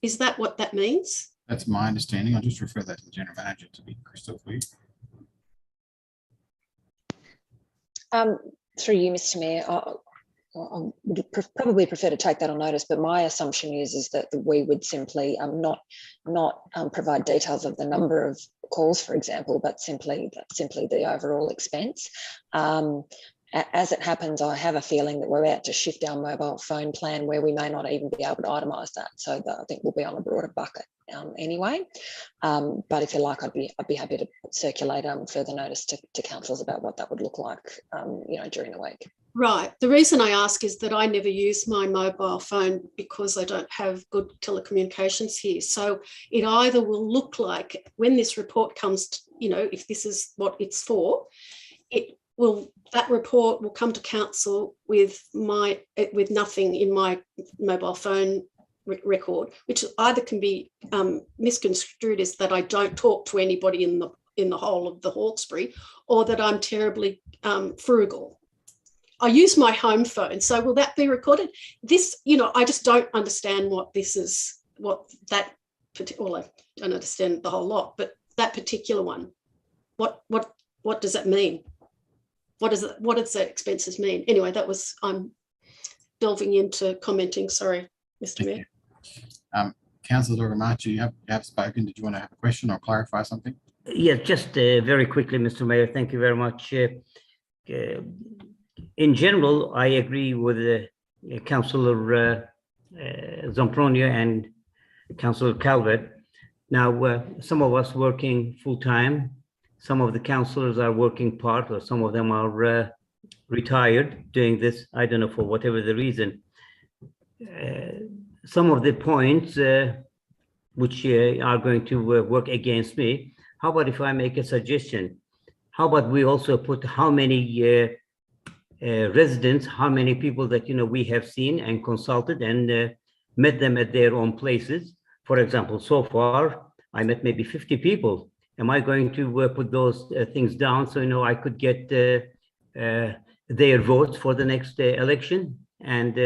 Is that what that means? That's my understanding. I'll just refer that to the General Manager to be crystal clear. Through you, Mr. Mayor, I would probably prefer to take that on notice, but my assumption is that we would simply not provide details of the number of calls, for example, but simply the overall expense. As it happens, I have a feeling that we're about to shift our mobile phone plan where we may not even be able to itemise that. So I think we'll be on a broader bucket anyway. But if you like, I'd be happy to circulate further notice to councillors about what that would look like, during the week. Right. The reason I ask is that I never use my mobile phone because I don't have good telecommunications here. So it either will look like when this report comes to, if this is what it's for, that report will come to council with nothing in my mobile phone record, which either can be misconstrued as that I don't talk to anybody in the whole of the Hawkesbury, or that I'm terribly frugal. I use my home phone, so will that be recorded? This, I just don't understand what this is. Well, I don't understand the whole lot, but that particular one, what does that mean? What does the expenses mean? Anyway, I'm delving into commenting. Sorry, Mr. Mayor. Councillor Dorgamachi, you have spoken. Did you want to have a question or clarify something? Yeah, just very quickly, Mr. Mayor. Thank you very much. In general, I agree with Councillor Zampronia and Councillor Calvert. Now, some of us working full-time, some of the councillors are working part, or some of them are retired doing this, I don't know, for whatever the reason. Some of the points which are going to work against me, how about if I make a suggestion? How about we also put how many residents, how many people that we have seen and consulted and met them at their own places. For example, so far I met maybe 50 people. Am I going to put those things down so I could get their votes for the next election? And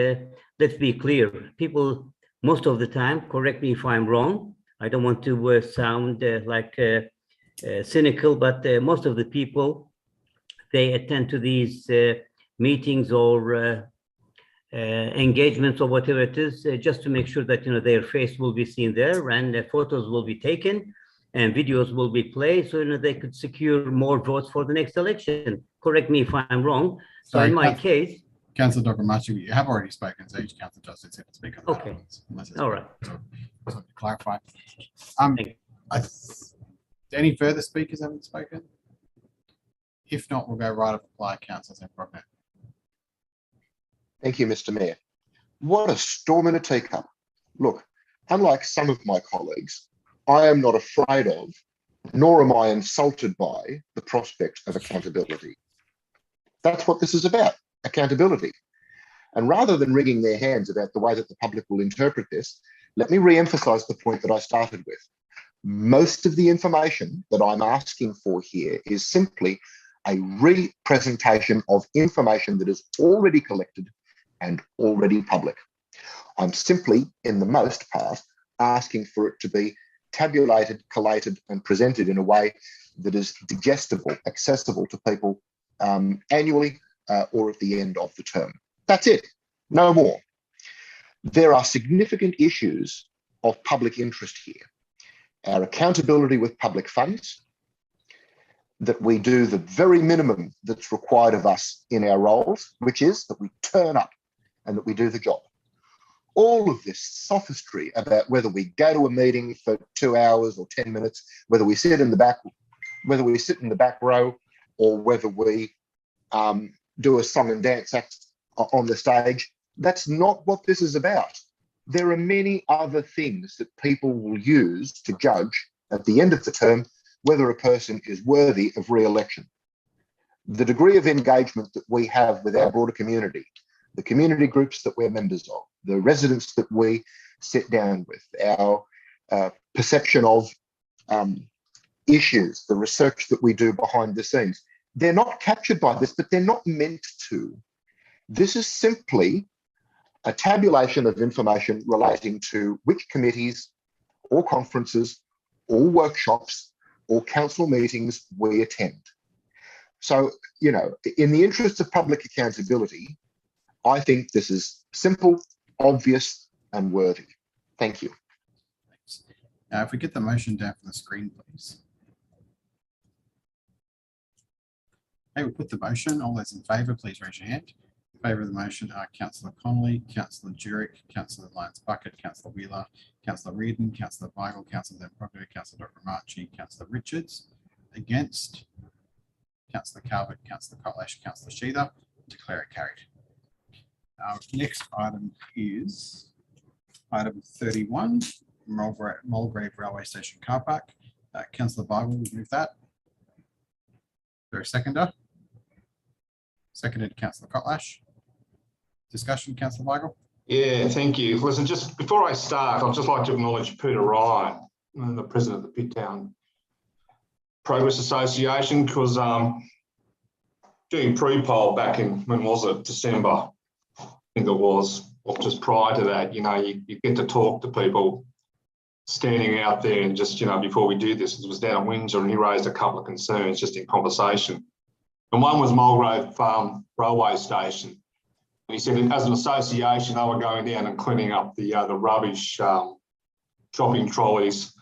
let's be clear, people most of the time, correct me if I'm wrong, I don't want to sound like cynical, but most of the people, they attend to these meetings or engagements or whatever it is, just to make sure that their face will be seen there and photos will be taken and videos will be played, so they could secure more votes for the next election. Correct me if I'm wrong. So in my case, Councillor Dorgamachi, you have already spoken, so each councillor does its speak on that. Okay. All right. So to clarify. Any further speakers haven't spoken? If not, we'll go right up to Councillor Zambrogno. Thank you, Mr. Mayor. What a storm in a teacup. Look, unlike some of my colleagues, I am not afraid of, nor am I insulted by, the prospect of accountability. That's what this is about, accountability. And rather than wringing their hands about the way that the public will interpret this, let me re-emphasise the point that I started with. Most of the information that I'm asking for here is simply a re-presentation of information that is already collected and already public. I'm simply, in the most part, asking for it to be tabulated, collated, and presented in a way that is digestible, accessible to people annually or at the end of the term. That's it, no more. There are significant issues of public interest here. Our accountability with public funds, that we do the very minimum that's required of us in our roles, which is that we turn up and that we do the job. All of this sophistry about whether we go to a meeting for 2 hours or 10 minutes, whether we sit in the back row, or whether we do a song and dance act on the stage, that's not what this is about. There are many other things that people will use to judge at the end of the term whether a person is worthy of re-election. The degree of engagement that we have with our broader community, the community groups that we're members of, the residents that we sit down with, our perception of issues, the research that we do behind the scenes, they're not captured by this, but they're not meant to. This is simply a tabulation of information relating to which committees or conferences or workshops or council meetings we attend. So, you know, in the interest of public accountability, I think this is simple, obvious, and worthy. Thank you. Thanks. Now, if we get the motion down from the screen, please. Okay, we'll put the motion. All those in favour, please raise your hand. In favour of the motion are Councillor Connolly, Councillor Jurek, Councillor Lyons-Bucket, Councillor Wheeler, Councillor Reardon, Councillor Weigel, Councillor Zembrocco, Councillor Dr. Marchi, Councillor Richards. Against, Councillor Calvert, Councillor Kotlash, Councillor Sheether. Declare it carried. Our next item is item 31, Mulgrave Railway Station Car Park. Councillor Weigel will move that. Is there a seconder? Seconded, Councillor Kotlash. Discussion, Councillor Weigel? Yeah, thank you. Listen, just before I start, I'd just like to acknowledge Peter Ryan, the president of the Pittown Progress Association, because doing pre-poll back in, when was it, December, I think it was, or just prior to that, you know, you get to talk to people standing out there and just, you know, before we do this, it was down at Windsor and he raised a couple of concerns just in conversation. And one was Mulgrave Railway Station. And he said that as an association, they were going down and cleaning up the rubbish, shopping trolleys.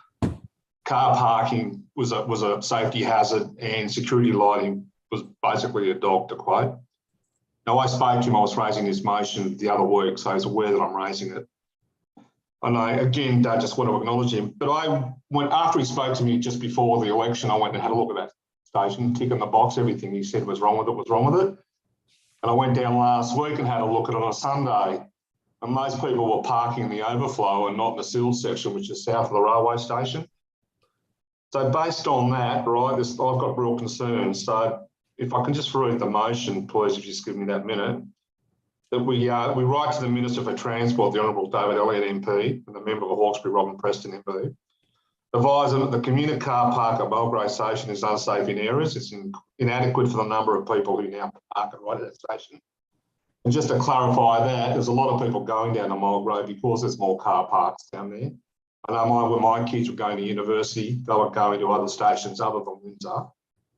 Car parking was a safety hazard and security lighting was basically a dog, to quote. Now, I spoke to him, I was raising this motion the other week, so he's aware that I'm raising it. And I, again, just want to acknowledge him. But I went, after he spoke to me just before the election, I went and had a look at that station, tick in the box, everything he said was wrong with it was wrong with it. And I went down last week and had a look at it on a Sunday, and most people were parking in the overflow and not in the sill section, which is south of the railway station. So based on that, right, I've got real concerns. So if I can just read the motion, please, if you just give me that minute, that we write to the Minister for Transport, the Honourable David Elliott MP, and the member of Hawkesbury, Robin Preston MP, advise them that the community car park at Mulgrave Station is unsafe in areas. It's inadequate for the number of people who now park right at that station. And just to clarify that, there's a lot of people going down to Mulgrave because there's more car parks down there. I know when my kids were going to university, they were going to other stations other than Windsor,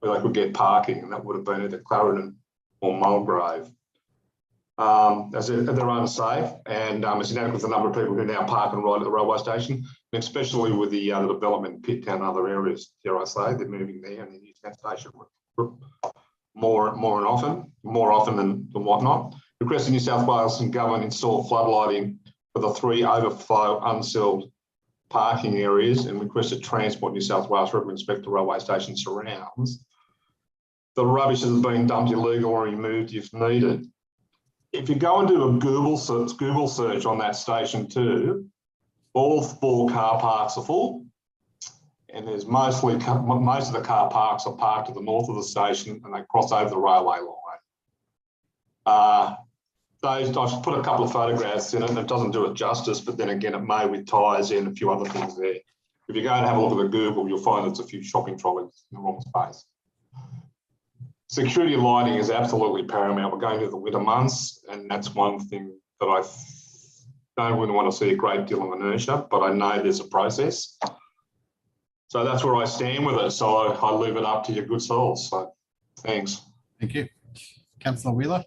where they could get parking, and that would have been either Clarendon or Mulgrave. As they're unsafe, and it's inadequate for the number of people who now park and ride at the railway station, and especially with the development in Pittown and other areas, dare I say, they're moving there and they're using that station more often than whatnot. Request the New South Wales government install floodlighting for the 3 overflow unsealed parking areas, and requested Transport New South Wales regularly inspect the railway station surrounds. The rubbish that is being dumped illegal or removed if needed. if you go and do a Google search on that station too, all 4 car parks are full. And there's most of the car parks are parked to the north of the station and they cross over the railway line. I've put a couple of photographs in it and it doesn't do it justice, but then again, it may with tyres and a few other things there. If you go and have a look at the Google, you'll find there's a few shopping trolleys in the wrong space. Security lighting is absolutely paramount. We're going into the winter months, and that's one thing that I don't really want to see a great deal of inertia, but I know there's a process. So that's where I stand with it. So I leave it up to your good souls. So thanks. Thank you. Councillor Wheeler.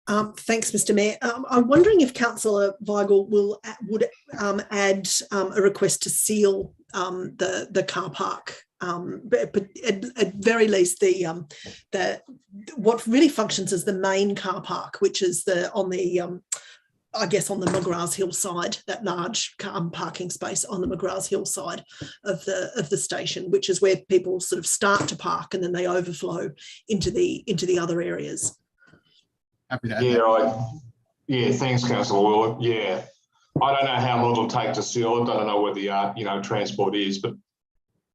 Thanks, Mr. Mayor. I'm wondering if Councillor Weigel would add a request to seal the car park. But at very least, what really functions as the main car park, which is on the McGrath's Hill side, that large parking space on the McGrath's Hill side of the station, which is where people sort of start to park and then they overflow into the other areas. Happy to add that. Yeah, thanks, Councillor Will. Yeah, I don't know how long it'll take to seal it. I don't know where the transport is, but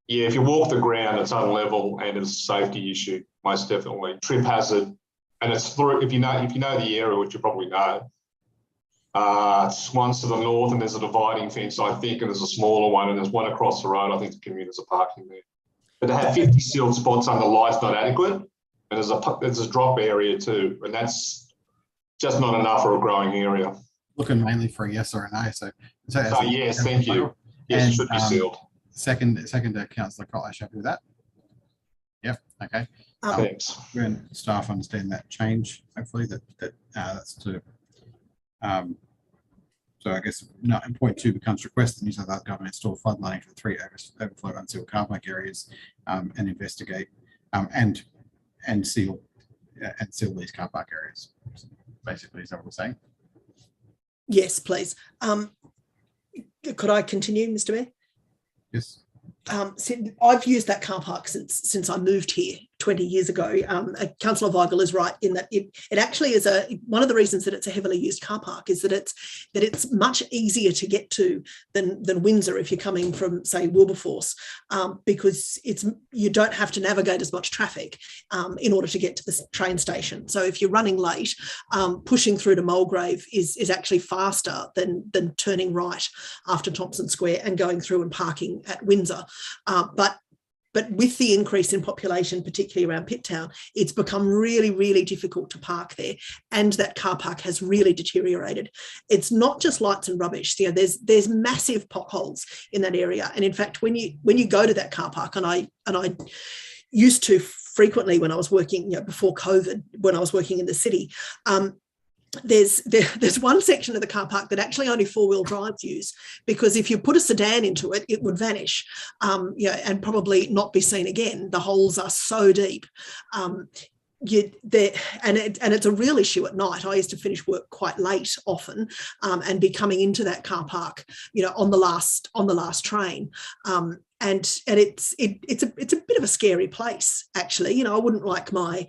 yeah, if you walk the ground, it's unlevel and it's a safety issue, most definitely. Trip hazard, and it's through. If you know the area, which you probably know, it's one's to the north, and there's a dividing fence, I think, and there's a smaller one, and there's one across the road. I think the commuters are parking there. But to have 50 sealed spots under lights not adequate. And there's a drop area too, and that's just not enough for a growing area. Looking mainly for a yes or a no. So yes, thank you. Yes, it should be sealed. Second to Councillor Koala, happy with that? Yep. Okay. Thanks. When staff understand that change, hopefully that's to. So I guess point 2 becomes request the New South Wales Government install floodlighting for the 3 overflow unsealed car park areas and investigate and seal these car park areas. Basically, is that what we're saying? Yes, please. Could I continue, Mr. Mayor? Yes. I've used that car park since I moved here 20 years ago. Councillor Weigel is right in that it actually is one of the reasons that it's a heavily used car park is that it's much easier to get to than Windsor if you're coming from, say, Wilberforce, because you don't have to navigate as much traffic in order to get to the train station. So if you're running late, pushing through to Mulgrave is actually faster than turning right after Thompson Square and going through and parking at Windsor. But with the increase in population, particularly around Pitt Town, it's become really, really difficult to park there. And that car park has really deteriorated. It's not just lights and rubbish. There's massive potholes in that area. And in fact, when you go to that car park, and I used to frequently when I was working, before COVID, when I was working in the city, there's one section of the car park that actually only 4-wheel drives use, because if you put a sedan into it, it would vanish, and probably not be seen again. The holes are so deep. And it's a real issue at night. I used to finish work quite late often, and be coming into that car park, on the last train. And it's a bit of a scary place, actually. I wouldn't like my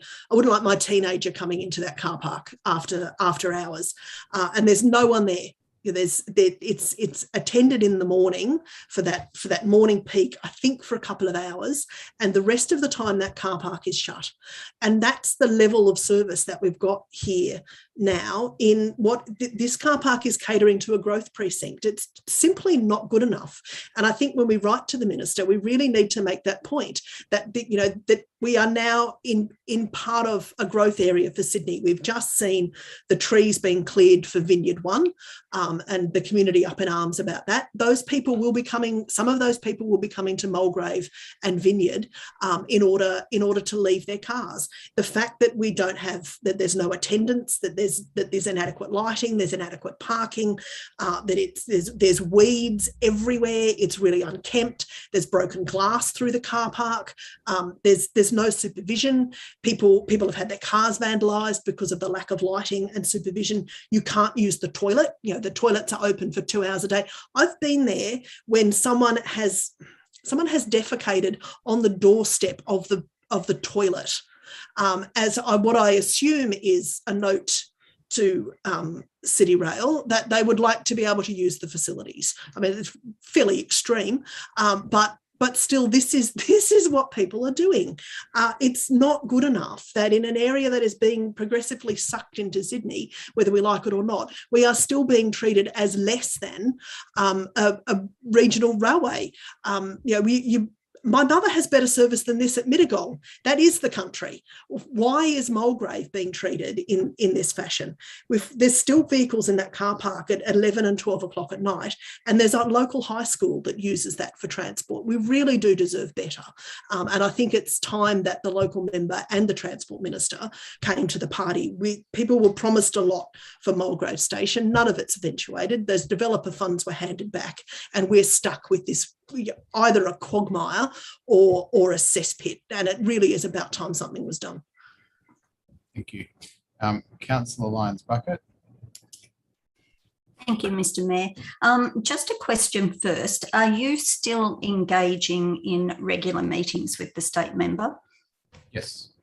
teenager coming into that car park after hours, and there's no one there. It's attended in the morning for that morning peak, I think, for a couple of hours, and the rest of the time that car park is shut. And that's the level of service that we've got here now in what this car park is catering to a growth precinct. It's simply not good enough. And I think when we write to the minister, we really need to make that point that that we are now in part of a growth area for Sydney. We've just seen the trees being cleared for Vineyard 1, and the community up in arms about that. Some of those people will be coming to Mulgrave and Vineyard in order to leave their cars. The fact that we don't have, that there's no attendance, that there's inadequate lighting, there's inadequate parking, that there's weeds everywhere, it's really unkempt, there's broken glass through the car park, there's no supervision. People have had their cars vandalised because of the lack of lighting and supervision. You can't use the toilet. The toilets are open for 2 hours a day. I've been there when someone has defecated on the doorstep of the toilet. what I assume is a note to City Rail that they would like to be able to use the facilities. I mean, it's fairly extreme, but still, this is what people are doing. It's not good enough that in an area that is being progressively sucked into Sydney, whether we like it or not, we are still being treated as less than a regional railway. My mother has better service than this at Mitigol. That is the country. Why is Mulgrave being treated in this fashion? There's still vehicles in that car park at 11 and 12 o'clock at night, and there's a local high school that uses that for transport. We really do deserve better. And I think it's time that the local member and the Transport Minister came to the party. People were promised a lot for Mulgrave Station. None of it's eventuated. Those developer funds were handed back, and we're stuck with this either a quagmire or a cesspit, and it really is about time something was done. Thank you. Councillor Lyons Bucket. Thank you, Mr. Mayor. Just a question first. Are you still engaging in regular meetings with the state member? Yes.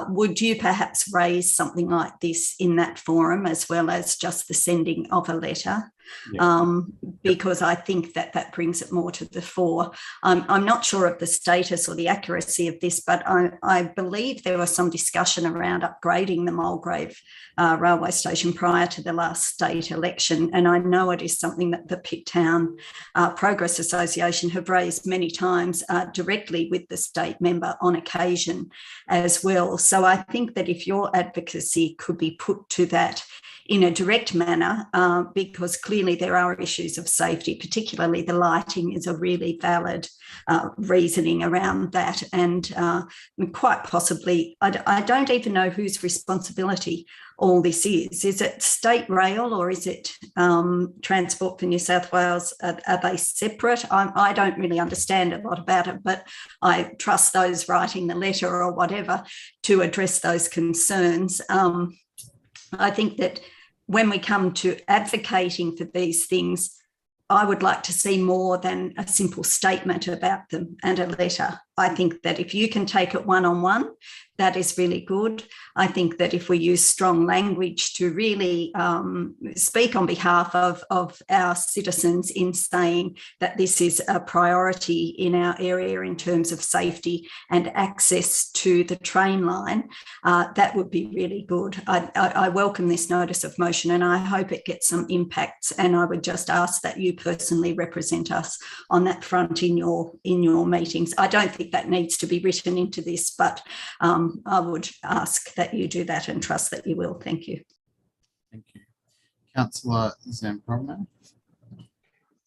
Would you perhaps raise something like this in that forum as well as just the sending of a letter? Yeah. Because I think that brings it more to the fore. I'm not sure of the status or the accuracy of this, but I believe there was some discussion around upgrading the Mulgrave railway station prior to the last state election. And I know it is something that the Pitt Town Progress Association have raised many times directly with the state member on occasion as well. So I think that if your advocacy could be put to that in a direct manner, because clearly there are issues of safety, particularly the lighting is a really valid reasoning around that. And quite possibly, I don't even know whose responsibility all this is. Is it State Rail or is it Transport for New South Wales? Are they separate? I don't really understand a lot about it, but I trust those writing the letter or whatever to address those concerns. I think that when we come to advocating for these things, I would like to see more than a simple statement about them and a letter. I think that if you can take it one-on-one, that is really good. I think that if we use strong language to really speak on behalf of our citizens in saying that this is a priority in our area in terms of safety and access to the train line, that would be really good. I welcome this notice of motion and I hope it gets some impacts, and I would just ask that you personally represent us on that front in your meetings. I don't think that needs to be written into this, but I would ask that you do that and trust that you will. Thank you. Thank you. Councillor Zambrano.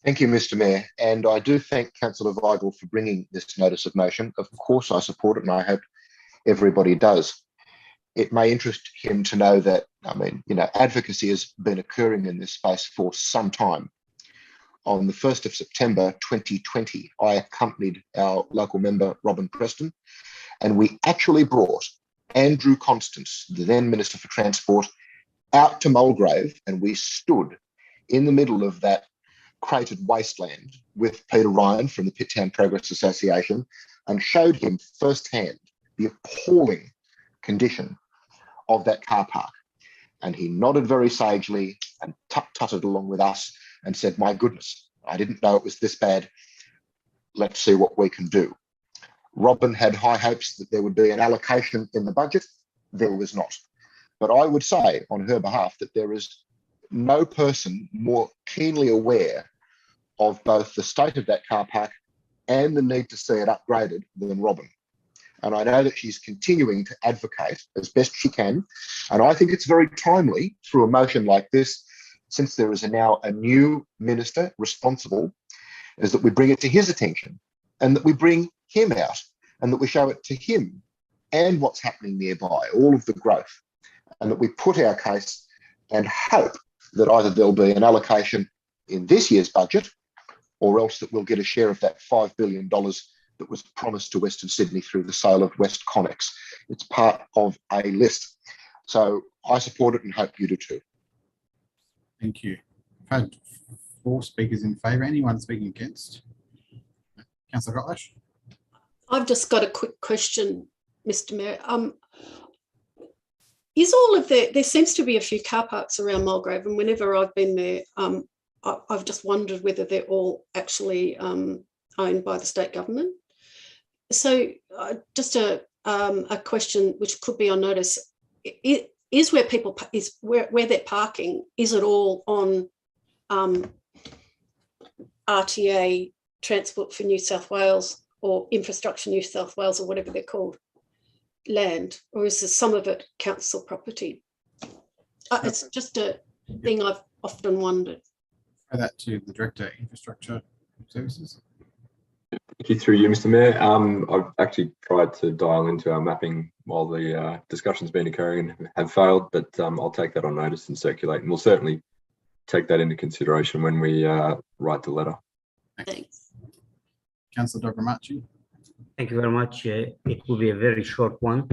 Thank you, Mr. Mayor. And I do thank Councillor Weigel for bringing this notice of motion. Of course, I support it and I hope everybody does. It may interest him to know that, advocacy has been occurring in this space for some time. On the 1st of September 2020, I accompanied our local member, Robin Preston, and we actually brought Andrew Constance, the then Minister for Transport, out to Mulgrave, and we stood in the middle of that cratered wasteland with Peter Ryan from the Pitt Town Progress Association and showed him firsthand the appalling condition of that car park. And he nodded very sagely and tut-tutted along with us and said, "My goodness, I didn't know it was this bad. Let's see what we can do." Robin had high hopes that there would be an allocation in the budget. There was not. But I would say on her behalf that there is no person more keenly aware of both the state of that car park and the need to see it upgraded than Robin. And I know that she's continuing to advocate as best she can. And I think it's very timely through a motion like this, since there is now a new minister responsible, is that we bring it to his attention and that we bring him out and that we show it to him and what's happening nearby, all of the growth, and that we put our case and hope that either there'll be an allocation in this year's budget or else that we'll get a share of that $5 billion that was promised to Western Sydney through the sale of West Connex. It's part of a list. So I support it and hope you do too. Thank you. I've had 4 speakers in favour. Anyone speaking against? Councillor Gotlash? I've just got a quick question. Mr. Mayor. Is all of there seems to be a few car parks around Mulgrave, and whenever I've been there, I've just wondered whether they're all actually owned by the state government. So just a question which could be on notice, is where people, is where they're parking, is it all on RTA, Transport for New South Wales, or Infrastructure New South Wales, or whatever they're called, land, or is there some of it council property? It's just a thing I've often wondered. That to the Director, Infrastructure Services. Thank you, through you, Mr. Mayor. I've actually tried to dial into our mapping while the discussion's been occurring and have failed, but I'll take that on notice and circulate, and we'll certainly take that into consideration when we write the letter. Thanks. Councillor Dogramachi. Thank you very much. It will be a very short one.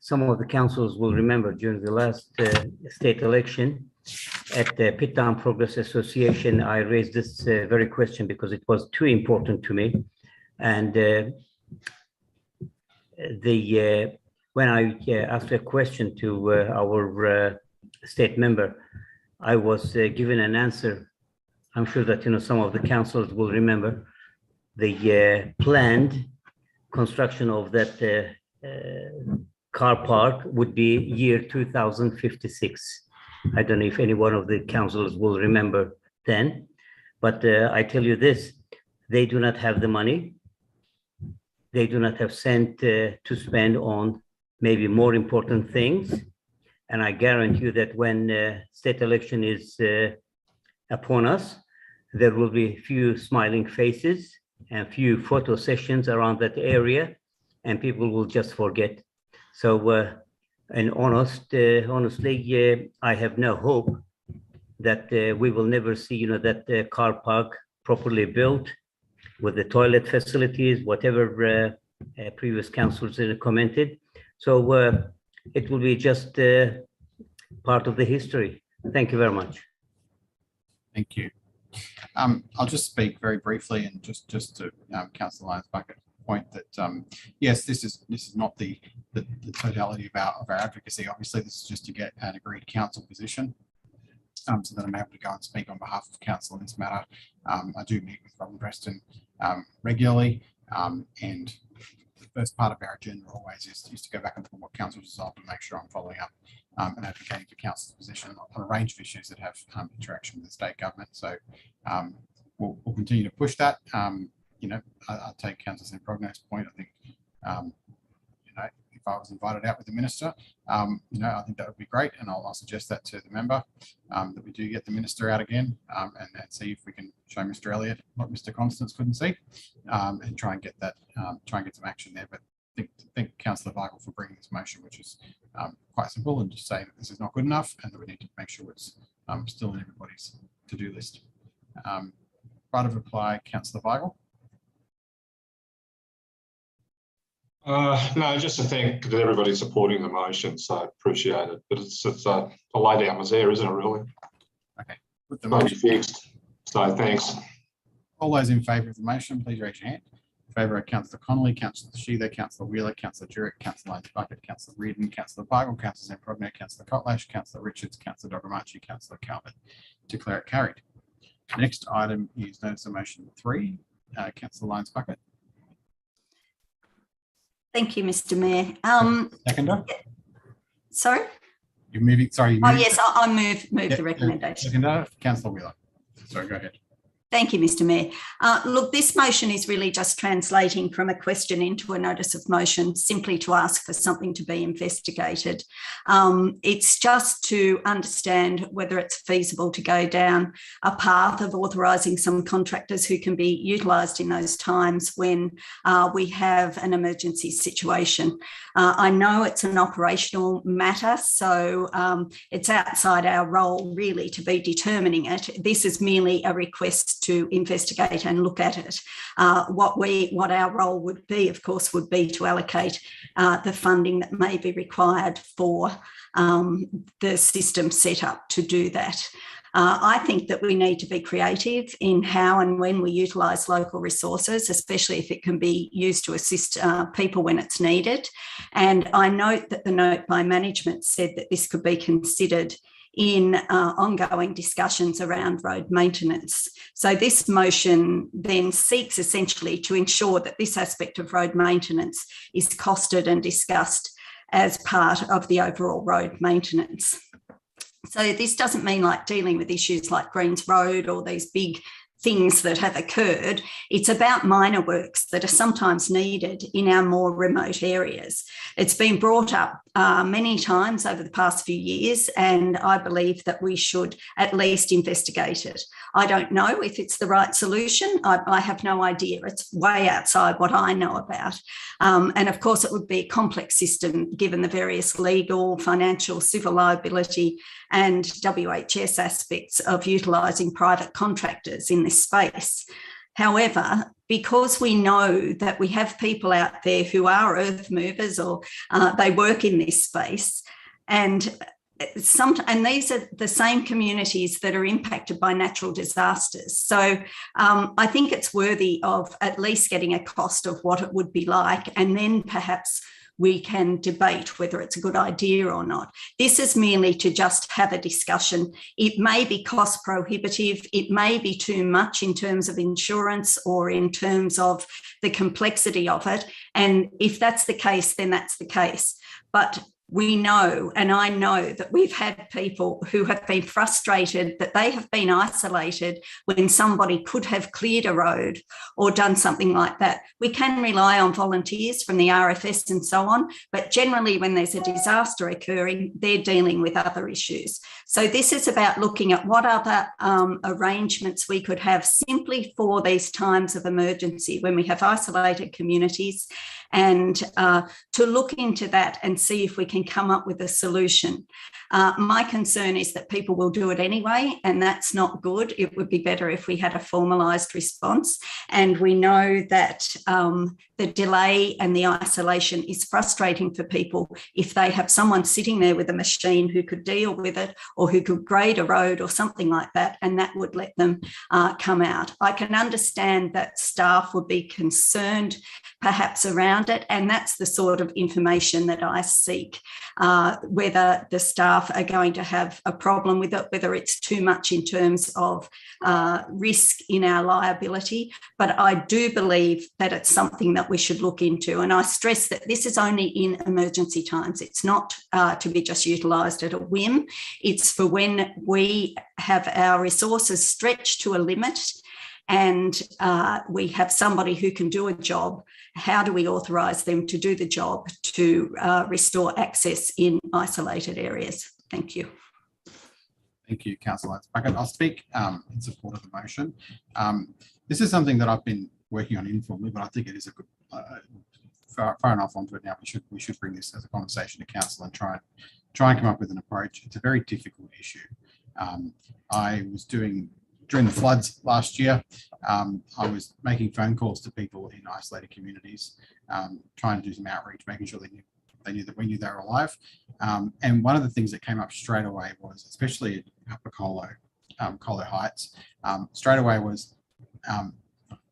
Some of the councillors will remember during the last state election at the Pittown Progress Association, I raised this very question because it was too important to me. And when I asked a question to our state member, I was given an answer. I'm sure that some of the councillors will remember the planned construction of that car park would be year 2056. I don't know if any one of the councillors will remember then, but I tell you this, they do not have the money. They do not have cent to spend on maybe more important things. And I guarantee you that when state election is upon us, there will be few smiling faces and few photo sessions around that area, and people will just forget. So, and honestly, I have no hope that we will never see, that car park properly built with the toilet facilities, whatever previous councillors commented. So it will be just part of the history. Thank you very much. Thank you. I'll just speak very briefly and just to Councillor Lyons Bucket point that yes, this is not the totality of our advocacy. Obviously, this is just to get an agreed council position, so that I'm able to go and speak on behalf of council in this matter. I do meet with Robin Preston regularly, and the first part of our agenda always is to go back and look at what council resolved and make sure I'm following up and advocating for council's position on a range of issues that have interaction with the state government. So we'll continue to push that. I'll take Councillor Progno's point. I think, if I was invited out with the minister, I think that would be great. And I'll suggest that to the member, that we do get the minister out again and see if we can show Mr. Elliott what Mr. Constance couldn't see, and try and get that, try and get some action there. But thank Councillor Weigel for bringing this motion, which is quite simple, and just saying that this is not good enough and that we need to make sure it's still in everybody's to-do list. Right of reply, Councillor Weigel. No, just to thank that everybody's supporting the motion, so I appreciate it. But it's a lay down was there, isn't it, really? Okay, with the motion fixed. So thanks. All those in favour of the motion, please raise your hand. In favour of Councillor Connolly, Councillor Sheether, Councillor Wheeler, Councillor Jurek, Councillor Lyons Bucket, Councillor Reardon, Councillor Weigel, Councillor Zamprogno, Councillor Kotlash, Councillor Richards, Councillor Dogramachi, Councillor Calvert. Declare it carried. Next item is notice of motion 3. Councillor Lyons Bucket. Thank you, Mr. Mayor. Seconder? Sorry? You're moving, sorry. Oh, yes, I move the recommendation. Seconder, Councillor Wheeler. Sorry, go ahead. Thank you, Mr. Mayor. Look, this motion is really just translating from a question into a notice of motion, simply to ask for something to be investigated. It's just to understand whether it's feasible to go down a path of authorising some contractors who can be utilised in those times when we have an emergency situation. I know it's an operational matter, so it's outside our role really to be determining it. This is merely a request to investigate and look at it. What our role would be, of course, would be to allocate the funding that may be required for the system set up to do that. I think that we need to be creative in how and when we utilise local resources, especially if it can be used to assist people when it's needed. And I note that the note by management said that this could be considered in ongoing discussions around road maintenance. So this motion then seeks essentially to ensure that this aspect of road maintenance is costed and discussed as part of the overall road maintenance. So this doesn't mean like dealing with issues like Greens Road or these big things that have occurred. It's about minor works that are sometimes needed in our more remote areas. It's been brought up many times over the past few years, and I believe that we should at least investigate it. I don't know if it's the right solution. I have no idea. It's way outside what I know about. And of course, it would be a complex system given the various legal, financial, civil liability and WHS aspects of utilising private contractors in this space. However, because we know that we have people out there who are earth movers or they work in this space, and these are the same communities that are impacted by natural disasters. So I think it's worthy of at least getting a cost of what it would be like, and then perhaps we can debate whether it's a good idea or not. This is merely to just have a discussion. It may be cost prohibitive. It may be too much in terms of insurance or in terms of the complexity of it. And if that's the case, then that's the case. But we know, and I know, that we've had people who have been frustrated that they have been isolated when somebody could have cleared a road or done something like that. We can rely on volunteers from the RFS and so on, but generally when there's a disaster occurring, they're dealing with other issues. So this is about looking at what other arrangements we could have simply for these times of emergency when we have isolated communities, and to look into that and see if we can come up with a solution. My concern is that people will do it anyway, and that's not good. It would be better if we had a formalised response. And we know that the delay and the isolation is frustrating for people if they have someone sitting there with a machine who could deal with it or who could grade a road or something like that, and that would let them come out. I can understand that staff would be concerned perhaps around it, and that's the sort of information that I seek, whether the staff are going to have a problem with it, whether it's too much in terms of risk in our liability. But I do believe that it's something that we should look into, and I stress that this is only in emergency times. It's not to be just utilised at a whim. It's for when we have our resources stretched to a limit and we have somebody who can do a job. How do we authorise them to do the job to restore access in isolated areas? Thank you. Thank you, Councillor. I'll speak in support of the motion. This is something that I've been working on informally, but I think it is a good, far enough onto it now. We should bring this as a conversation to council and try and come up with an approach. It's a very difficult issue. I was during the floods last year, I was making phone calls to people in isolated communities, trying to do some outreach, making sure they knew that we knew they were alive. And one of the things that came up straight away was, especially at Upper Koala Heights, straight away was,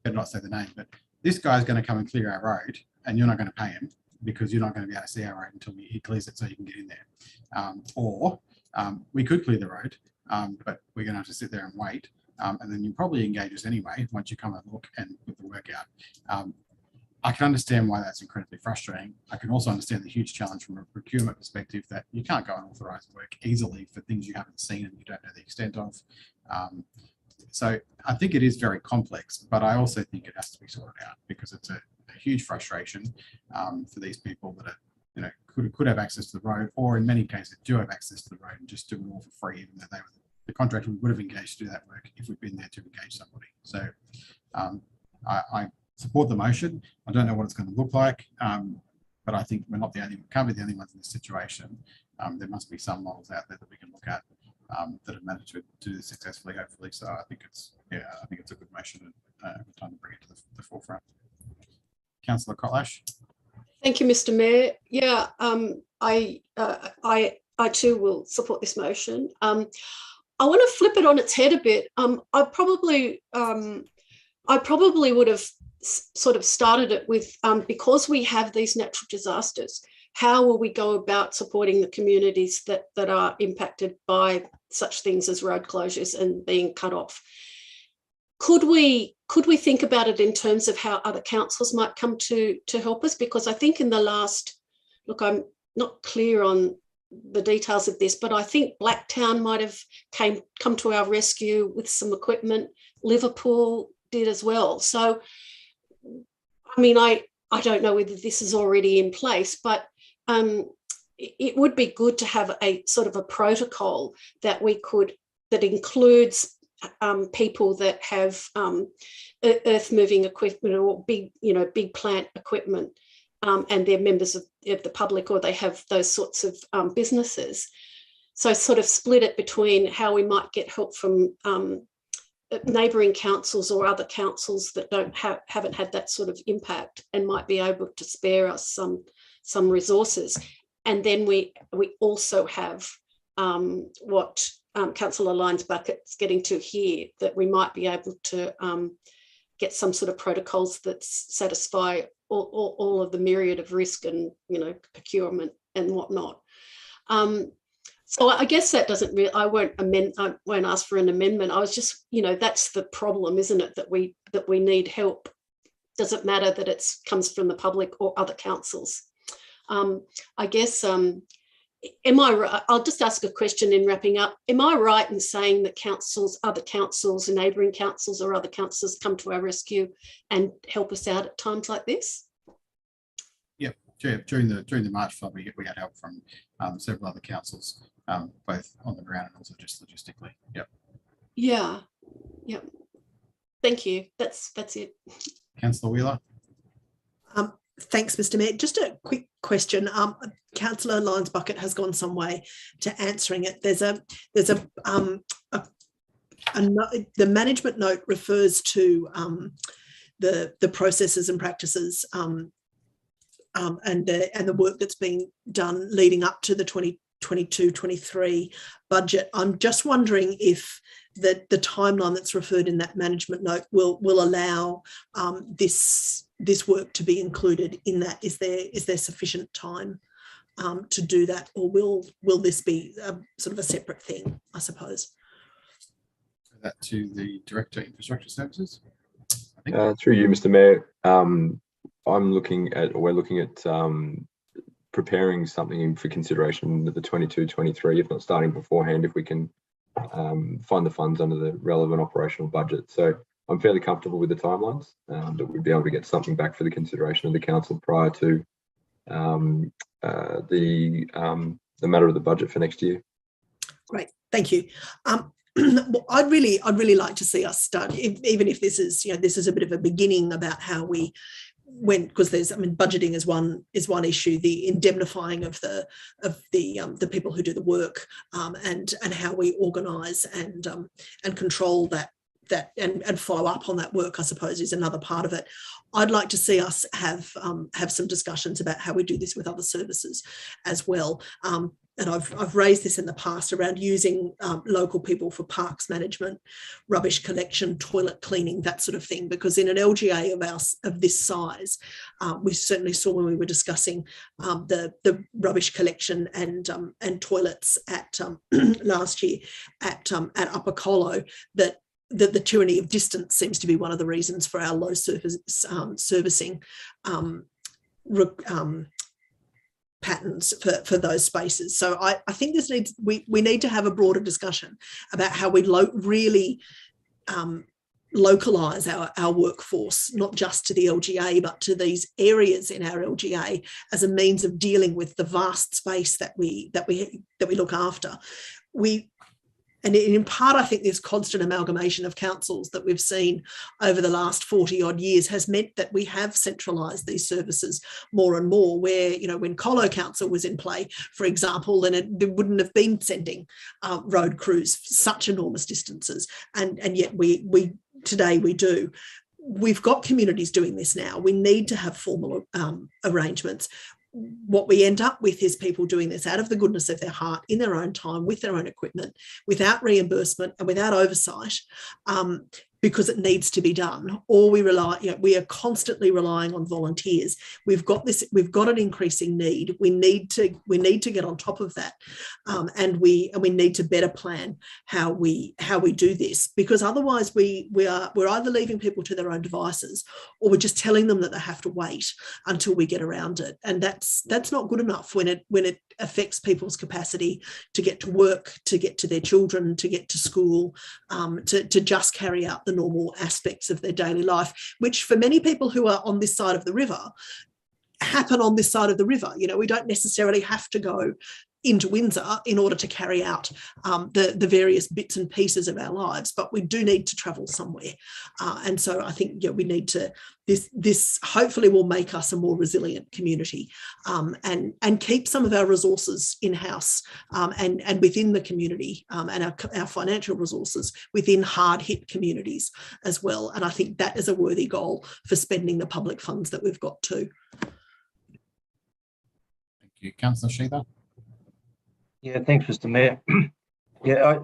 better not say the name, but this guy's going to come and clear our road and you're not going to pay him because you're not going to be able to see our road until he clears it so you can get in there. Or we could clear the road, but we're going to have to sit there and wait. And then you probably engage us anyway once you come and look and put the work out. I can understand why that's incredibly frustrating. I can also understand the huge challenge from a procurement perspective that you can't go and authorise work easily for things you haven't seen and you don't know the extent of. So I think it is very complex, but I also think it has to be sorted out because it's a huge frustration for these people that are, could have access to the road, or in many cases do have access to the road and just do it all for free, even though they were the contractor would have engaged to do that work if we'd been there to engage somebody. So I support the motion. I don't know what it's going to look like, but I think we're not the only, can't be the only ones in this situation. There must be some models out there that we can look at that have managed to do this successfully, hopefully. So I think it's a good motion and time to bring it to the forefront. Councillor Kotlash. Thank you, Mr. Mayor. Yeah, I too will support this motion. I want to flip it on its head a bit. I probably would have sort of started it with, because we have these natural disasters, how will we go about supporting the communities that are impacted by such things as road closures and being cut off? Could we think about it in terms of how other councils might come to help us? Because I think in the last, look, I'm not clear on the details of this, but I think Blacktown might have come to our rescue with some equipment. Liverpool did as well. So, I mean, I don't know whether this is already in place, but it would be good to have a sort of a protocol that includes people that have earth moving equipment or big plant equipment, and they're members of the public, or they have those sorts of businesses. So sort of split it between how we might get help from neighbouring councils or other councils that haven't had that sort of impact and might be able to spare us some resources. And then we also have what Councillor Lyons Bucket's getting to here, that we might be able to get some sort of protocols that satisfy all of the myriad of risk and procurement and whatnot. So I guess that doesn't really, I won't ask for an amendment. I was just, that's the problem, isn't it? That we need help. Doesn't matter that it comes from the public or other councils. I guess, I'll just ask a question in wrapping up. Am I right in saying that other councils, neighbouring councils or other councils come to our rescue and help us out at times like this? Yeah, during the March flood, we had help from several other councils, both on the ground and also just logistically. Yep. Yeah. Yep. Thank you. That's it. Councillor Wheeler. Thanks, Mr. Mayor. Just a quick question. Councillor Lyons Bucket has gone some way to answering it. The management note refers to the processes and practices and the work that's been done leading up to the 2022-23 budget. I'm just wondering if the timeline that's referred in that management note will allow this work to be included in that. Is there sufficient time to do that, or will this be sort of a separate thing, I suppose? That to the Director of Infrastructure Services. Through you, Mr. Mayor, we're looking at preparing something for consideration of the 22-23, if not starting beforehand, if we can find the funds under the relevant operational budget. So I'm fairly comfortable with the timelines, that we'd be able to get something back for the consideration of the council prior to the matter of the budget for next year. Great, thank you. Well, I'd really like to see us start, even if this is a bit of a beginning about how we went, because budgeting is one issue, the indemnifying of the people who do the work, and how we organise and control that and follow up on that work, I suppose, is another part of it. I'd like to see us have some discussions about how we do this with other services as well. And I've raised this in the past around using local people for parks management, rubbish collection, toilet cleaning, that sort of thing. Because in an LGA of this size, we certainly saw when we were discussing the rubbish collection and toilets at last year at Upper Koala, that the tyranny of distance seems to be one of the reasons for our low servicing patterns for those spaces. So I think we need to have a broader discussion about how we really localise our workforce, not just to the LGA, but to these areas in our LGA as a means of dealing with the vast space that we look after. And in part, I think this constant amalgamation of councils that we've seen over the last 40 odd years has meant that we have centralised these services more and more, where, you know, when Koala Council was in play, for example, then there wouldn't have been sending road crews such enormous distances. And yet we today we do. We've got communities doing this now. We need to have formal arrangements. What we end up with is people doing this out of the goodness of their heart, in their own time, with their own equipment, without reimbursement and without oversight, because it needs to be done. Or we rely, you know, we are constantly relying on volunteers. We've got an increasing need. We need to get on top of that, and we need to better plan how we do this, because otherwise we're either leaving people to their own devices, or we're just telling them that they have to wait until we get around it. And that's not good enough when it affects people's capacity to get to work, to get to their children, to get to school, to just carry out the normal aspects of their daily life, which for many people who are on this side of the river happen on this side of the river. You know, we don't necessarily have to go into Windsor in order to carry out the various bits and pieces of our lives, but we do need to travel somewhere. And so I think, yeah, we need to, this hopefully will make us a more resilient community, and keep some of our resources in-house, and within the community, and our financial resources within hard hit communities as well. And I think that is a worthy goal for spending the public funds that we've got too. Thank you. Councillor Sheether. Yeah, thanks, Mr. Mayor. Yeah,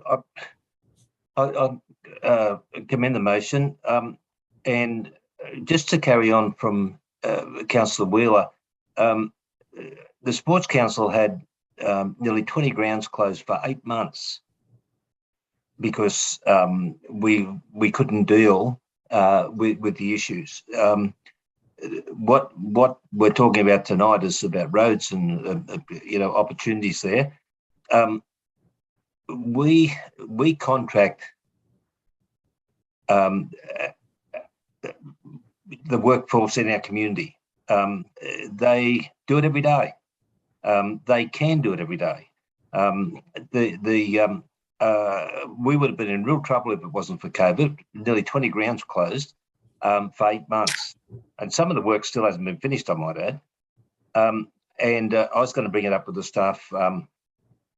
I commend the motion. And just to carry on from Councillor Wheeler, the Sports Council had nearly 20 grounds closed for 8 months because we couldn't deal with the issues. What we're talking about tonight is about roads and you know, opportunities there. We contract the workforce in our community. They do it every day. They can do it every day. We would have been in real trouble if it wasn't for COVID. Nearly 20 grounds closed for 8 months, and some of the work still hasn't been finished, I might add. And I was going to bring it up with the staff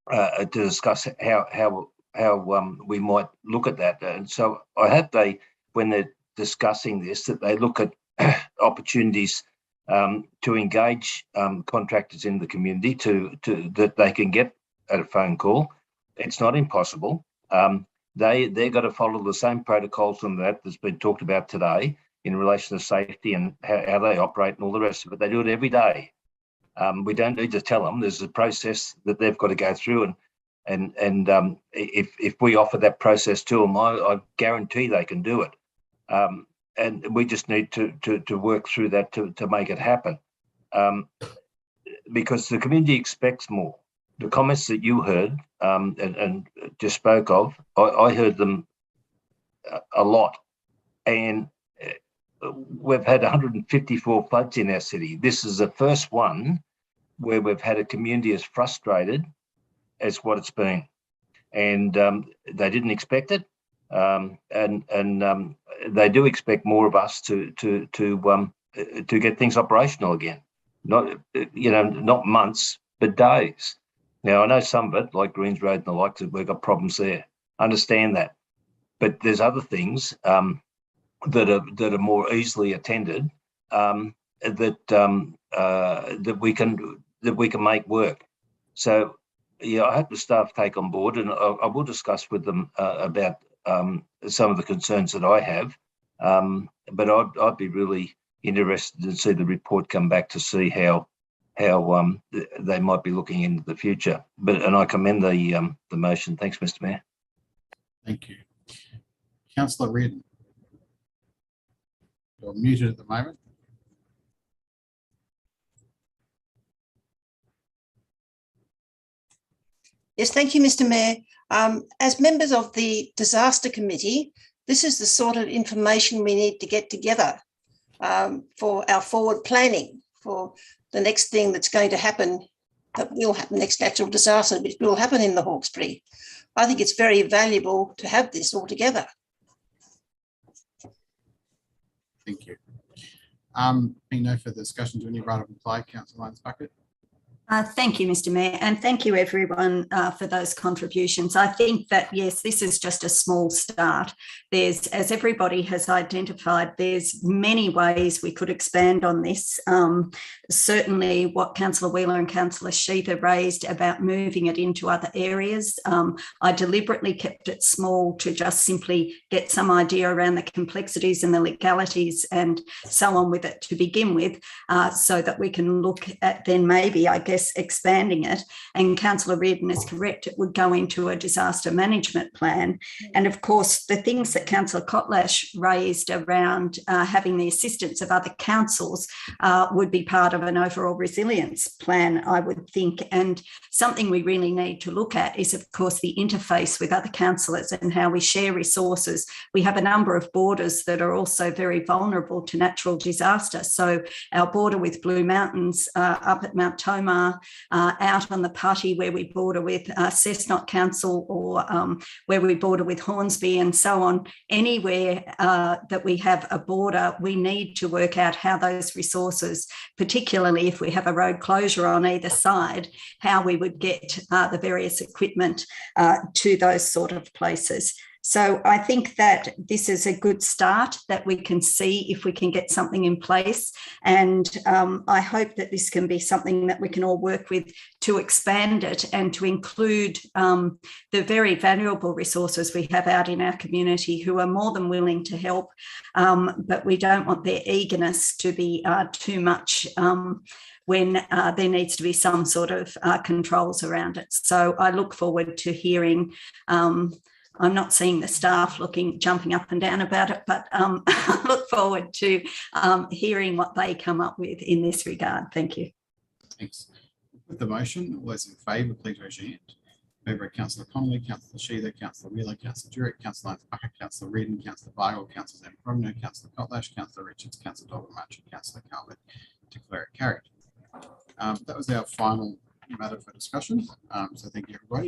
to discuss how we might look at that. And so I hope when they're discussing this, that they look at opportunities to engage contractors in the community that they can get at a phone call. It's not impossible. They've got to follow the same protocols and that's been talked about today in relation to safety and how they operate and all the rest of it. They do it every day. We don't need to tell them. There's a process that they've got to go through, and if we offer that process to them, I guarantee they can do it. And we just need to work through that to make it happen, because the community expects more. The comments that you heard and just spoke of, I heard them a lot, and we've had 154 floods in our city. This is the first one where we've had a community as frustrated as what it's been, and they didn't expect it, and they do expect more of us to get things operational again. Not months, but days. Now I know some of it, like Greens Road and the like, we've got problems there. I understand that, but there's other things that are more easily attended, that we can make work. So yeah, I hope the staff take on board, and I will discuss with them about some of the concerns that I have. But I'd be really interested to see the report come back to see how they might be looking into the future. And I commend the motion. Thanks, Mr. Mayor. Thank you. Councillor Reardon. You're muted at the moment. Yes, thank you, Mr. Mayor. As members of the Disaster Committee, this is the sort of information we need to get together for our forward planning for the next thing that's going to happen, that will happen, next natural disaster, which will happen in the Hawkesbury. I think it's very valuable to have this all together. Thank you. Being no further discussion, do any right of reply, Councillor Lyons Bucket? Thank you, Mr. Mayor, and thank you everyone for those contributions. I think that, yes, this is just a small start. There's, as everybody has identified, there's many ways we could expand on this. Certainly what Councillor Wheeler and Councillor Sheether raised about moving it into other areas. I deliberately kept it small to just simply get some idea around the complexities and the legalities and so on with it to begin with, so that we can look at then maybe, I guess, expanding it. And Councillor Reardon is correct, it would go into a disaster management plan. And of course, the things that Councillor Kotlash raised around having the assistance of other councils would be part of an overall resilience plan, I would think. And something we really need to look at is, of course, the interface with other councillors and how we share resources. We have a number of borders that are also very vulnerable to natural disaster. So our border with Blue Mountains up at Mount Tomah, out on the Putty where we border with Cessnock Council, or where we border with Hornsby and so on, anywhere that we have a border, we need to work out how those resources, particularly if we have a road closure on either side, how we would get the various equipment to those sort of places. So I think that this is a good start, that we can see if we can get something in place. And I hope that this can be something that we can all work with to expand it and to include the very valuable resources we have out in our community who are more than willing to help. But we don't want their eagerness to be too much when there needs to be some sort of controls around it. So I look forward to hearing I'm not seeing the staff jumping up and down about it, but I look forward to hearing what they come up with in this regard. Thank you. Thanks. With the motion, all those in favour, please raise your hand. Favour, Councillor Connolly, Councillor Sheether, Councillor Wheeler, Councillor Jurek, Councillor Lyons Bucket, Councillor Reardon, Councillor Vial, Councillor Zambromno, Councillor Kotlash, Councillor Richards, Councillor Dobermatch, and Councillor Calvert. Declare it carried. That was our final matter for discussion. So thank you, everybody.